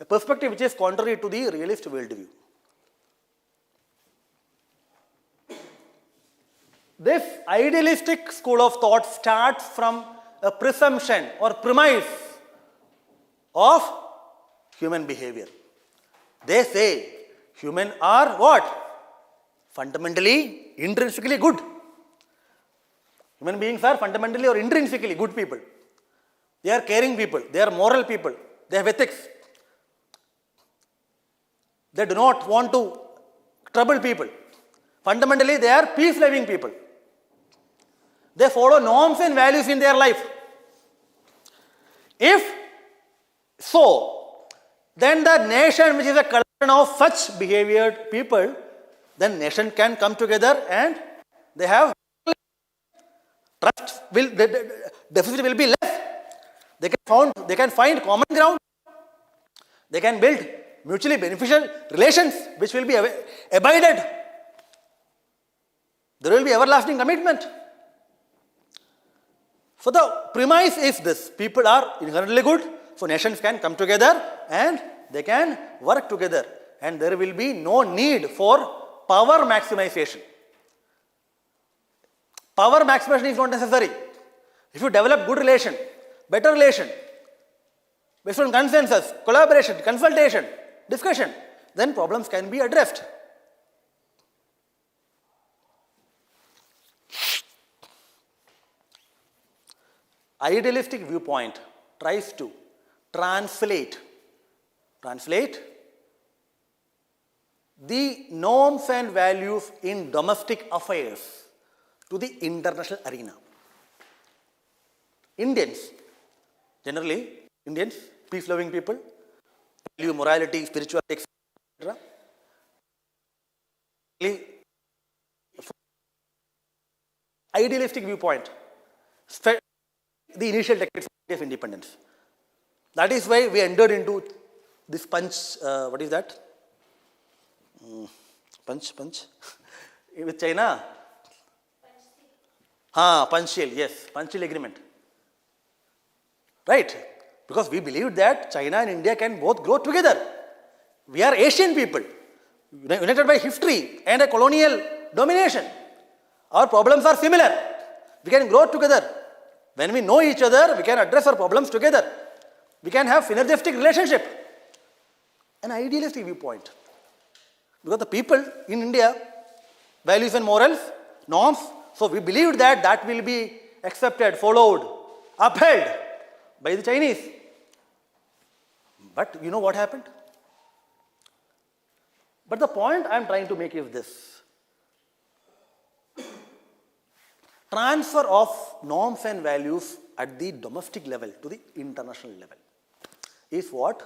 A perspective which is contrary to the realist worldview. This idealistic school of thought starts from a presumption or premise of human behavior. They say humans are what? fundamentally, intrinsically good. Human beings are fundamentally or intrinsically good people. They are caring people. They are moral people. They have ethics. They do not want to trouble people. Fundamentally, they are peace-loving people. They follow norms and values in their life. If so, then the nation, which is a collection of such behaviored people, then nation can come together and they have trust will, the deficit will be less. They can find common ground. They can build mutually beneficial relations which will be abided. There will be everlasting commitment. So the premise is this: people are inherently good, so nations can come together and they can work together, and there will be no need for power maximization. Power maximization is not necessary. If you develop good relation, better relation, based on consensus, collaboration, consultation, discussion, then problems can be addressed. Idealistic viewpoint tries to translate the norms and values in domestic affairs to the international arena. Indians, peace-loving people, value morality, spirituality, etc. Idealistic viewpoint, the initial decades of independence. That is why we entered into this what is that? Punch. With China? Punchil, yes, Punchil agreement. Right? Because we believed that China and India can both grow together. We are Asian people, united by history and a colonial domination. Our problems are similar. We can grow together. When we know each other, we can address our problems together. We can have synergistic relationship. An idealistic viewpoint. Because the people in India, values and morals, norms, so we believed that that will be accepted, followed, upheld by the Chinese. But you know what happened? But the point I am trying to make is this. Transfer of norms and values at the domestic level to the international level is what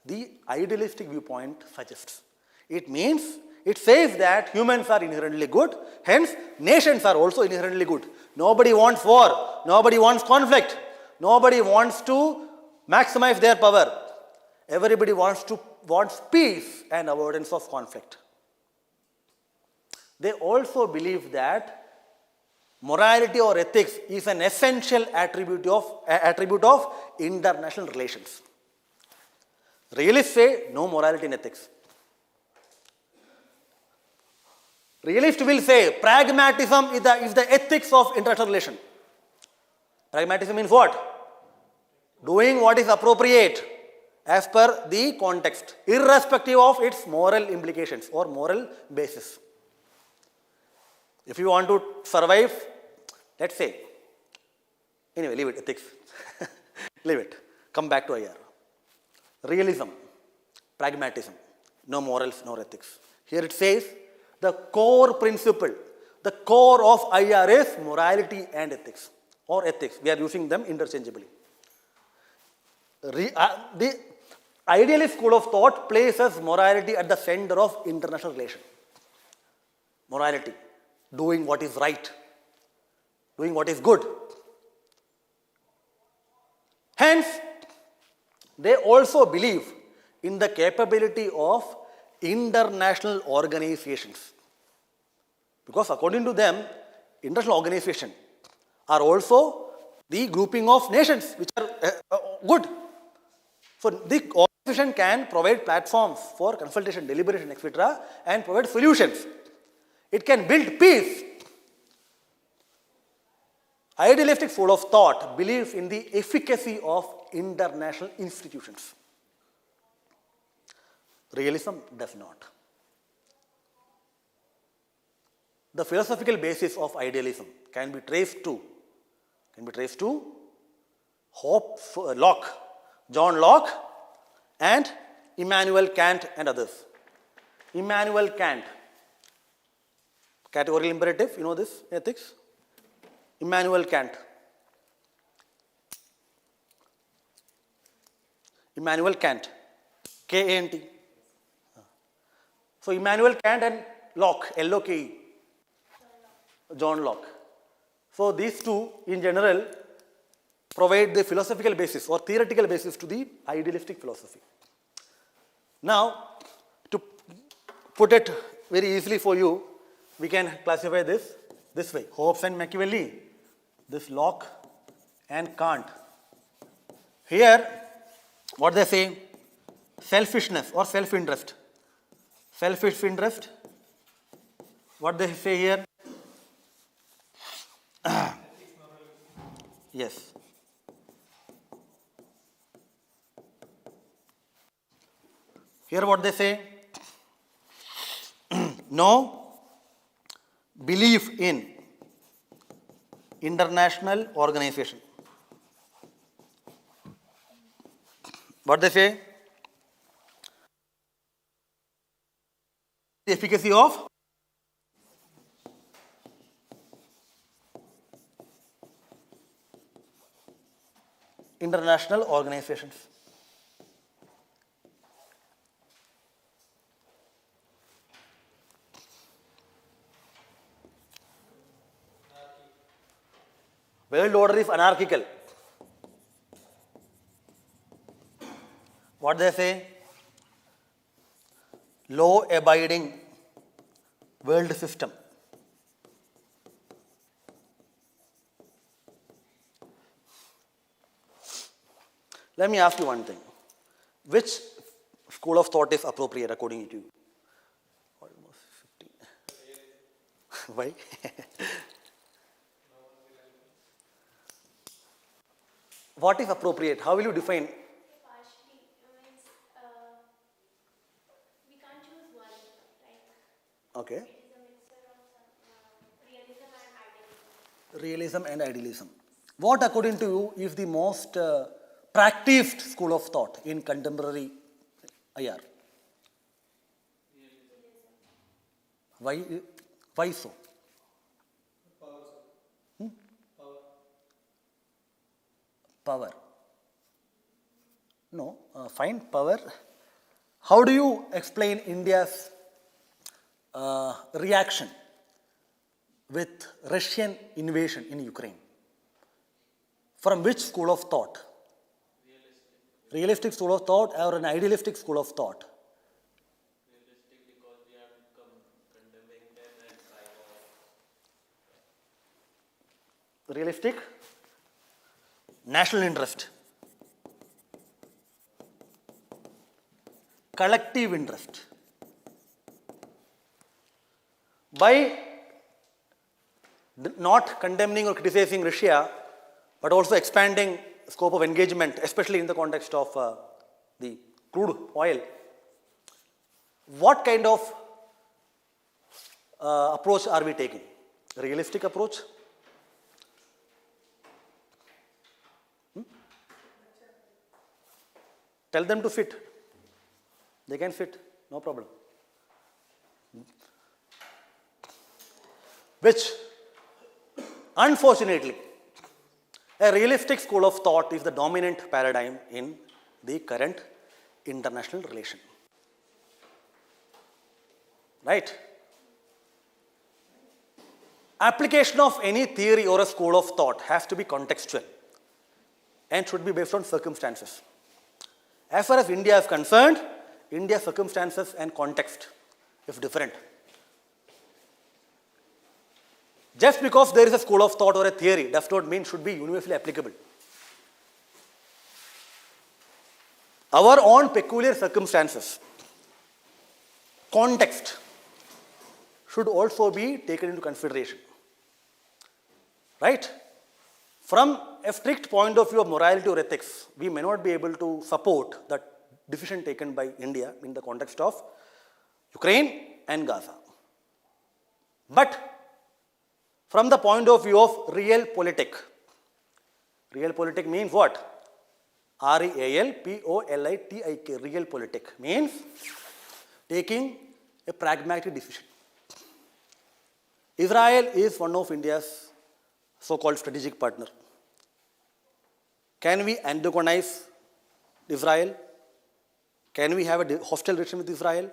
the idealistic viewpoint suggests. It means, it says that humans are inherently good, hence nations are also inherently good. Nobody wants war, nobody wants conflict, nobody wants to maximize their power. Everybody wants peace and avoidance of conflict. They also believe that morality or ethics is an essential attribute of international relations. Realists say no morality and ethics. Realists will say pragmatism is the ethics of international relation. Pragmatism means what? Doing what is appropriate as per the context, irrespective of its moral implications or moral basis. If you want to survive, let's say, anyway, leave it, ethics. Leave it. Come back to IR. Realism, pragmatism, no morals, no ethics. Here it says the core principle, the core of IR is morality and ethics, or ethics. We are using them interchangeably. The idealist school of thought places morality at the center of international relation. Morality, doing what is right, doing what is good. Hence, they also believe in the capability of international organizations. Because according to them, international organizations are also the grouping of nations which are good. So the organization can provide platforms for consultation, deliberation, etc. and provide solutions. It can build peace. Idealistic school of thought believes in the efficacy of international institutions. Realism does not. the philosophical basis of idealism can be traced to Locke, John Locke and Immanuel Kant and others. Immanuel Kant, categorical imperative, you know this, ethics? Immanuel Kant. Immanuel Kant, K-A-N-T. So Immanuel Kant and Locke, L-O-K-E, John Locke. So these two in general provide the philosophical basis or theoretical basis to the idealistic philosophy. Now, to put it very easily for you, we can classify this way. Hobbes and Machiavelli, this Locke and Kant. Here, what they say, selfishness or self-interest. Selfish interest, what they say here? Yes. Here what they say? No belief in international organization. What they say? The efficacy of international organizations. World order is anarchical. What they say? Law-abiding world system. Let me ask you one thing. Which school of thought is appropriate according to you? Almost 15. Why? What is appropriate? How will you define? Partially means we can't choose one, right? Okay. It is a mixture of some realism and idealism. Realism and idealism. What, according to you, is the most practiced school of thought in contemporary IR? Why so? Power, sir. Power. Power. No, fine, power. How do you explain India's reaction with Russian invasion in Ukraine? From which school of thought? Realistic school of thought or an idealistic school of thought? Realistic, because we are condemning them and trying to. Realistic? National interest. Collective interest. By not condemning or criticizing Russia, but also expanding scope of engagement, especially in the context of the crude oil, what kind of approach are we taking? Realistic approach? Tell them to sit. They can sit, no problem. Which, unfortunately, a realistic school of thought is the dominant paradigm in the current international relation. Right? Application of any theory or a school of thought has to be contextual and should be based on circumstances. As far as India is concerned, India's circumstances and context is different. Just because there is a school of thought or a theory does not mean should be universally applicable. Our own peculiar circumstances, context, should also be taken into consideration. Right? From a strict point of view of morality or ethics, we may not be able to support the decision taken by India in the context of Ukraine and Gaza. But from the point of view of realpolitik. Realpolitik means what? REALPOLITIK. Realpolitik means taking a pragmatic decision. Israel is one of India's so-called strategic partner. Can we antagonize Israel? Can we have a hostile relation with Israel?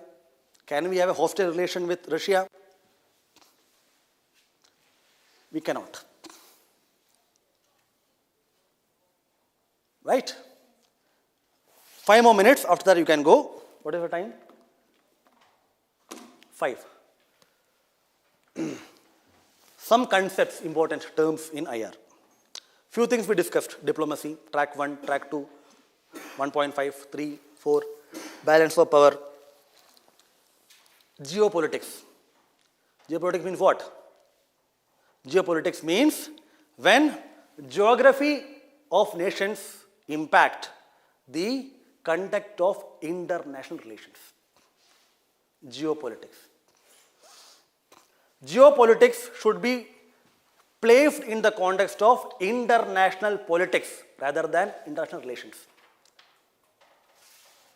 Can we have a hostile relation with Russia? We cannot. Right? 5 more minutes, after that you can go. What is the time? 5. Some concepts, important terms in IR. Few things we discussed: diplomacy, track 1, track 2, 1.5, 3, 4, balance of power. Geopolitics. Geopolitics means what? Geopolitics means when geography of nations impact the conduct of international relations. Geopolitics. Geopolitics should be placed in the context of international politics rather than international relations.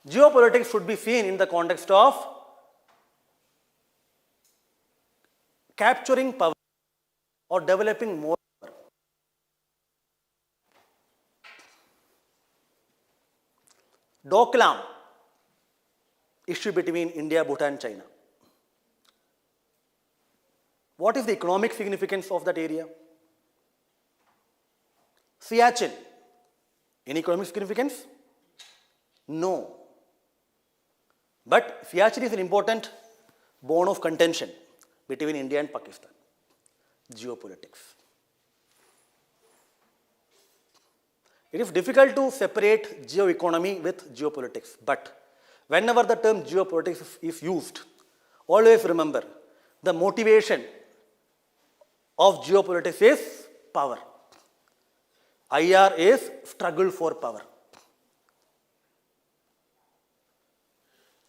Geopolitics should be seen in the context of capturing power or developing more power. Doklam, issue between India, Bhutan, China. What is the economic significance of that area? Siachen, any economic significance? No. But Siachen is an important bone of contention between India and Pakistan. Geopolitics. It is difficult to separate geoeconomy with geopolitics, but whenever the term geopolitics is used, always remember the motivation of geopolitics is power. IR is struggle for power.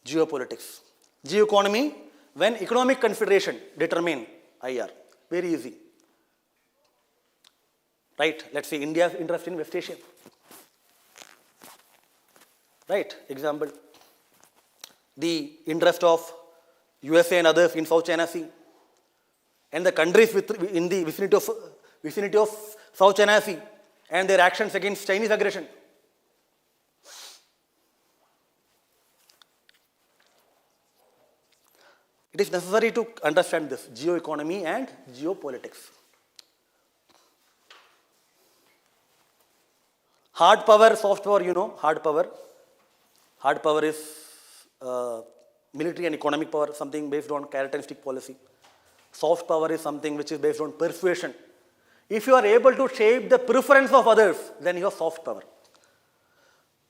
Geopolitics. Geoeconomy, when economic consideration determine IR. Very easy. Right? Let's say India's interest in West Asia. Right? Example. The interest of USA and others in South China Sea. And the countries in the vicinity of South China Sea and their actions against Chinese aggression. It is necessary to understand this, geoeconomy and geopolitics. Hard power, soft power, you know, hard power. Hard power is military and economic power, something based on characteristic policy. Soft power is something which is based on persuasion. If you are able to shape the preference of others, then you have soft power.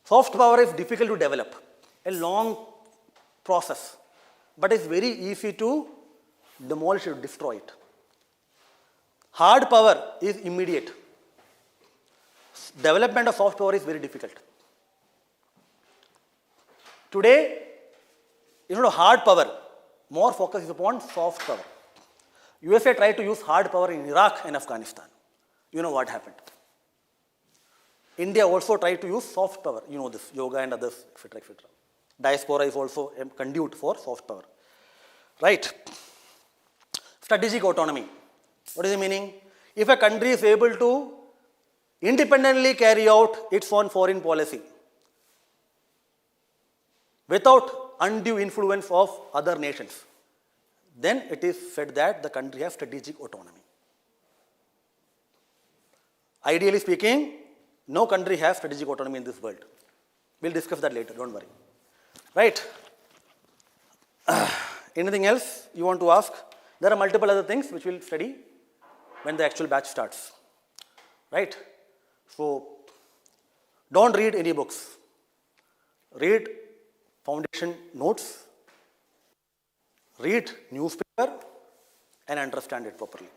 Soft power is difficult to develop, a long process, but it's very easy to demolish it, destroy it. Hard power is immediate. Development of soft power is very difficult. Today, instead of hard power, more focus is upon soft power. USA tried to use hard power in Iraq and Afghanistan. You know what happened. India also tried to use soft power. You know this, yoga and others, etc., etc. Diaspora is also a conduit for soft power. Right? Strategic autonomy. What is the meaning? If a country is able to independently carry out its own foreign policy without undue influence of other nations, then it is said that the country has strategic autonomy. Ideally speaking, no country has strategic autonomy in this world. We'll discuss that later, don't worry. Right? Anything else you want to ask? There are multiple other things which we'll study when the actual batch starts. Right? So, don't read any books. Read foundation notes, read newspaper and understand it properly.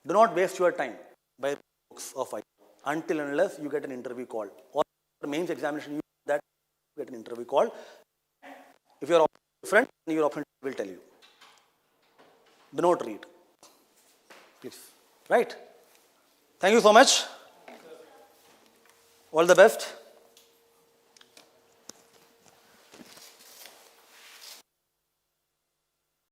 Do not waste your time by books of IR until and unless you get an interview call or mains examination you that you get an interview call. If your friend, your opponent will tell you. Do not read. Please. Right? Thank you so much. All the best.